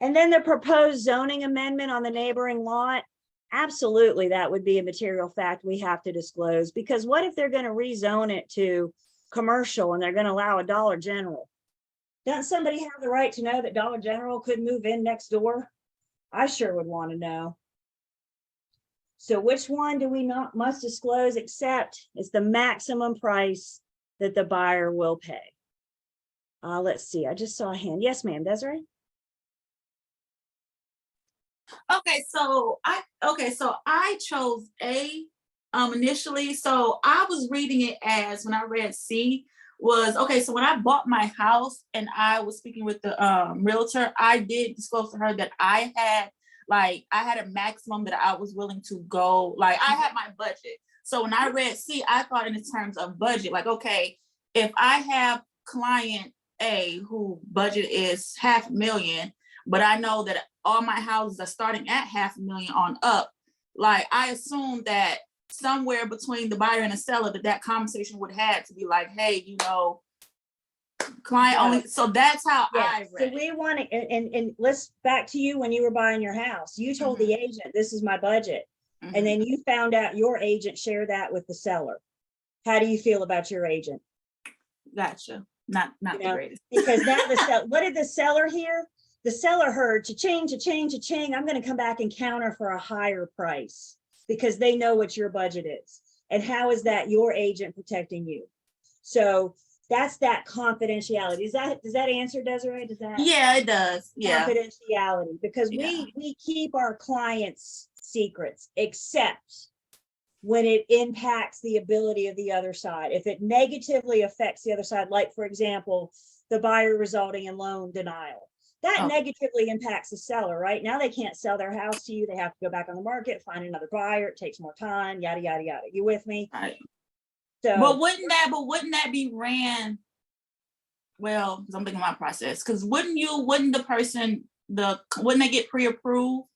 And then the proposed zoning amendment on the neighboring lot, absolutely, that would be a material fact we have to disclose, because what if they're going to rezone it to commercial and they're going to allow a Dollar General? Doesn't somebody have the right to know that Dollar General could move in next door? I sure would want to know. So which one do we not must disclose, except it's the maximum price that the buyer will pay? Let's see, I just saw a hand. Yes, ma'am, Desiree? Okay, so I chose A initially. So I was reading it as, when I read C, was okay. So when I bought my house and I was speaking with the realtor, I did disclose to her that I had a maximum that I was willing to go. Like, I had my budget. So when I read C, I thought in terms of budget, like, okay, if I have client A who budget is $500,000, but I know that all my houses are starting at $500,000 on up, like, I assume that somewhere between the buyer and the seller that conversation would have to be like, hey, client only. So that's how I So read it. we want to, and let's back to you when you were buying your house. You told the agent, this is my budget. Mhm. And then you found out your agent shared that with the seller. How do you feel about your agent? Gotcha. Not You the know, greatest. Because now what did the seller hear? The seller heard cha-ching, cha-ching, cha-ching. I'm going to come back and counter for a higher price, because they know what your budget is. And how is that your agent protecting you? So that's that confidentiality. Does that answer, Desiree? Does that? Yeah, it does. Yeah. Confidentiality, because Yeah. we keep our clients' secrets, except when it impacts the ability of the other side. If it negatively affects the other side, like, for example, the buyer resulting in loan denial, that Oh. negatively impacts the seller, right? Now they can't sell their house to you. They have to go back on the market, find another buyer. It takes more time, yada, yada, yada. You with me? Right. So, But wouldn't that be ran? Well, because I'm thinking my process. Because wouldn't they get pre-approved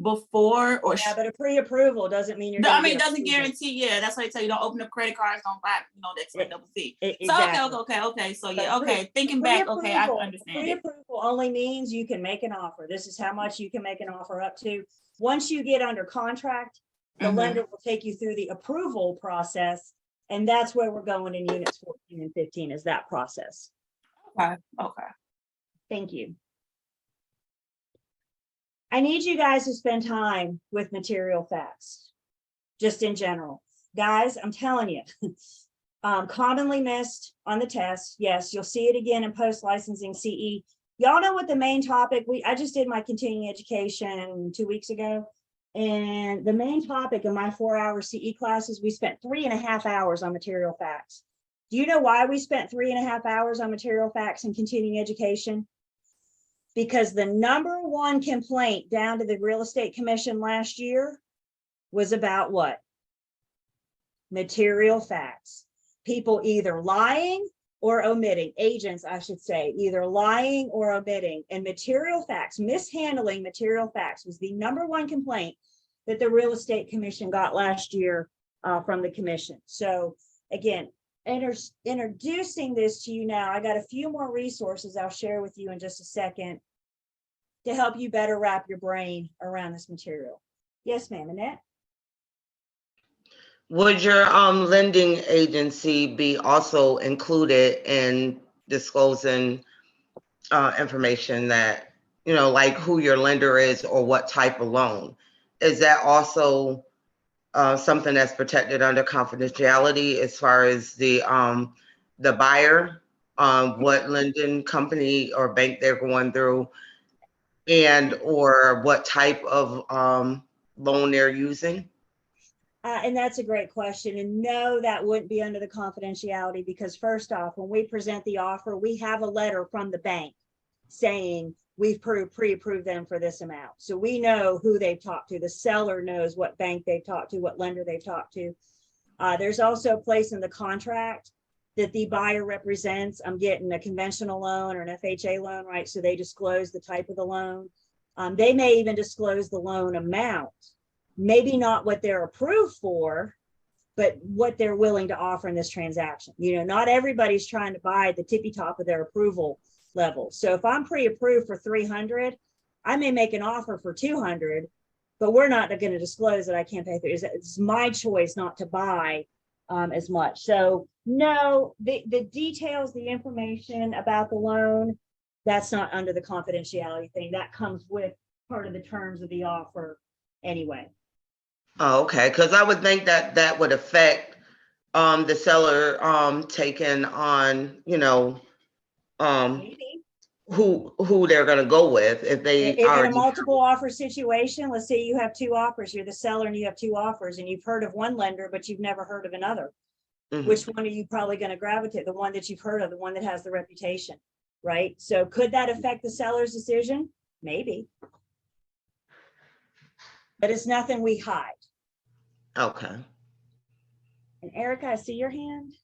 before, or yeah, but a pre-approval doesn't mean you're. I mean, it doesn't guarantee. Yeah, that's why they tell you don't open up credit cards, don't buy, the expect double fee. So Exactly. okay. So But yeah, okay. Thinking back, okay, I can Pre-approval- understand it. Pre-approval only means you can make an offer. This is how much you can make an offer up to. Once you get under contract, the Mhm. lender will take you through the approval process. And that's where we're going in units 14 and 15, is that process. Okay. Thank you. I need you guys to spend time with material facts, just in general. Guys, I'm telling you, commonly missed on the test. Yes, you'll see it again in post-licensing CE. Y'all know what the main topic, I just did my continuing education 2 weeks ago. And the main topic in my 4-hour CE classes, we spent 3.5 hours on material facts. Do you know why we spent 3.5 hours on material facts and continuing education? Because the number one complaint down to the Real Estate Commission last year was about what? Material facts. People either lying or omitting, agents, I should say, either lying or omitting. And material facts, mishandling material facts, was the number one complaint that the Real Estate Commission got last year from the commission. So again, introducing this to you now, I got a few more resources I'll share with you in just a second to help you better wrap your brain around this material. Yes, ma'am, Annette? Would your lending agency be also included in disclosing information that, like who your lender is or what type of loan? Is that also something that's protected under confidentiality as far as the buyer, what lending company or bank they're going through, and or what type of loan they're using? And that's a great question. And no, that wouldn't be under the confidentiality because first off, when we present the offer, we have a letter from the bank saying we've pre-approved them for this amount. So we know who they've talked to. The seller knows what bank they've talked to, what lender they've talked to. There's also a place in the contract that the buyer represents. I'm getting a conventional loan or an FHA loan, right? So they disclose the type of the loan. They may even disclose the loan amount. Maybe not what they're approved for, but what they're willing to offer in this transaction. You know, not everybody's trying to buy the tippy top of their approval level. So if I'm pre-approved for 300, I may make an offer for 200, but we're not going to disclose that I can't pay through. It's my choice not to buy as much. So no, the details, the information about the loan, that's not under the confidentiality thing. That comes with part of the terms of the offer anyway. Oh, okay, because I would think that that would affect the seller taking on, you know, Maybe. who they're gonna go with if they If in a already. multiple offer situation, let's say you have two offers, you're the seller and you have two offers and you've heard of one lender, but you've never heard of another. Mhm. Which one are you probably going to gravitate? The one that you've heard of, the one that has the reputation, right? So could that affect the seller's decision? Maybe. But it's nothing we hide. Okay. And Erica, I see your hand.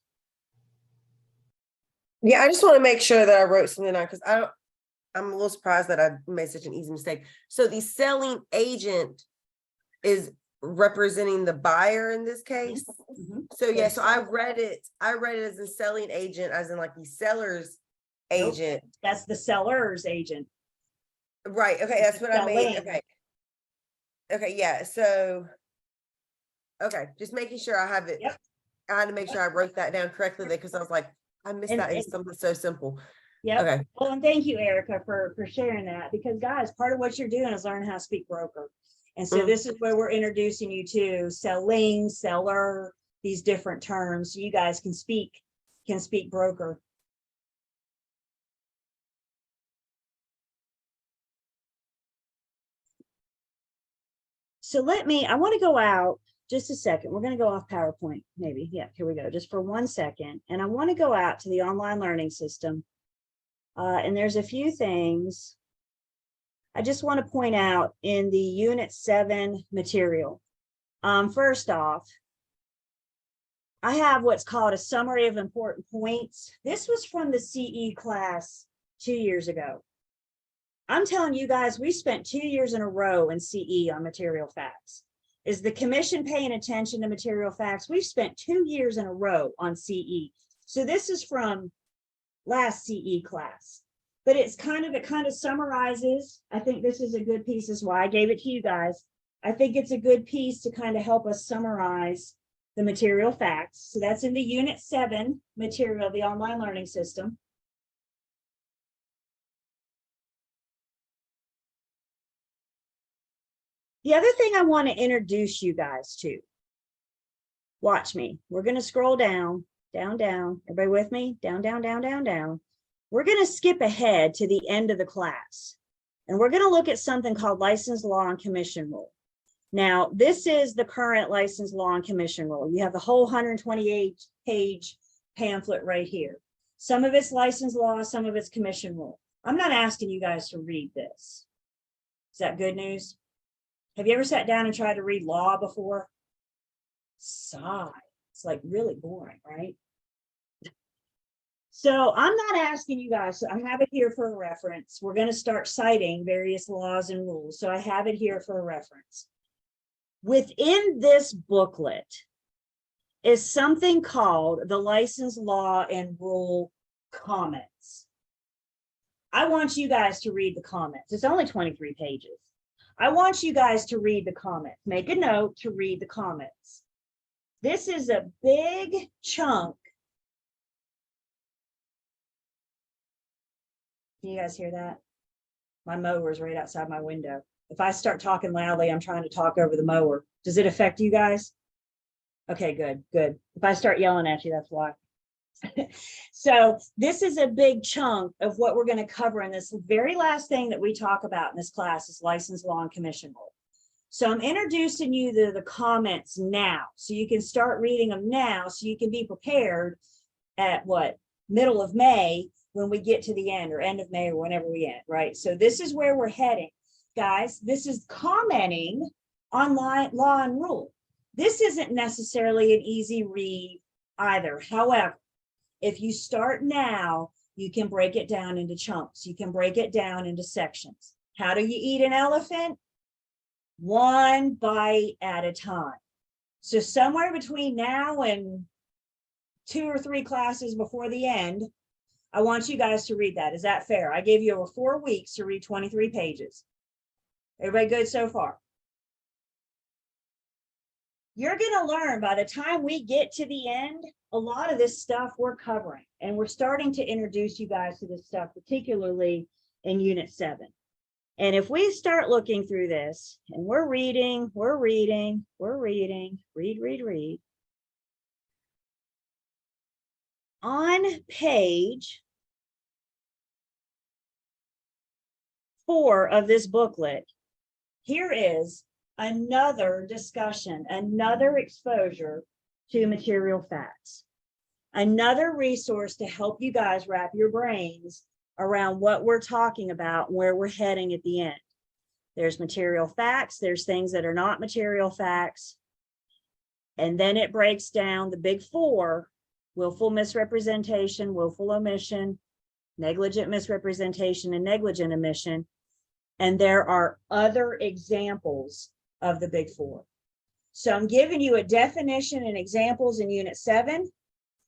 Yeah, I just want to make sure that I wrote something down because I'm a little surprised that I made such an easy mistake. So the selling agent is representing the buyer in this case. Mhm. So yeah, so I read it as a selling agent, as in like the seller's Nope. agent. That's the seller's agent. Right. Okay, that's what I made. Selling. Okay. Okay, yeah. So okay, just making sure I have it. Yep. I had to make sure I wrote that down correctly because I was like, I missed that. It's something so simple. Yep. Okay. Well, and thank you, Erica, for sharing that, because guys, part of what you're doing is learning how to speak broker. And so this is where we're introducing you to selling, seller, these different terms. So you guys can speak broker. So I want to go out just a second. We're going to go off PowerPoint, maybe. Yeah, here we go, just for 1 second. And I want to go out to the online learning system. And there's a few things I just want to point out in the Unit 7 material. First off, I have what's called a summary of important points. This was from the CE class 2 years ago. I'm telling you guys, we spent 2 years in a row in CE on material facts. Is the commission paying attention to material facts? We've spent 2 years in a row on CE. So this is from last CE class, but it kind of summarizes. I think this is a good piece, is why I gave it to you guys. I think it's a good piece to kind of help us summarize the material facts. So that's in the Unit 7 material, the online learning system. The other thing I want to introduce you guys to, watch me. We're going to scroll down, down, down. Everybody with me? Down, down, down, down, down. We're going to skip ahead to the end of the class. And we're going to look at something called license law and commission rule. Now, this is the current license law and commission rule. You have the whole 128-page pamphlet right here. Some of it's license law, some of it's commission rule. I'm not asking you guys to read this. Is that good news? Have you ever sat down and tried to read law before? Sigh. It's like really boring, right? So I'm not asking you guys, I have it here for a reference. We're going to start citing various laws and rules. So I have it here for a reference. Within this booklet is something called the license law and rule comments. I want you guys to read the comments. It's only 23 pages. I want you guys to read the comments. Make a note to read the comments. This is a big chunk. Can you guys hear that? My mower is right outside my window. If I start talking loudly, I'm trying to talk over the mower. Does it affect you guys? Okay, good, good. If I start yelling at you, that's why. So this is a big chunk of what we're going to cover in this very last thing that we talk about in this class is license law and commission rule. So I'm introducing you to the comments now, so you can start reading them now, so you can be prepared at what, middle of May, when we get to the end, or end of May, or whenever we end, right? So this is where we're heading, guys. This is commenting on law and rule. This isn't necessarily an easy read either. However, if you start now, you can break it down into chunks. You can break it down into sections. How do you eat an elephant? One bite at a time. So somewhere between now and 2 or 3 classes before the end, I want you guys to read that. Is that fair? I gave you over 4 weeks to read 23 pages. Everybody good so far? You're going to learn by the time we get to the end, a lot of this stuff we're covering, and we're starting to introduce you guys to this stuff, particularly in Unit 7. And if we start looking through this and we're reading, read. On page 4 of this booklet, here is another discussion, another exposure to material facts, another resource to help you guys wrap your brains around what we're talking about, where we're heading at the end. There's material facts, there's things that are not material facts, and then it breaks down the big 4: willful misrepresentation, willful omission, negligent misrepresentation, and negligent omission. And there are other examples of the big 4. So I'm giving you a definition and examples in Unit 7.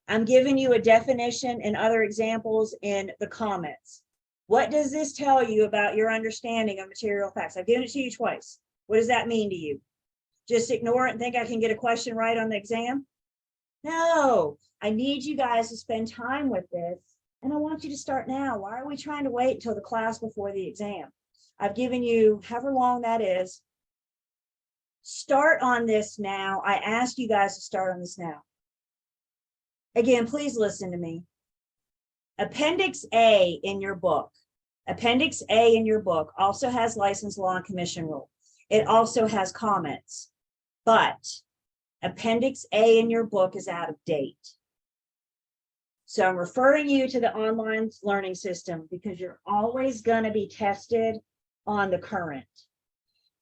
I'm giving you a definition and other examples in the comments. What does this tell you about your understanding of material facts? I've given it to you twice. What does that mean to you? Just ignore it and think I can get a question right on the exam? No, I need you guys to spend time with this, and I want you to start now. Why are we trying to wait until the class before the exam? I've given you however long that is. Start on this now. I asked you guys to start on this now. Again, please listen to me. Appendix A in your book, also has license law and commission rule. It also has comments, but Appendix A in your book is out of date. So I'm referring you to the online learning system because you're always going to be tested on the current.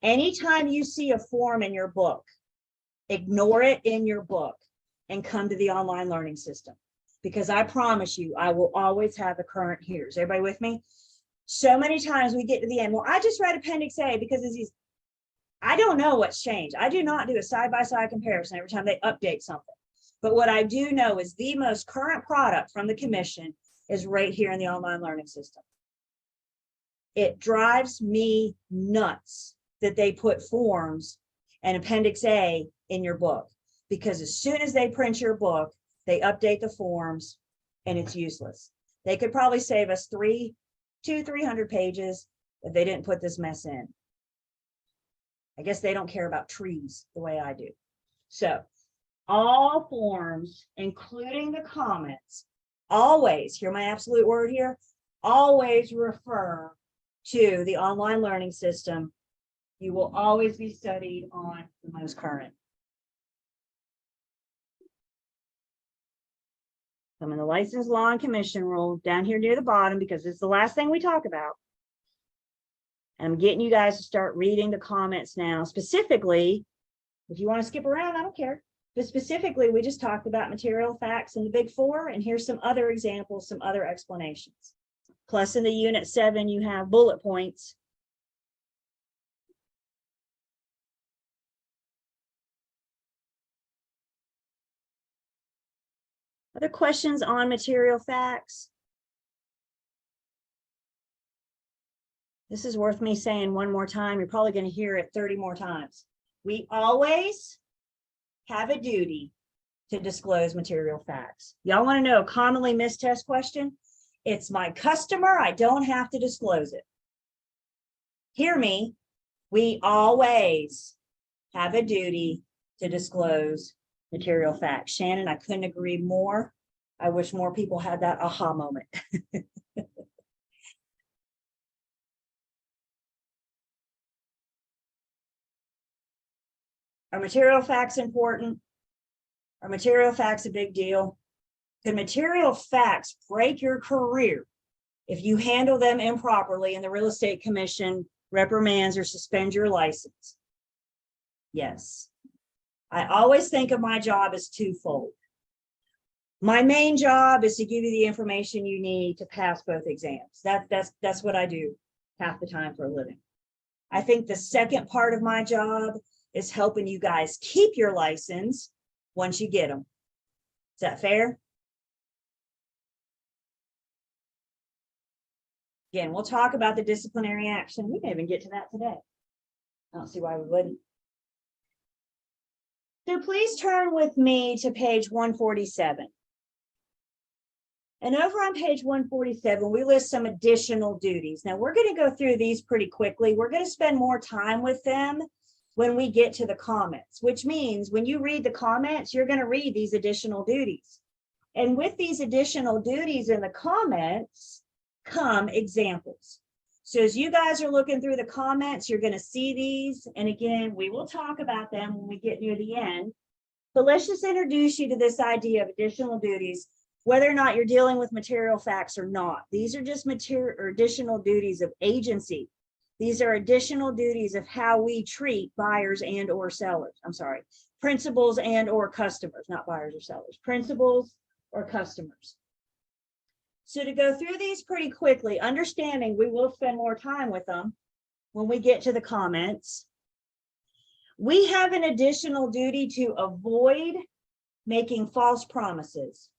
Anytime you see a form in your book, ignore it in your book and come to the online learning system, because I promise you, I will always have the current here. Is everybody with me? So many times we get to the end. Well, I just read Appendix A because it's easy. I don't know what's changed. I do not do a side-by-side comparison every time they update something. But what I do know is the most current product from the commission is right here in the online learning system. It drives me nuts that they put forms and Appendix A in your book, because as soon as they print your book, they update the forms and it's useless. They could probably save us 300 pages if they didn't put this mess in. I guess they don't care about trees the way I do. So all forms, including the comments, always, hear my absolute word here, always refer to the online learning system. You will always be studied on the most current. I'm in the license law and commission rule down here near the bottom because it's the last thing we talk about. I'm getting you guys to start reading the comments now. Specifically, if you want to skip around, I don't care. But specifically, we just talked about material facts in the big 4, and here's some other examples, some other explanations. Plus in the Unit 7, you have bullet points. Other questions on material facts? This is worth me saying one more time. You're probably going to hear it 30 more times. We always have a duty to disclose material facts. Y'all want to know a commonly missed test question? It's my customer. I don't have to disclose it. Hear me. We always have a duty to disclose material facts. Shannon, I couldn't agree more. I wish more people had that aha moment. Are material facts important? Are material facts a big deal? Can material facts break your career if you handle them improperly and the real estate commission reprimands or suspends your license? Yes. I always think of my job as twofold. My main job is to give you the information you need to pass both exams. That's what I do half the time for a living. I think the second part of my job is helping you guys keep your license once you get them. Is that fair? Again, we'll talk about the disciplinary action. We may even get to that today. I don't see why we wouldn't. So please turn with me to page 147. And over on page 147, we list some additional duties. Now we're going to go through these pretty quickly. We're going to spend more time with them when we get to the comments, which means when you read the comments, you're going to read these additional duties. And with these additional duties in the comments come examples. So as you guys are looking through the comments, you're going to see these. And again, we will talk about them when we get near the end. But let's just introduce you to this idea of additional duties, whether or not you're dealing with material facts or not. These are just material or additional duties of agency. These are additional duties of how we treat buyers and or sellers. I'm sorry, principals and or customers, not buyers or sellers, principals or customers. So to go through these pretty quickly, understanding we will spend more time with them when we get to the comments. We have an additional duty to avoid making false promises.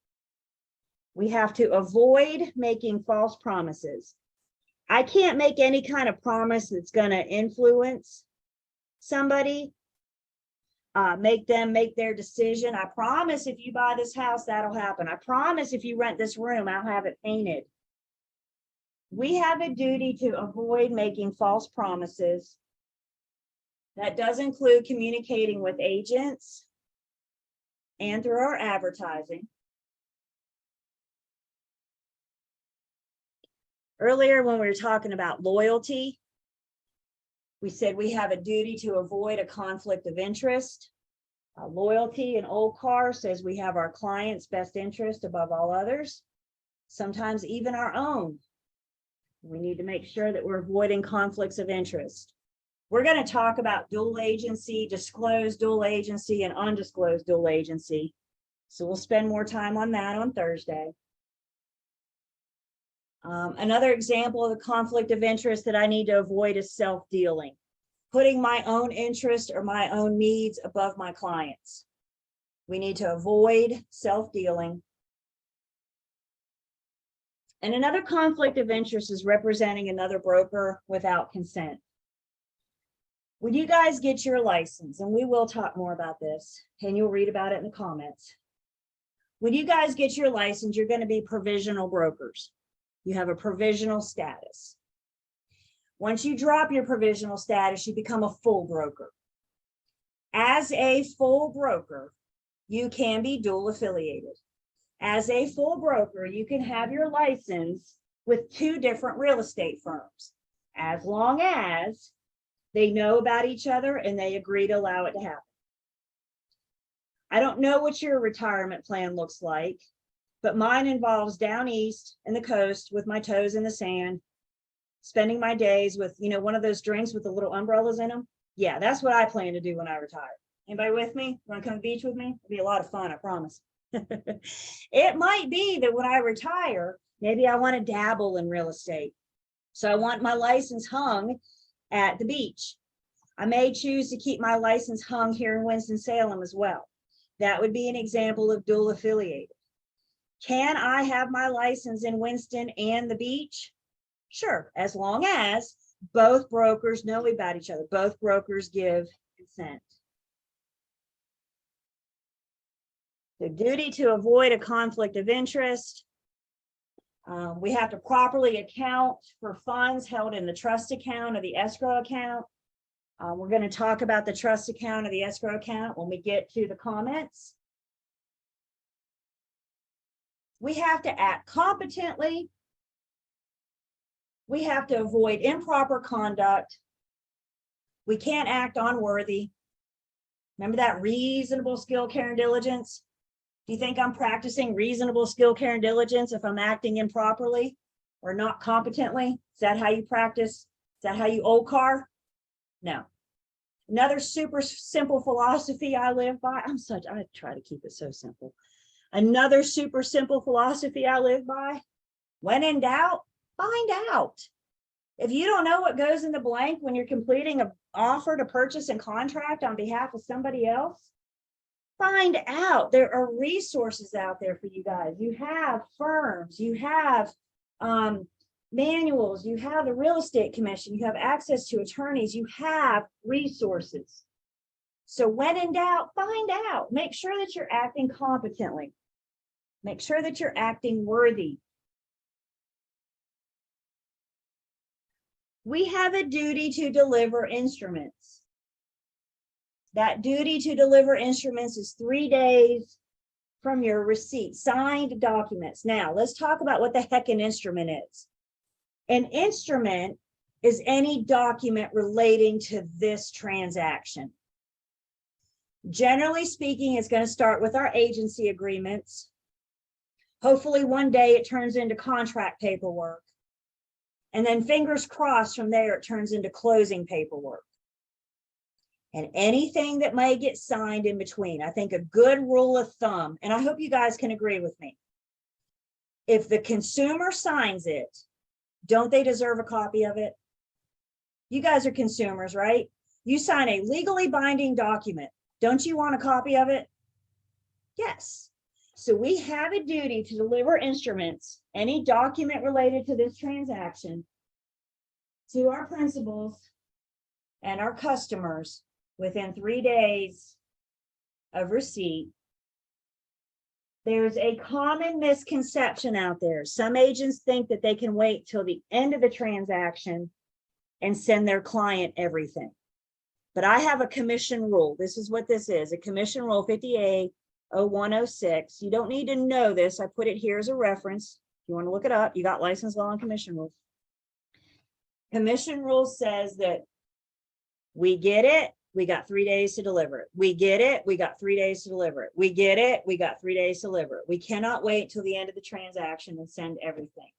We have to avoid making false promises. I can't make any kind of promise that's going to influence somebody, make them make their decision. I promise if you buy this house, that'll happen. I promise if you rent this room, I'll have it painted. We have a duty to avoid making false promises. That does include communicating with agents and through our advertising. Earlier, when we were talking about loyalty, we said we have a duty to avoid a conflict of interest. Loyalty in Old Car says we have our client's best interest above all others, sometimes even our own. We need to make sure that we're avoiding conflicts of interest. We're going to talk about dual agency, disclosed dual agency, and undisclosed dual agency. So we'll spend more time on that on Thursday. Another example of the conflict of interest that I need to avoid is self-dealing, putting my own interest or my own needs above my clients. We need to avoid self-dealing. And another conflict of interest is representing another broker without consent. When you guys get your license, and we will talk more about this, and you'll read about it in the comments. When you guys get your license, you're going to be provisional brokers. You have a provisional status. Once you drop your provisional status, you become a full broker. As a full broker, you can be dual affiliated. As a full broker, you can have your license with 2 different real estate firms, as long as they know about each other and they agree to allow it to happen. I don't know what your retirement plan looks like, but mine involves down east and the coast with my toes in the sand, spending my days with, you know, one of those drinks with the little umbrellas in them. Yeah, that's what I plan to do when I retire. Anybody with me? Want to come to the beach with me? It'll be a lot of fun, I promise. It might be that when I retire, maybe I want to dabble in real estate. So I want my license hung at the beach. I may choose to keep my license hung here in Winston-Salem as well. That would be an example of dual affiliated. Can I have my license in Winston and the beach? Sure, as long as both brokers know about each other. Both brokers give consent. The duty to avoid a conflict of interest. We have to properly account for funds held in the trust account or the escrow account. We're going to talk about the trust account or the escrow account when we get to the comments. We have to act competently. We have to avoid improper conduct. We can't act unworthy. Remember that reasonable skill, care, and diligence? Do you think I'm practicing reasonable skill, care, and diligence if I'm acting improperly or not competently? Is that how you practice? Is that how you old car? No. Another super simple philosophy I live by. I try to keep it so simple. Another super simple philosophy I live by. When in doubt, find out. If you don't know what goes in the blank when you're completing an offer to purchase and contract on behalf of somebody else, find out. There are resources out there for you guys. You have firms, you have manuals, you have the real estate commission, you have access to attorneys, you have resources. So when in doubt, find out. Make sure that you're acting competently. Make sure that you're acting worthy. We have a duty to deliver instruments. That duty to deliver instruments is 3 days from your receipt, signed documents. Now, let's talk about what the heck an instrument is. An instrument is any document relating to this transaction. Generally speaking, it's going to start with our agency agreements. Hopefully one day it turns into contract paperwork. And then fingers crossed from there, it turns into closing paperwork. And anything that may get signed in between. I think a good rule of thumb, and I hope you guys can agree with me. If the consumer signs it, don't they deserve a copy of it? You guys are consumers, right? You sign a legally binding document. Don't you want a copy of it? Yes. So we have a duty to deliver instruments, any document related to this transaction, to our principals and our customers within 3 days of receipt. There's a common misconception out there. Some agents think that they can wait till the end of the transaction and send their client everything. But I have a commission rule. This is what this is, a commission rule 580106. You don't need to know this. I put it here as a reference. If you want to look it up, you got license law and commission rules. Commission rule says that we get it, we got 3 days to deliver it. We get it, we got 3 days to deliver it. We get it, we got 3 days to deliver it. We cannot wait till the end of the transaction and send everything.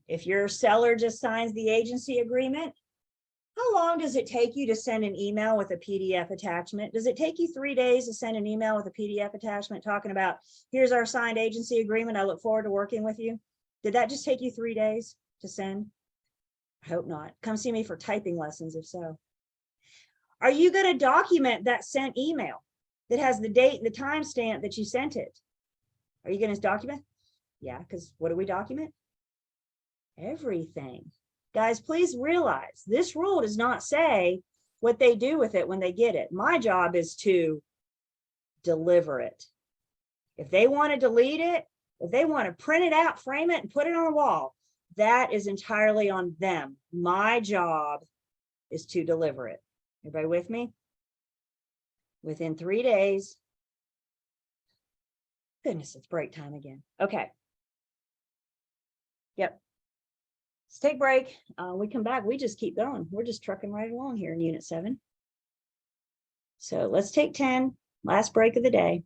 If your seller just signs the agency agreement, how long does it take you to send an email with a PDF attachment? Does it take you 3 days to send an email with a PDF attachment talking about, here's our signed agency agreement, I look forward to working with you? Did that just take you 3 days to send? I hope not. Come see me for typing lessons if so. Are you going to document that sent email that has the date and the timestamp that you sent it? Are you going to document? Yeah, because what do we document? Everything. Guys, please realize this rule does not say what they do with it when they get it. My job is to deliver it. If they want to delete it, if they want to print it out, frame it, and put it on a wall, that is entirely on them. My job is to deliver it. Everybody with me? Within 3 days. Goodness, it's break time again. Okay. Yep. Let's take a break. We come back. We just keep going. We're just trucking right along here in Unit 7. So let's take 10. Last break of the day.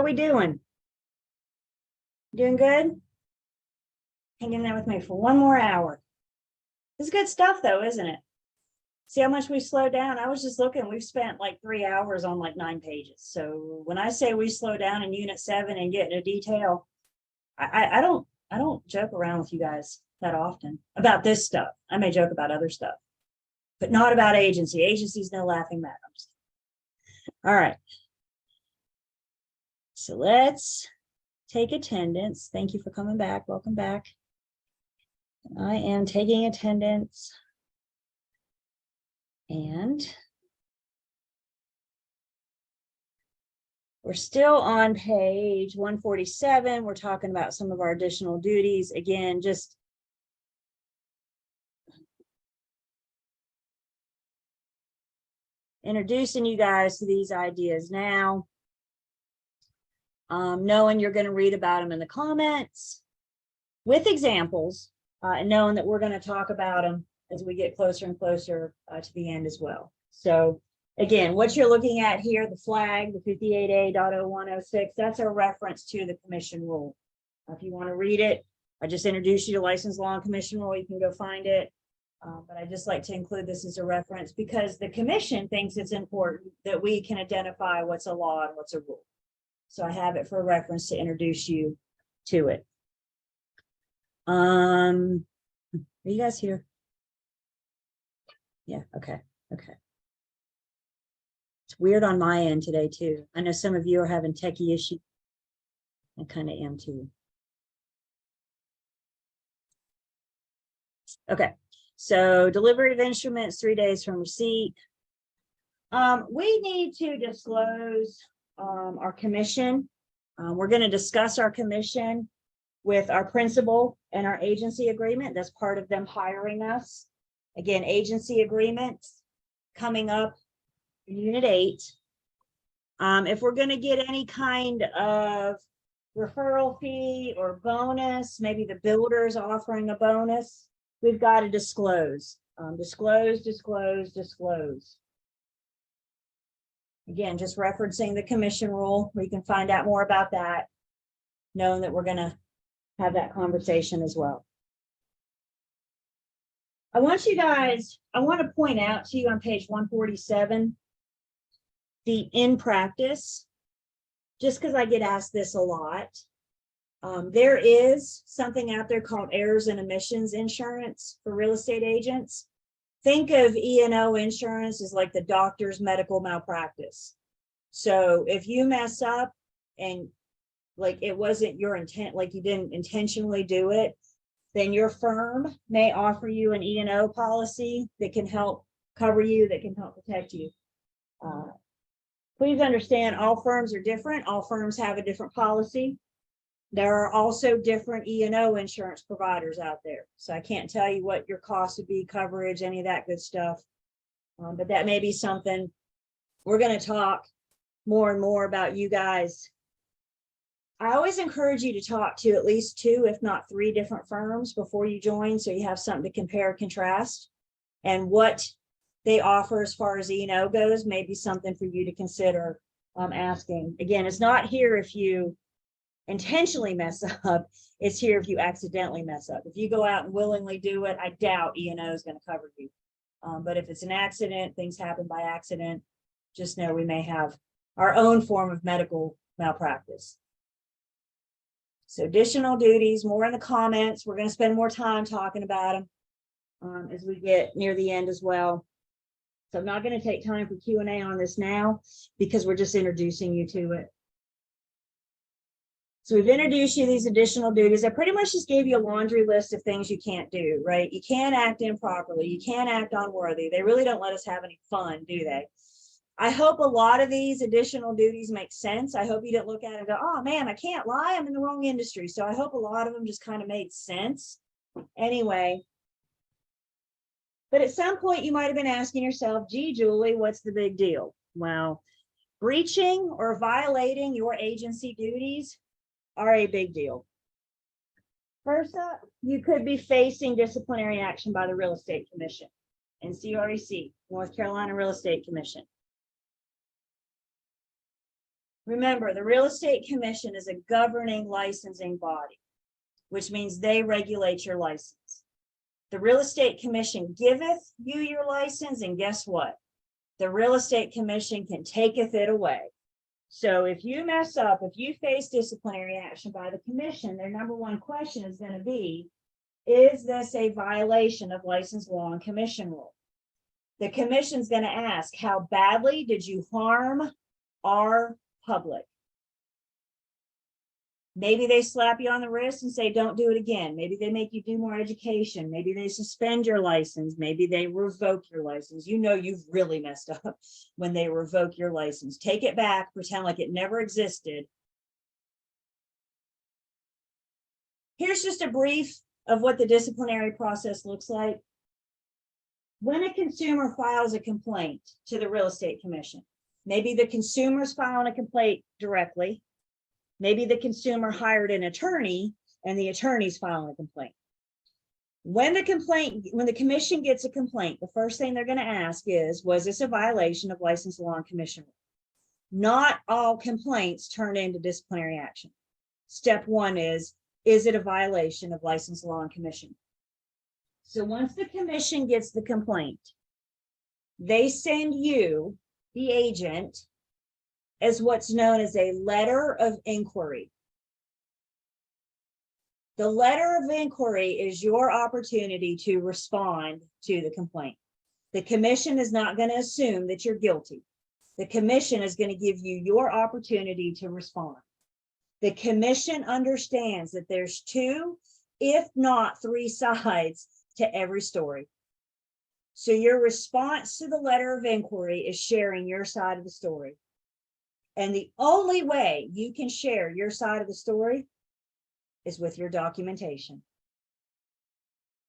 we doing? Doing good? Hanging there with me for one more hour. This is good stuff though, isn't it? See how much we slowed down? I was just looking, we've spent like 3 hours on like 9 pages. So when I say we slow down in unit 7 and get into detail, I don't joke around with you guys that often about this stuff. I may joke about other stuff, but not about agency. Agency's no laughing matter. All right. So let's take attendance. Thank you for coming back. Welcome back. I am taking attendance. And we're still on page 147. We're talking about some of our additional duties. Again, just introducing you guys to these ideas now. Knowing you're going to read about them in the comments with examples, and knowing that we're going to talk about them as we get closer and closer to the end as well. So again, what you're looking at here, the flag, the 58A.0106, that's a reference to the commission rule. If you want to read it, I just introduced you to license law and commission rule. You can go find it. But I just like to include this as a reference because the commission thinks it's important that we can identify what's a law and what's a rule. So I have it for reference to introduce you to it. Are you guys here? Yeah, okay. It's weird on my end today too. I know some of you are having techie issues. I kind of am too. Okay, so delivery of instruments 3 days from receipt. We need to disclose our commission. We're going to discuss our commission with our principal and our agency agreement. That's part of them hiring us. Again, agency agreements coming up in Unit 8. If we're going to get any kind of referral fee or bonus, maybe the builder's offering a bonus, we've got to disclose. Disclose. Again, just referencing the commission rule, where you can find out more about that, knowing that we're going to have that conversation as well. I want to point out to you on page 147, the in practice, just because I get asked this a lot. There is something out there called errors and omissions insurance for real estate agents. Think of E&O insurance as like the doctor's medical malpractice. So if you mess up and like it wasn't your intent, like you didn't intentionally do it, then your firm may offer you an E&O policy that can help cover you, that can help protect you. Please understand, all firms are different. All firms have a different policy. There are also different E&O insurance providers out there. So I can't tell you what your cost would be, coverage, any of that good stuff. But that may be something we're going to talk more and more about. You guys, I always encourage you to talk to at least 2, if not 3 different firms before you join, so you have something to compare, contrast, and what they offer as far as E&O goes may be something for you to consider asking. Again, it's not here if you intentionally mess up, it's here if you accidentally mess up. If you go out and willingly do it, I doubt E&O is going to cover you. But if it's an accident, things happen by accident, just know we may have our own form of medical malpractice. So additional duties, more in the comments. We're going to spend more time talking about them as we get near the end as well. So I'm not going to take time for Q&A on this now because we're just introducing you to it. So we've introduced you to these additional duties. I pretty much just gave you a laundry list of things you can't do, right? You can't act improperly. You can't act unworthy. They really don't let us have any fun, do they? I hope a lot of these additional duties make sense. I hope you didn't look at it and go, oh man, I can't lie, I'm in the wrong industry. So I hope a lot of them just kind of made sense. Anyway, but at some point you might have been asking yourself, gee, Julie, what's the big deal? Well, breaching or violating your agency duties are a big deal. First up, you could be facing disciplinary action by the Real Estate Commission, NCREC, North Carolina Real Estate Commission. Remember, the Real Estate Commission is a governing licensing body, which means they regulate your license. The Real Estate Commission giveth you your license, and guess what? The Real Estate Commission can taketh it away. So if you mess up, if you face disciplinary action by the commission, their number one question is going to be, is this a violation of license law and commission rule? The commission's going to ask, how badly did you harm our public? Maybe they slap you on the wrist and say, don't do it again. Maybe they make you do more education. Maybe they suspend your license. Maybe they revoke your license. You know you've really messed up when they revoke your license. Take it back, pretend like it never existed. Here's just a brief of what the disciplinary process looks like. When a consumer files a complaint to the Real Estate Commission, maybe the consumer's filing a complaint directly. Maybe the consumer hired an attorney and the attorney's filing a complaint. When the commission gets a complaint, the first thing they're going to ask is, was this a violation of license law and commission rule? Not all complaints turn into disciplinary action. Step one is it a violation of license law and commission? So once the commission gets the complaint, they send you, the agent, as what's known as a letter of inquiry. The letter of inquiry is your opportunity to respond to the complaint. The commission is not going to assume that you're guilty. The commission is going to give you your opportunity to respond. The commission understands that there's 2, if not 3 sides to every story. So your response to the letter of inquiry is sharing your side of the story. And the only way you can share your side of the story is with your documentation.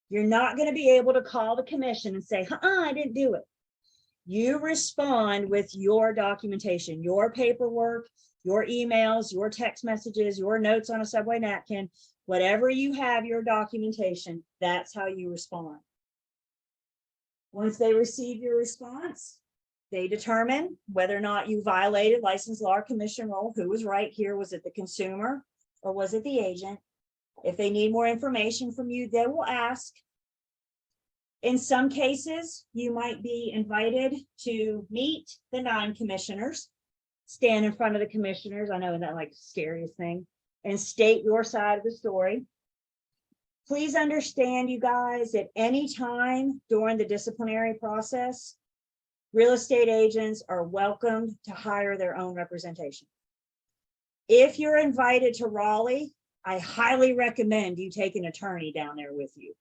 You're not going to be able to call the commission and say, I didn't do it. You respond with your documentation, your paperwork, your emails, your text messages, your notes on a subway napkin, whatever you have, your documentation, that's how you respond. Once they receive your response, they determine whether or not you violated license law or commission rule. Who was right here? Was it the consumer or was it the agent? If they need more information from you, they will ask. In some cases, you might be invited to meet the non-commissioners, stand in front of the commissioners. I know that like scariest thing, and state your side of the story. Please understand, you guys, at any time during the disciplinary process, real estate agents are welcome to hire their own representation. If you're invited to Raleigh, I highly recommend you take an attorney down there with you.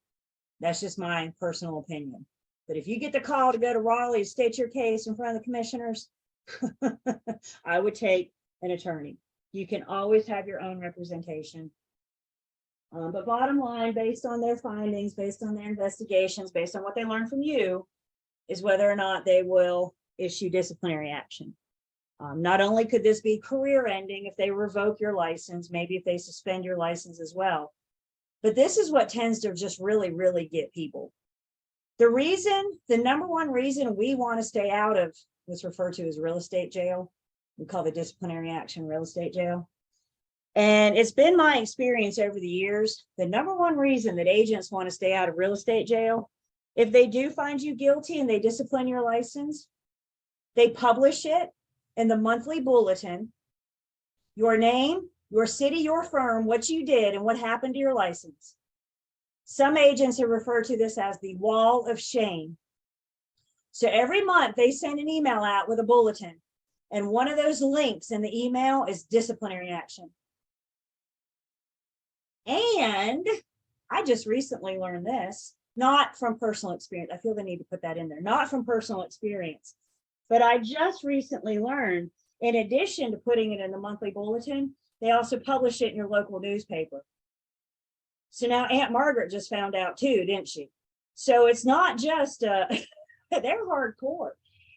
That's just my personal opinion. But if you get the call to go to Raleigh to state your case in front of the commissioners, I would take an attorney. You can always have your own representation. But bottom line, based on their findings, based on their investigations, based on what they learned from you, is whether or not they will issue disciplinary action. Not only could this be career ending if they revoke your license, maybe if they suspend your license as well, but this is what tends to just really, really get people. The number one reason we want to stay out of what's referred to as real estate jail, we call the disciplinary action real estate jail. And it's been my experience over the years, the number one reason that agents want to stay out of real estate jail, if they do find you guilty and they discipline your license, they publish it in the monthly bulletin, your name, your city, your firm, what you did and what happened to your license. Some agents have referred to this as the wall of shame. So every month they send an email out with a bulletin, and one of those links in the email is disciplinary action. And I just recently learned this, not from personal experience. I feel the need to put that in there, not from personal experience, but I just recently learned, in addition to putting it in the monthly bulletin, they also publish it in your local newspaper. So now Aunt Margaret just found out too, didn't she? So it's not just, they're hardcore.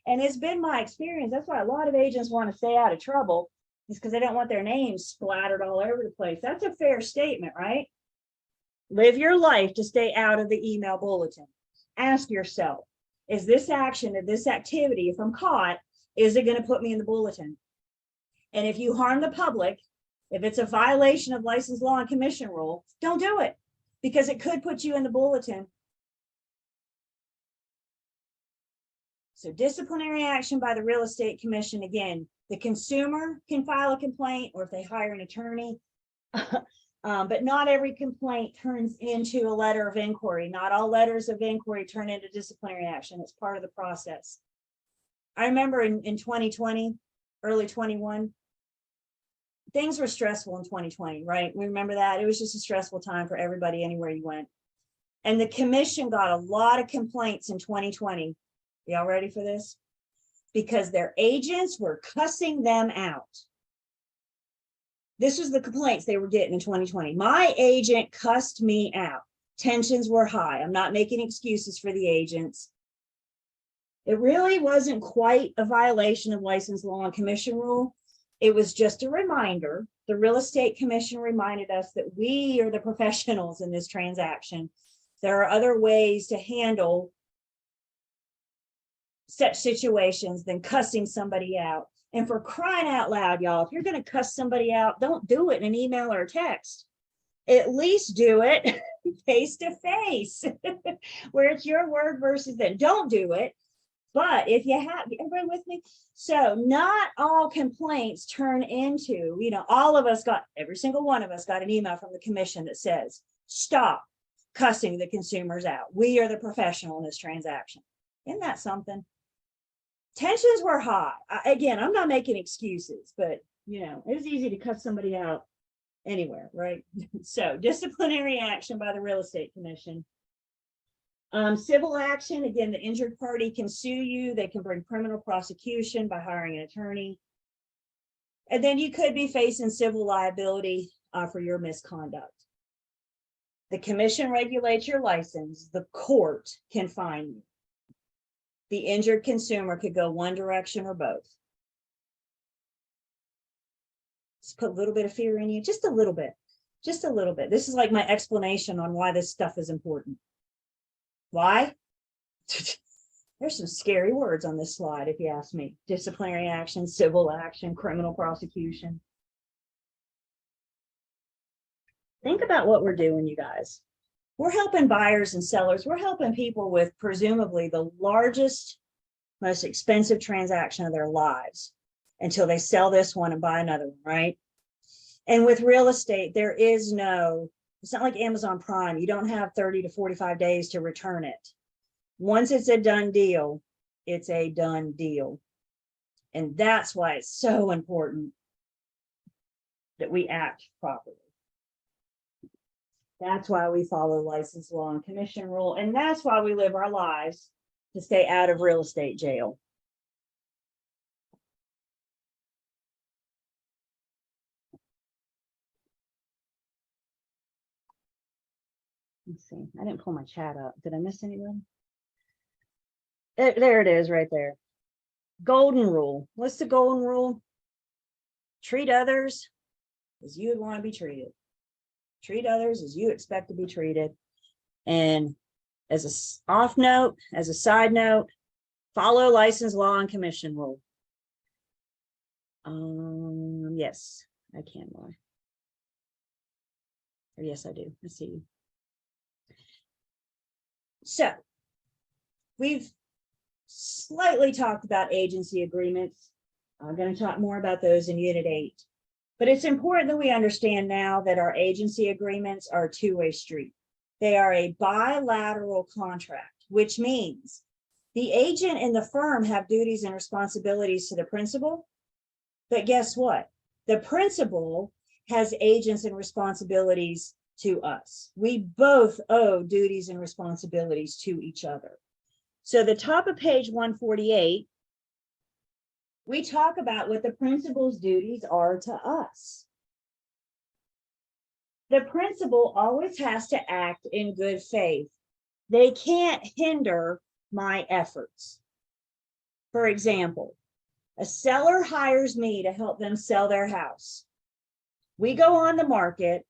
And it's been my experience. That's why a lot of agents want to stay out of trouble, is because they don't want their names splattered all over the place. That's a fair statement, right? Live your life to stay out of the email bulletin. Ask yourself, is this action or this activity, if I'm caught, is it going to put me in the bulletin? And if you harm the public, if it's a violation of license law and commission rule, don't do it, because it could put you in the bulletin. So disciplinary action by the real estate commission, again, the consumer can file a complaint, or if they hire an attorney. But not every complaint turns into a letter of inquiry. Not all letters of inquiry turn into disciplinary action. It's part of the process. I remember in 2020, early 21, things were stressful in 2020, right? We remember that. It was just a stressful time for everybody anywhere you went. And the commission got a lot of complaints in 2020. Y'all ready for this? Because their agents were cussing them out. This was the complaints they were getting in 2020. My agent cussed me out. Tensions were high. I'm not making excuses for the agents. It really wasn't quite a violation of license law and commission rule. It was just a reminder. The real estate commission reminded us that we are the professionals in this transaction. There are other ways to handle such situations than cussing somebody out. And for crying out loud, y'all, if you're going to cuss somebody out, don't do it in an email or a text. At least do it face to face, where it's your word versus them. Don't do it. But if you have, everybody with me? So not all complaints turn into, all of us got, every single one of us got an email from the commission that says, stop cussing the consumers out. We are the professional in this transaction. Isn't that something? Tensions were high. Again, I'm not making excuses, but it was easy to cuss somebody out anywhere, right? So disciplinary action by the real estate commission. Civil action, again, the injured party can sue you. They can bring criminal prosecution by hiring an attorney. And then you could be facing civil liability for your misconduct. The commission regulates your license. The court can fine you. The injured consumer could go one direction or both. Just put a little bit of fear in you, just a little bit, just a little bit. This is like my explanation on why this stuff is important. Why? There's some scary words on this slide, if you ask me. Disciplinary action, civil action, criminal prosecution. Think about what we're doing, you guys. We're helping buyers and sellers. We're helping people with presumably the largest, most expensive transaction of their lives until they sell this one and buy another one, right? And with real estate, it's not like Amazon Prime. You don't have 30 to 45 days to return it. Once it's a done deal, it's a done deal. And that's why it's so important that we act properly. That's why we follow license law and commission rule. And that's why we live our lives to stay out of real estate jail. Let's see. I didn't pull my chat up. Did I miss anyone? There it is right there. Golden rule. What's the golden rule? Treat others as you would want to be treated. Treat others as you expect to be treated. And as a off note, as a side note, follow license law and commission rule. Yes, I can lie. Or yes, I do. I see you. So we've slightly talked about agency agreements. I'm going to talk more about those in Unit 8. But it's important that we understand now that our agency agreements are a two-way street. They are a bilateral contract, which means the agent and the firm have duties and responsibilities to the principal. But guess what? The principal has agents and responsibilities to us. We both owe duties and responsibilities to each other. So the top of page 148, we talk about what the principal's duties are to us. The principal always has to act in good faith. They can't hinder my efforts. For example, a seller hires me to help them sell their house. We go on the market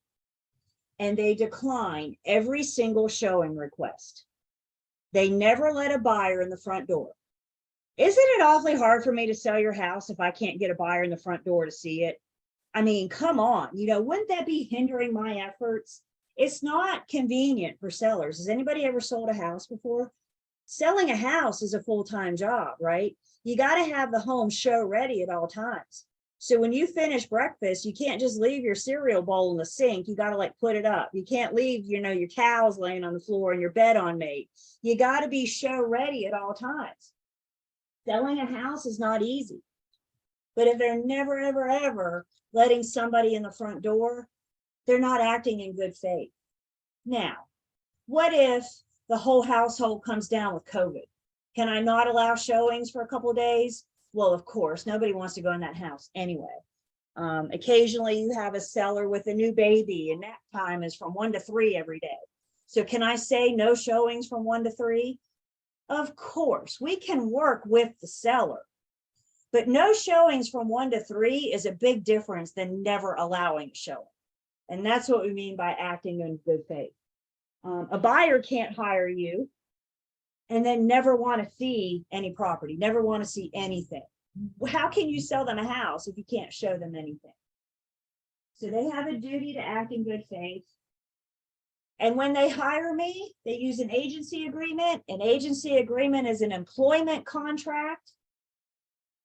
and they decline every single showing request. They never let a buyer in the front door. Isn't it awfully hard for me to sell your house if I can't get a buyer in the front door to see it? I mean, come on, wouldn't that be hindering my efforts? It's not convenient for sellers. Has anybody ever sold a house before? Selling a house is a full-time job, right? You got to have the home show ready at all times. So when you finish breakfast, you can't just leave your cereal bowl in the sink. You got to like put it up. You can't leave, your towels laying on the floor and your bed unmade. You got to be show ready at all times. Selling a house is not easy. But if they're never, ever, ever letting somebody in the front door, they're not acting in good faith. Now, what if the whole household comes down with COVID? Can I not allow showings for a couple of days? Well, of course, nobody wants to go in that house anyway. Occasionally you have a seller with a new baby and that time is from 1 to 3 every day. So can I say no showings from 1 to 3? Of course, we can work with the seller, but no showings from 1 to 3 is a big difference than never allowing a showing. And that's what we mean by acting in good faith. A buyer can't hire you and then never want to see any property, never want to see anything. How can you sell them a house if you can't show them anything? So they have a duty to act in good faith. And when they hire me, they use an agency agreement. An agency agreement is an employment contract.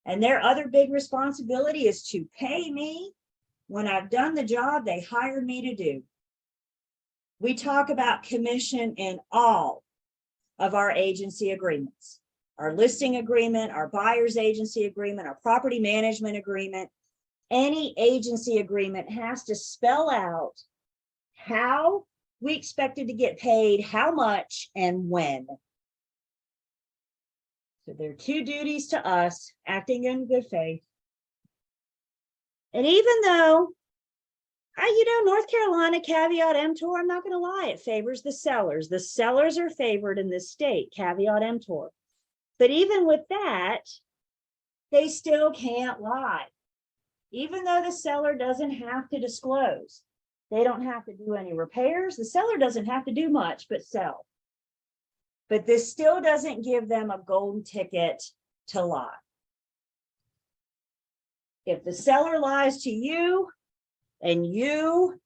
And their other big responsibility is to pay me when I've done the job they hired me to do. We talk about commission in all of our agency agreements, our listing agreement, our buyer's agency agreement, our property management agreement. Any agency agreement has to spell out how we expected to get paid, how much, and when. So there are 2 duties to us, acting in good faith. And even though, North Carolina caveat emptor, I'm not going to lie, it favors the sellers. The sellers are favored in this state, caveat emptor. But even with that, they still can't lie. Even though the seller doesn't have to disclose, they don't have to do any repairs. The seller doesn't have to do much but sell. But this still doesn't give them a golden ticket to lie. If the seller lies to you and you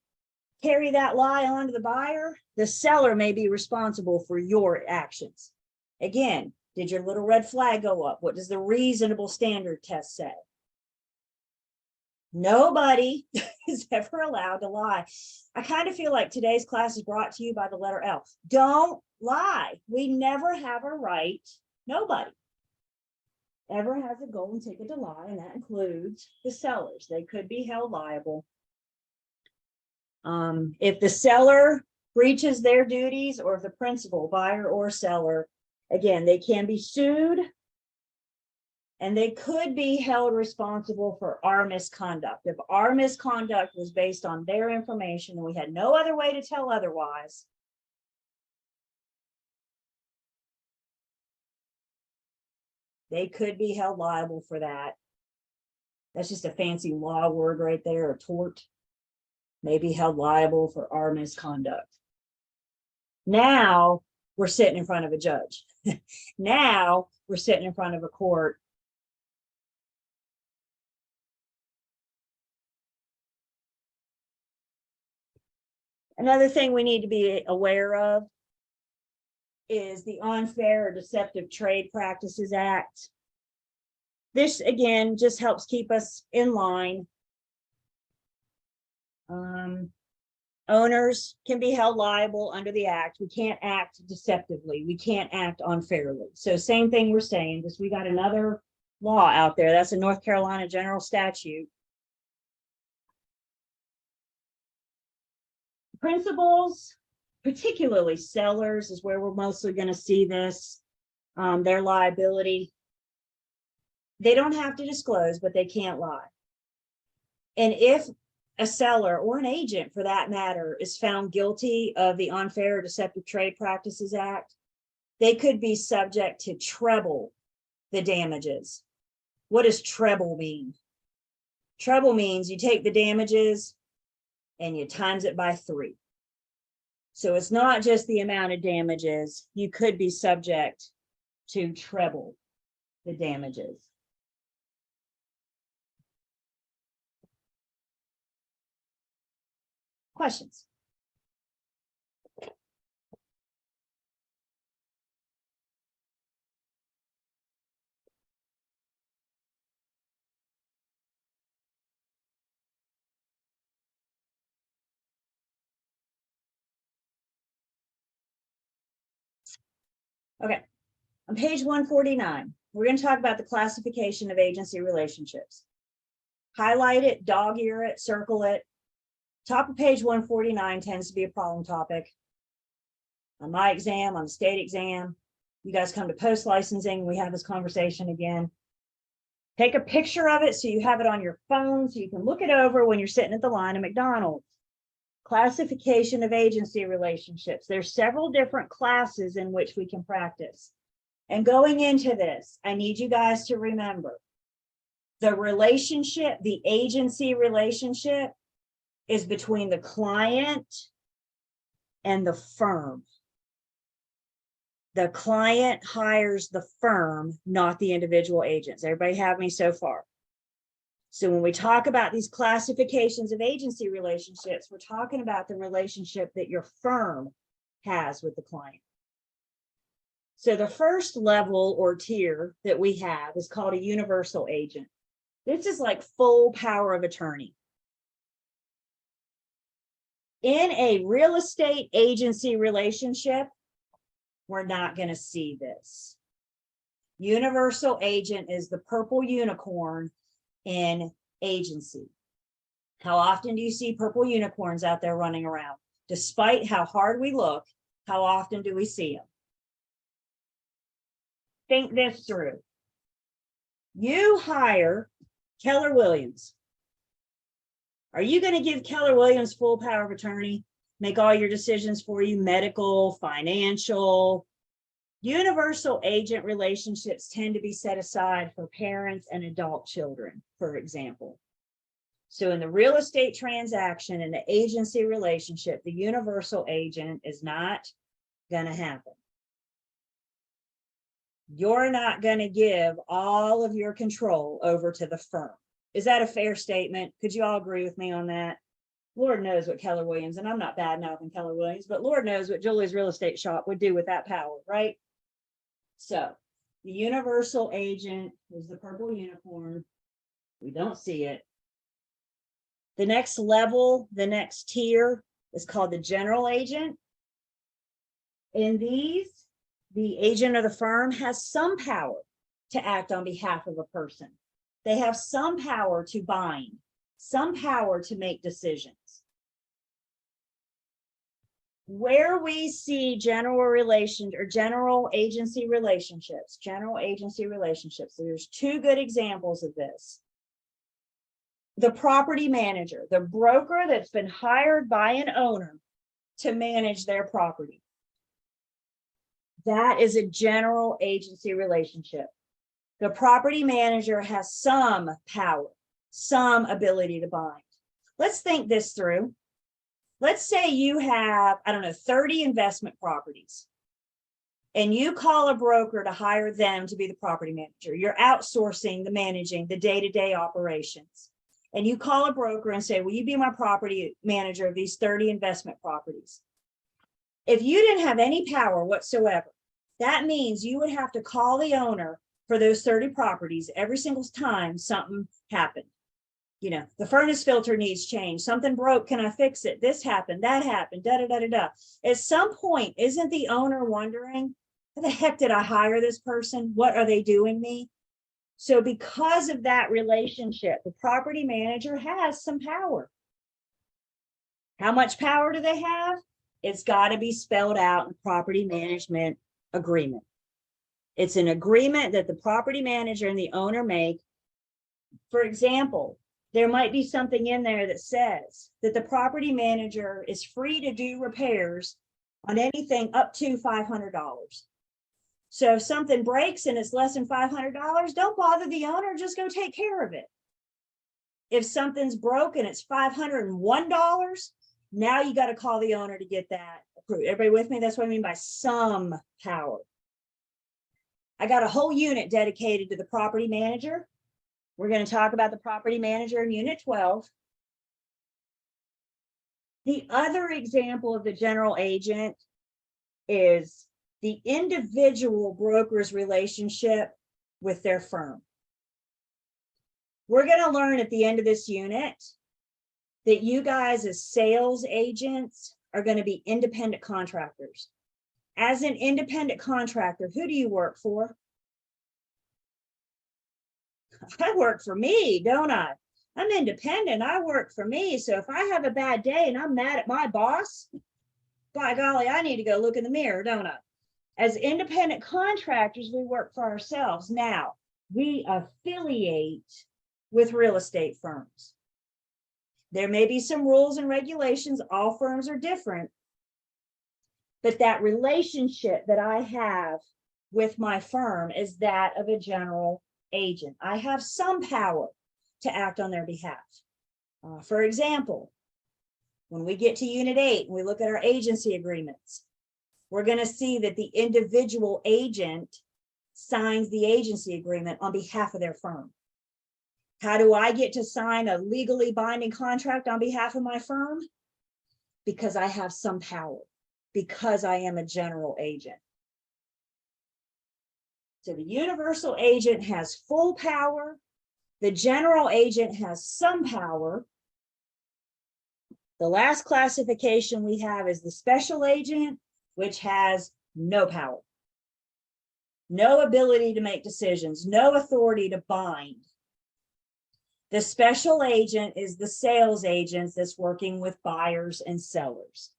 carry that lie on to the buyer, the seller may be responsible for your actions. Again, did your little red flag go up? What does the reasonable standard test say? Nobody is ever allowed to lie. I kind of feel like today's class is brought to you by the letter L. Don't lie. We never have a right. Nobody ever has a golden ticket to lie, and that includes the sellers. They could be held liable. If the seller breaches their duties, or if the principal, buyer or seller, again, they can be sued and they could be held responsible for our misconduct. If our misconduct was based on their information and we had no other way to tell otherwise, they could be held liable for that. That's just a fancy law word right there, a tort. May be held liable for our misconduct. Now we're sitting in front of a judge. Now we're sitting in front of a court. Another thing we need to be aware of is the Unfair or Deceptive Trade Practices Act. This, again, just helps keep us in line. Owners can be held liable under the act. We can't act deceptively. We can't act unfairly. So same thing we're saying, just we got another law out there. That's a North Carolina general statute. Principals, particularly sellers, is where we're mostly going to see this, their liability. They don't have to disclose, but they can't lie. And if a seller or an agent, for that matter, is found guilty of the Unfair or Deceptive Trade Practices Act, they could be subject to treble the damages. What does treble mean? Treble means you take the damages and you times it by 3. So it's not just the amount of damages. You could be subject to treble the damages. Questions? Okay, on page 149, we're going to talk about the classification of agency relationships. Highlight it, dog ear it, circle it. Top of page 149 tends to be a problem topic. On my exam, on the state exam, you guys come to post licensing, we have this conversation again. Take a picture of it so you have it on your phone so you can look it over when you're sitting at the line at McDonald's. Classification of agency relationships. There's several different classes in which we can practice. And going into this, I need you guys to remember the relationship, the agency relationship is between the client and the firm. The client hires the firm, not the individual agents. Everybody have me so far? So when we talk about these classifications of agency relationships, we're talking about the relationship that your firm has with the client. So the first level or tier that we have is called a universal agent. This is like full power of attorney. In a real estate agency relationship, we're not going to see this. Universal agent is the purple unicorn in agency. How often do you see purple unicorns out there running around? Despite how hard we look, how often do we see them? Think this through. You hire Keller Williams. Are you going to give Keller Williams full power of attorney, make all your decisions for you, medical, financial? Universal agent relationships tend to be set aside for parents and adult children, for example. So in the real estate transaction and the agency relationship, the universal agent is not going to happen. You're not going to give all of your control over to the firm. Is that a fair statement? Could you all agree with me on that? Lord knows what Keller Williams, and I'm not bad mouthing Keller Williams, but Lord knows what Julie's real estate shop would do with that power, right? So the universal agent is the purple unicorn. We don't see it. The next level, the next tier is called the general agent. In these, the agent of the firm has some power to act on behalf of a person. They have some power to bind, some power to make decisions. Where we see general relations or general agency relationships, so there's two good examples of this. The property manager, the broker that's been hired by an owner to manage their property. That is a general agency relationship. The property manager has some power, some ability to bind. Let's think this through. Let's say you have, 30 investment properties, and you call a broker to hire them to be the property manager. You're outsourcing the managing, the day-to-day operations. And you call a broker and say, will you be my property manager of these 30 investment properties? If you didn't have any power whatsoever, that means you would have to call the owner for those 30 properties every single time something happened. You know, the furnace filter needs change. Something broke. Can I fix it? This happened. That happened. Da, da, da, da, da. At some point, isn't the owner wondering, how the heck did I hire this person? What are they doing me? So because of that relationship, the property manager has some power. How much power do they have? It's got to be spelled out in property management agreement. It's an agreement that the property manager and the owner make. For example, there might be something in there that says that the property manager is free to do repairs on anything up to $500. So if something breaks and it's less than $500, don't bother the owner, just go take care of it. If something's broken, it's $501, now you got to call the owner to get that approved. Everybody with me? That's what I mean by some power. I got a whole unit dedicated to the property manager. We're going to talk about the property manager in Unit 12. The other example of the general agent is the individual broker's relationship with their firm. We're going to learn at the end of this unit that you guys as sales agents are going to be independent contractors. As an independent contractor, who do you work for? I work for me, don't I? I'm independent. I work for me. So if I have a bad day and I'm mad at my boss, by golly, I need to go look in the mirror, don't I? As independent contractors, we work for ourselves. Now, we affiliate with real estate firms. There may be some rules and regulations. All firms are different. But that relationship that I have with my firm is that of a general agent. I have some power to act on their behalf. For example, when we get to Unit 8 and we look at our agency agreements, we're going to see that the individual agent signs the agency agreement on behalf of their firm. How do I get to sign a legally binding contract on behalf of my firm? Because I have some power, because I am a general agent. So the universal agent has full power. The general agent has some power. The last classification we have is the special agent, which has no power, no ability to make decisions, no authority to bind. The special agent is the sales agent that's working with buyers and sellers.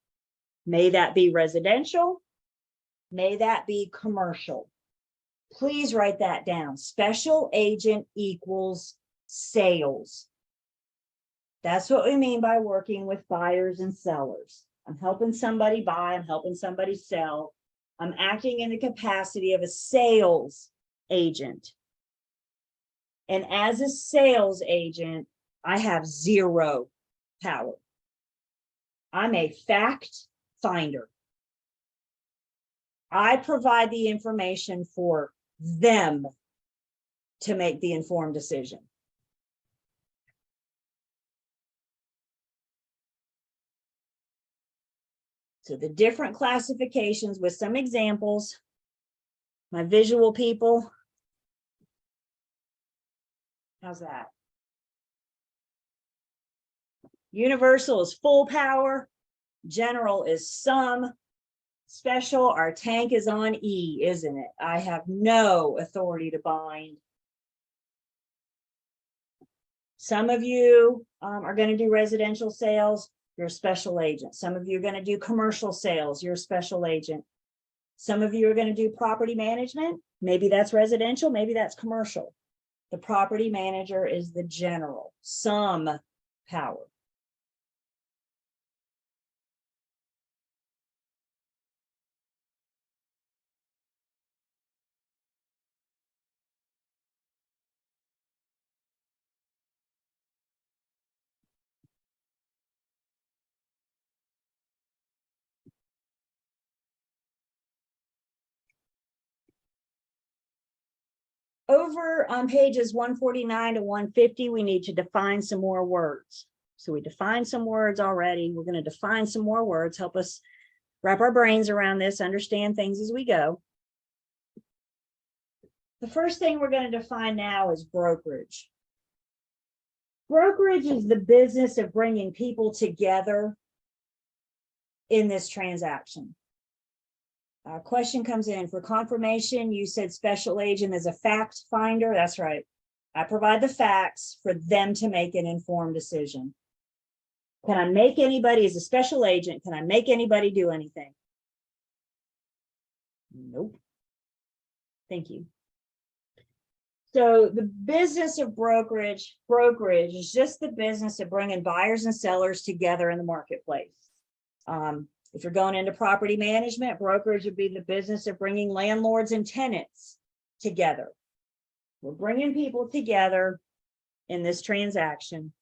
May that be residential, may that be commercial. Please write that down. Special agent equals sales. That's what we mean by working with buyers and sellers. I'm helping somebody buy, I'm helping somebody sell. I'm acting in the capacity of a sales agent. And as a sales agent, I have zero power. I'm a fact finder. I provide the information for them to make the informed decision. So the different classifications with some examples. My visual people. How's that? Universal is full power. General is some. Special, our tank is on E, isn't it? I have no authority to bind. Some of you are going to do residential sales. You're a special agent. Some of you are going to do commercial sales. You're a special agent. Some of you are going to do property management. Maybe that's residential. Maybe that's commercial. The property manager is the general, some power. Over on pages 149 to 150, we need to define some more words. So we defined some words already. We're going to define some more words, help us wrap our brains around this, understand things as we go. The first thing we're going to define now is brokerage. Brokerage is the business of bringing people together in this transaction. Question comes in for confirmation. You said special agent is a fact finder. That's right. I provide the facts for them to make an informed decision. Can I make anybody, as a special agent, can I make anybody do anything? Nope. Thank you. So the business of brokerage is just the business of bringing buyers and sellers together in the marketplace. If you're going into property management, brokerage would be the business of bringing landlords and tenants together. We're bringing people together in this transaction.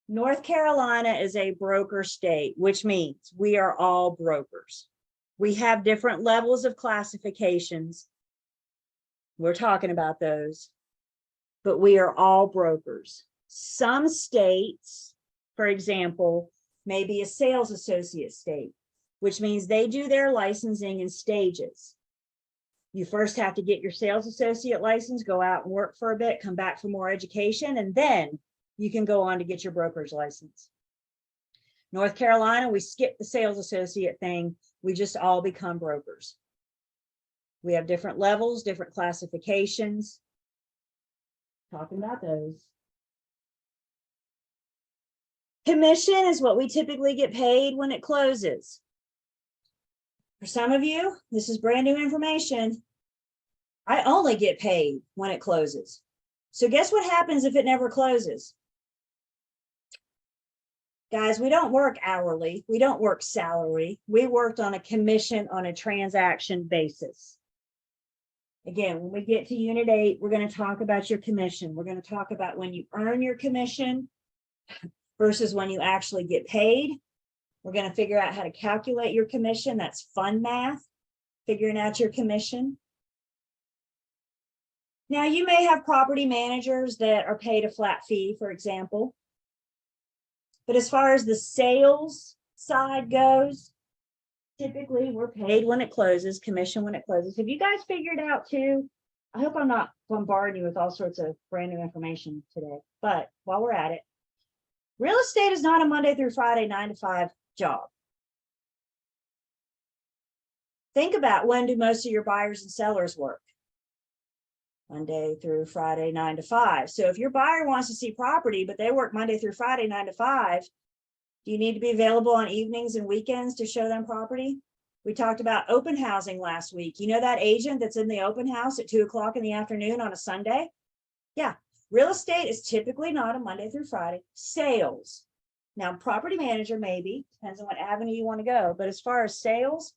North Carolina is a broker state, which means we are all brokers. We have different levels of classifications. We're talking about those, but we are all brokers. Some states, for example, may be a sales associate state, which means they do their licensing in stages. You first have to get your sales associate license, go out and work for a bit, come back for more education, and then you can go on to get your broker's license. North Carolina, we skip the sales associate thing. We just all become brokers. We have different levels, different classifications. Talking about those. Commission is what we typically get paid when it closes. For some of you, this is brand new information. I only get paid when it closes. So guess what happens if it never closes? Guys, we don't work hourly. We don't work salary. We worked on a commission on a transaction basis. Again, when we get to Unit 8, we're going to talk about your commission. We're going to talk about when you earn your commission versus when you actually get paid. We're going to figure out how to calculate your commission. That's fun math, figuring out your commission. Now, you may have property managers that are paid a flat fee, for example. But as far as the sales side goes, typically we're paid when it closes, commission when it closes. Have you guys figured out too? I hope I'm not bombarding you with all sorts of brand new information today, but while we're at it, real estate is not a Monday through Friday, 9 to 5 job. Think about, when do most of your buyers and sellers work? Monday through Friday, 9 to 5. So if your buyer wants to see property, but they work Monday through Friday, 9 to 5, do you need to be available on evenings and weekends to show them property? We talked about open housing last week. You know that agent that's in the open house at 2 o'clock in the afternoon on a Sunday? Yeah, real estate is typically not a Monday through Friday. Sales. Now, property manager maybe, depends on what avenue you want to go. But as far as sales,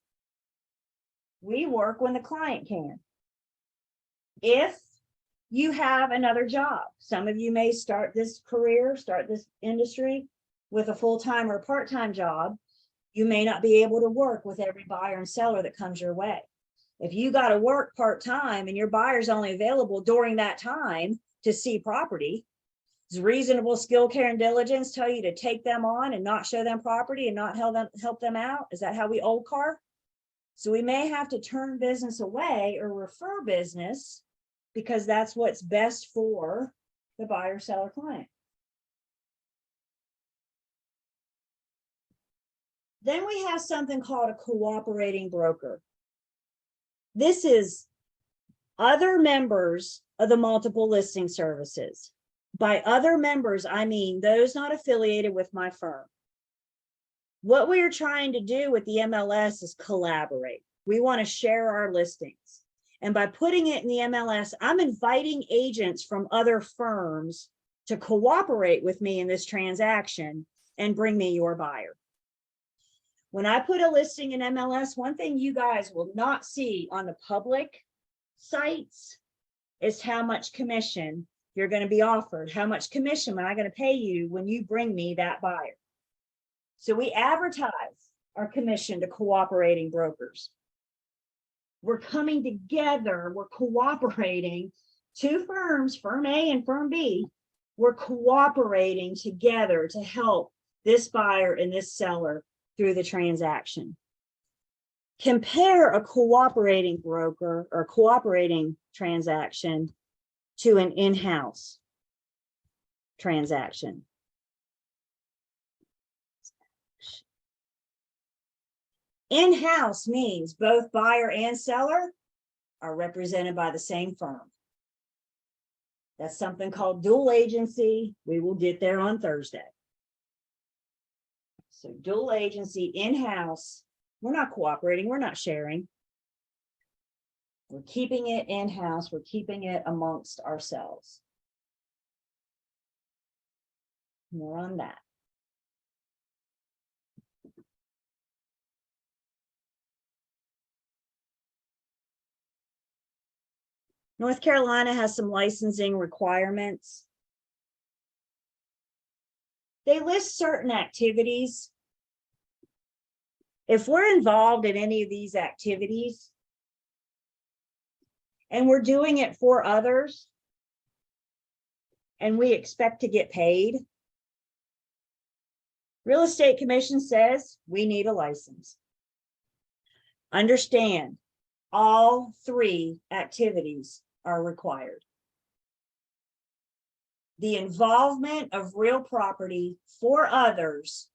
we work when the client can. If you have another job, some of you may start this career, start this industry with a full-time or part-time job. You may not be able to work with every buyer and seller that comes your way. If you got to work part-time and your buyer's only available during that time to see property, does reasonable skill, care, and diligence tell you to take them on and not show them property and not help them out? Is that how we old car? So we may have to turn business away or refer business because that's what's best for the buyer, seller, client. Then we have something called a cooperating broker. This is other members of the multiple listing services. By other members, I mean those not affiliated with my firm. What we are trying to do with the MLS is collaborate. We want to share our listings. And by putting it in the MLS, I'm inviting agents from other firms to cooperate with me in this transaction and bring me your buyer. When I put a listing in MLS, one thing you guys will not see on the public sites is how much commission you're going to be offered. How much commission am I going to pay you when you bring me that buyer? So we advertise our commission to cooperating brokers. We're coming together, we're cooperating, two firms, firm A and firm B, we're cooperating together to help this buyer and this seller through the transaction. Compare a cooperating broker or cooperating transaction to an in-house transaction. In-house means both buyer and seller are represented by the same firm. That's something called dual agency. We will get there on Thursday. So dual agency, in-house, we're not cooperating, we're not sharing. We're keeping it in-house, we're keeping it amongst ourselves. More on that. North Carolina has some licensing requirements. They list certain activities If we're involved in any of these activities and we're doing it for others and we expect to get paid, Real Estate Commission says we need a license. Understand, all 3 activities are required. The involvement of real property for others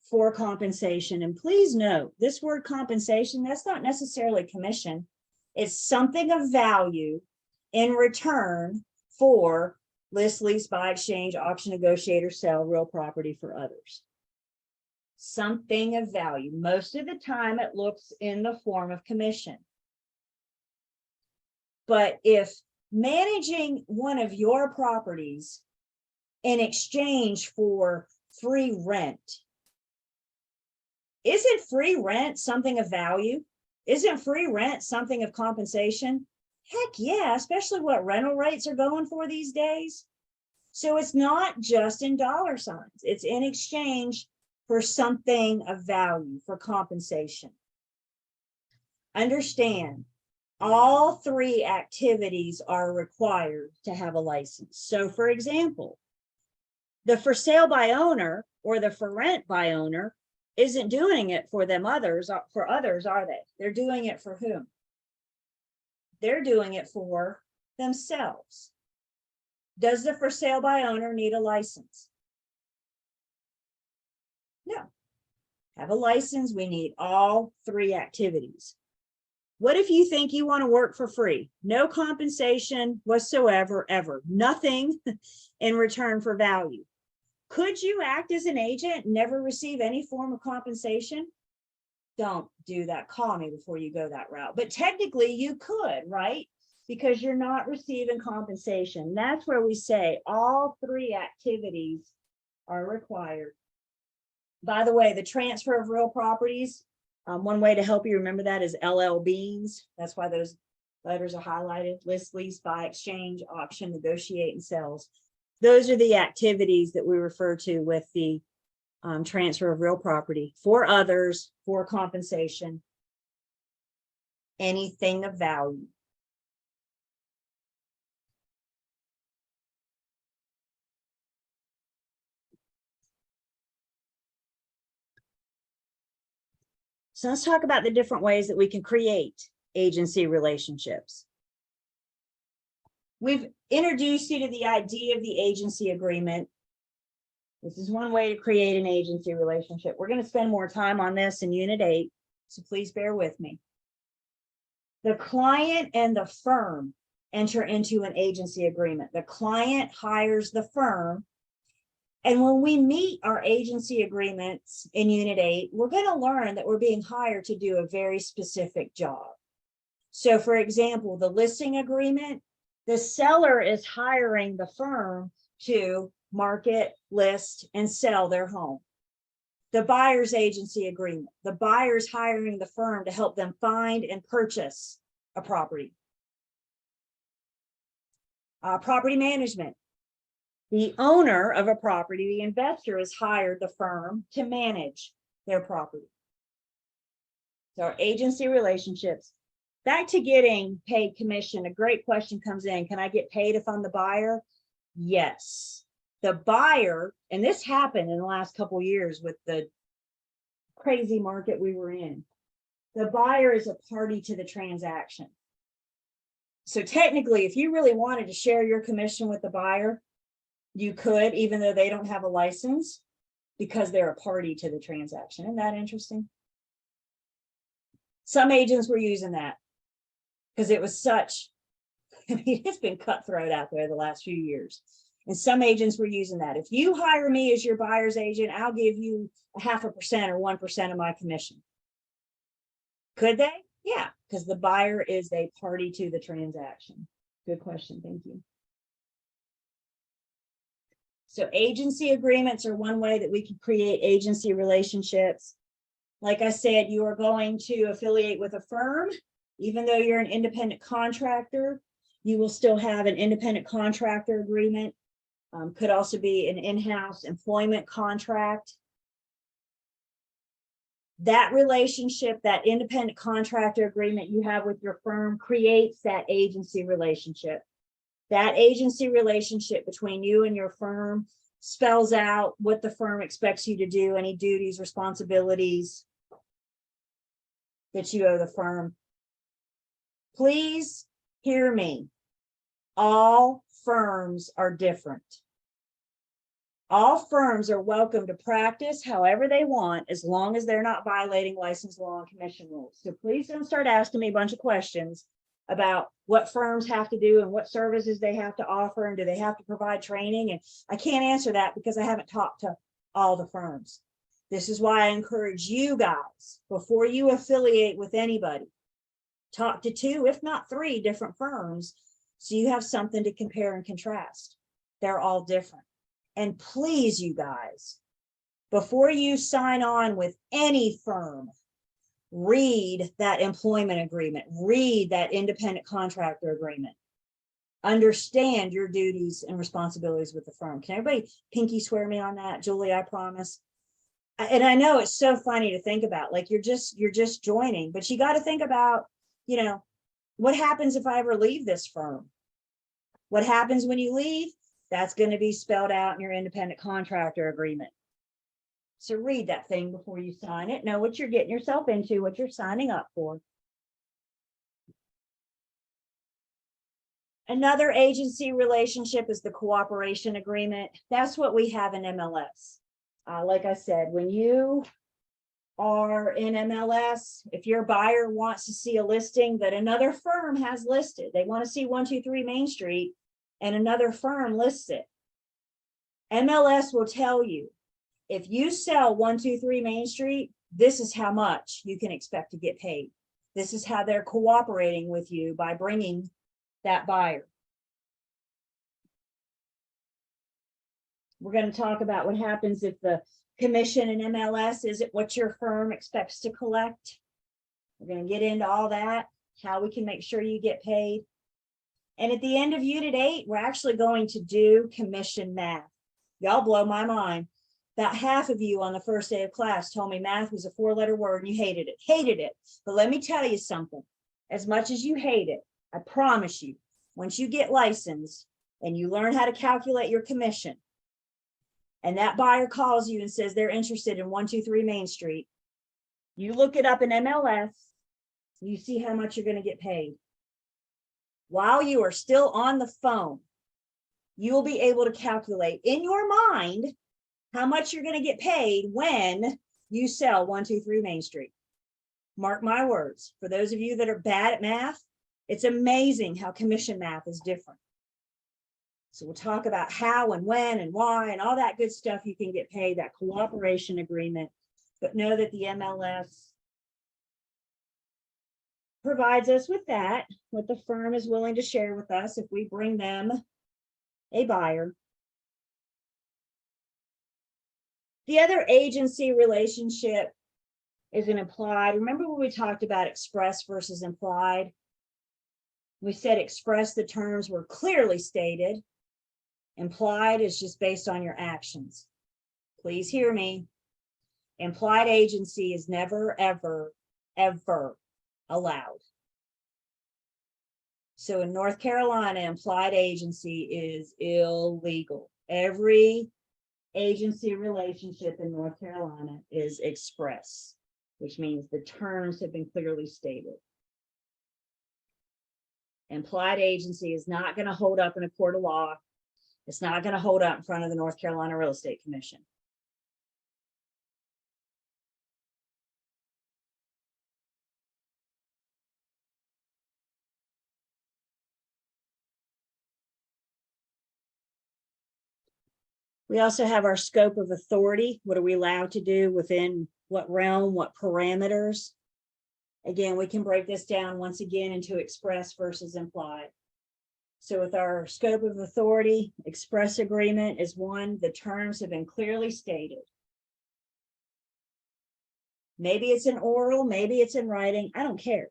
for compensation. And please note, this word compensation, that's not necessarily commission. It's something of value in return for list, lease, buy, exchange, auction, negotiate, or sell real property for others. Something of value. Most of the time it looks in the form of commission. But if managing one of your properties in exchange for free rent, isn't free rent something of value? Isn't free rent something of compensation? Heck yeah, especially what rental rates are going for these days. So it's not just in dollar signs, it's in exchange for something of value, for compensation. Understand, all 3 activities are required to have a license. So for example, the for sale by owner or the for rent by owner isn't doing it for them others, for others, are they? They're doing it for whom? They're doing it for themselves. Does the for sale by owner need a license? No. Have a license, we need all 3 activities. What if you think you want to work for free? No compensation whatsoever, ever. Nothing in return for value. Could you act as an agent and never receive any form of compensation? Don't do that. Call me before you go that route. But technically you could, right? Because you're not receiving compensation. That's where we say all 3 activities are required. By the way, the transfer of real properties, one way to help you remember that is LL Beans. That's why those letters are highlighted. List, lease, buy, exchange, auction, negotiate, and sells. Those are the activities that we refer to with the transfer of real property for others, for compensation, anything of value. So let's talk about the different ways that we can create agency relationships. We've introduced you to the idea of the agency agreement. This is one way to create an agency relationship. We're going to spend more time on this in Unit 8, so please bear with me. The client and the firm enter into an agency agreement. The client hires the firm. And when we meet our agency agreements in Unit 8, we're going to learn that we're being hired to do a very specific job. So for example, the listing agreement, the seller is hiring the firm to market, list, and sell their home. The buyer's agency agreement, the buyer's hiring the firm to help them find and purchase a property. Property management. The owner of a property, the investor, has hired the firm to manage their property. So our agency relationships. Back to getting paid commission, a great question comes in. Can I get paid if I'm the buyer? Yes. The buyer, and this happened in the last couple of years with the crazy market we were in. The buyer is a party to the transaction. So technically, if you really wanted to share your commission with the buyer, you could, even though they don't have a license, because they're a party to the transaction. Isn't that interesting? Some agents were using that because it was such, I mean, it's been cutthroat out there the last few years. And some agents were using that. If you hire me as your buyer's agent, I'll give you 0.5% or 1% of my commission. Could they? Yeah, because the buyer is a party to the transaction. Good question. Thank you. So agency agreements are one way that we can create agency relationships. Like I said, you are going to affiliate with a firm. Even though you're an independent contractor, you will still have an independent contractor agreement. Could also be an in-house employment contract. That relationship, that independent contractor agreement you have with your firm creates that agency relationship. That agency relationship between you and your firm spells out what the firm expects you to do, any duties, responsibilities that you owe the firm. Please hear me. All firms are different. All firms are welcome to practice however they want, as long as they're not violating license law and commission rules. So please don't start asking me a bunch of questions about what firms have to do and what services they have to offer, and do they have to provide training? And I can't answer that because I haven't talked to all the firms. This is why I encourage you guys, before you affiliate with anybody, talk to 2, if not 3 different firms, so you have something to compare and contrast. They're all different. And please, you guys, before you sign on with any firm, read that employment agreement, read that independent contractor agreement, understand your duties and responsibilities with the firm. Can everybody pinky swear me on that? Julie, I promise. And I know it's so funny to think about, like you're just joining, but you got to think about, you know, what happens if I ever leave this firm? What happens when you leave? That's going to be spelled out in your independent contractor agreement. So read that thing before you sign it. Know what you're getting yourself into, what you're signing up for. Another agency relationship is the cooperation agreement. That's what we have in MLS. Like I said, when you are in MLS, if your buyer wants to see a listing that another firm has listed, they want to see 123 Main Street and another firm lists it, MLS will tell you, if you sell 123 Main Street, this is how much you can expect to get paid. This is how they're cooperating with you by bringing that buyer. We're going to talk about what happens if the commission in MLS isn't what your firm expects to collect. We're going to get into all that, how we can make sure you get paid. And at the end of Unit 8, we're actually going to do commission math. Y'all blow my mind. About half of you on the first day of class told me math was a 4-letter word and you hated it. But let me tell you something. As much as you hate it, I promise you, once you get licensed and you learn how to calculate your commission, and that buyer calls you and says they're interested in 123 Main Street, you look it up in MLS, you see how much you're going to get paid. While you are still on the phone, you will be able to calculate in your mind how much you're going to get paid when you sell 123 Main Street. Mark my words, for those of you that are bad at math, it's amazing how commission math is different. So we'll talk about how and when and why and all that good stuff you can get paid, that cooperation agreement. But know that the MLS provides us with that, what the firm is willing to share with us if we bring them a buyer. The other agency relationship is an implied. Remember when we talked about express versus implied? We said express, the terms were clearly stated. Implied is just based on your actions. Please hear me. Implied agency is never, ever, ever allowed. So in North Carolina, implied agency is illegal. Every agency relationship in North Carolina is express, which means the terms have been clearly stated. Implied agency is not going to hold up in a court of law. It's not going to hold up in front of the North Carolina Real Estate Commission. We also have our scope of authority. What are we allowed to do within what realm, what parameters? Again, we can break this down once again into express versus implied. So with our scope of authority, express agreement is one, the terms have been clearly stated. Maybe it's in oral, maybe it's in writing, I don't care.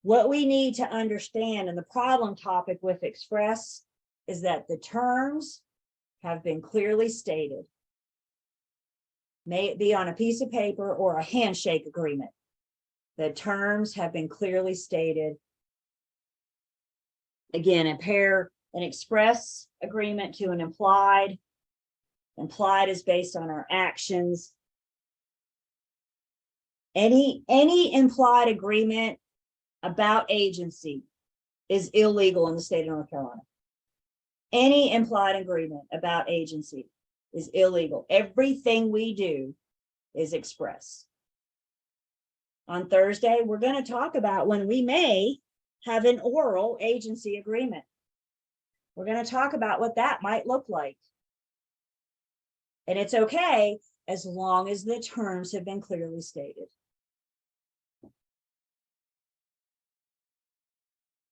What we need to understand, and the problem topic with express, is that the terms have been clearly stated. May it be on a piece of paper or a handshake agreement. The terms have been clearly stated. Again, compare an express agreement to an implied. Implied is based on our actions. Any implied agreement about agency is illegal in the state of North Carolina. Any implied agreement about agency is illegal. Everything we do is express. On Thursday, we're going to talk about when we may have an oral agency agreement. We're going to talk about what that might look like. And it's okay as long as the terms have been clearly stated.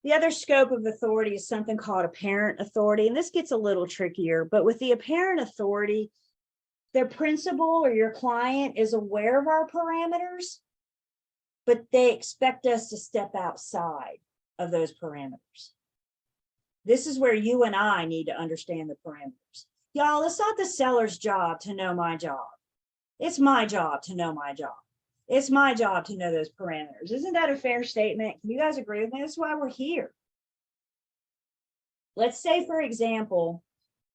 The other scope of authority is something called apparent authority, and this gets a little trickier, but with the apparent authority, the principal or your client is aware of our parameters, but they expect us to step outside of those parameters. This is where you and I need to understand the parameters. Y'all, it's not the seller's job to know my job. It's my job to know my job. It's my job to know those parameters. Isn't that a fair statement? Can you guys agree with me? That's why we're here. Let's say, for example,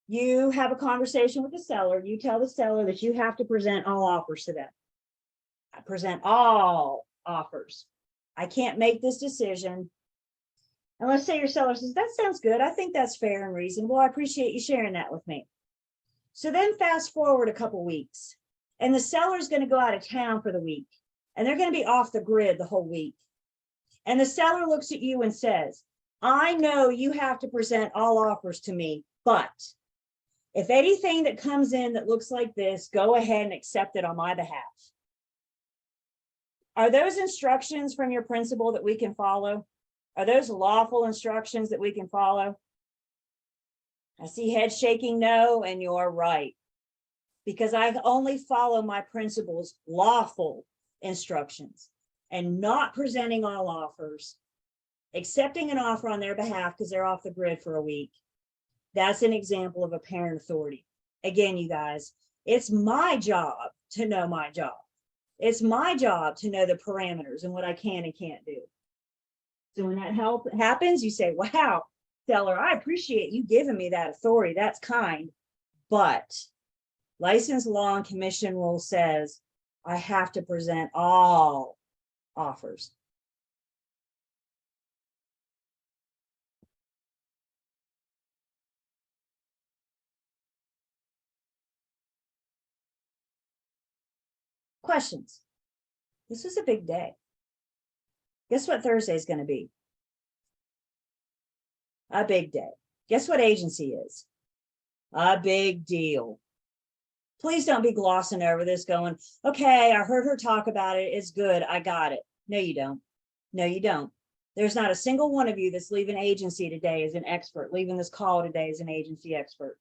you have a conversation with the seller. You tell the seller that you have to present all offers to them. I present all offers. I can't make this decision. And let's say your seller says, that sounds good. I think that's fair and reasonable. I appreciate you sharing that with me. So then fast forward a couple weeks, and the seller's going to go out of town for the week, and they're going to be off the grid the whole week. And the seller looks at you and says, I know you have to present all offers to me, but if anything that comes in that looks like this, go ahead and accept it on my behalf. Are those instructions from your principal that we can follow? Are those lawful instructions that we can follow? I see head shaking no, and you're right. Because I only follow my principal's lawful instructions and not presenting all offers, accepting an offer on their behalf because they're off the grid for a week. That's an example of apparent authority. Again, you guys, it's my job to know my job. It's my job to know the parameters and what I can and can't do. So when that happens, you say, wow, seller, I appreciate you giving me that authority. That's kind. But license law and commission rule says I have to present all offers. Questions? This was a big day. Guess what Thursday is going to be? A big day. Guess what agency is? A big deal. Please don't be glossing over this going, okay, I heard her talk about it. It's good. I got it. No, you don't. No, you don't. There's not a single one of you that's leaving agency today as an expert, leaving this call today as an agency expert.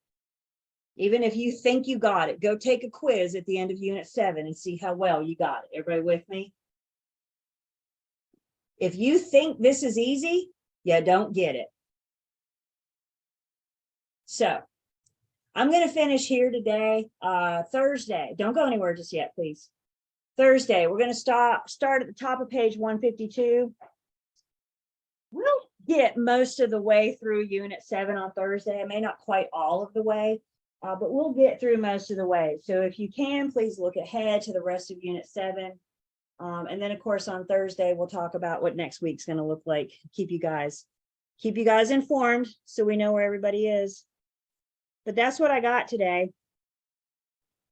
Even if you think you got it, go take a quiz at the end of Unit 7 and see how well you got it. Everybody with me? If you think this is easy, you don't get it. So I'm going to finish here today. Thursday, don't go anywhere just yet, please. Thursday, we're going to start at the top of page 152. We'll get most of the way through Unit 7 on Thursday. I may not quite all of the way, but we'll get through most of the way. So if you can, please look ahead to the rest of Unit 7. And then, of course, on Thursday, we'll talk about what next week's going to look like. Keep you guys informed so we know where everybody is. But that's what I got today.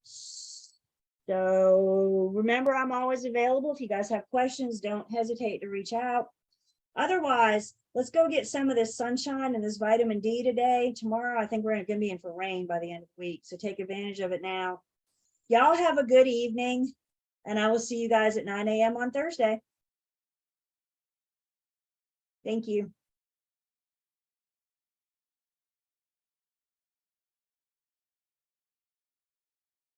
So remember, I'm always available. If you guys have questions, don't hesitate to reach out. Otherwise, let's go get some of this sunshine and this vitamin D today. Tomorrow, I think we're going to be in for rain by the end of the week. So take advantage of it now. Y'all have a good evening. And I will see you guys at 9 a.m. on Thursday. Thank you.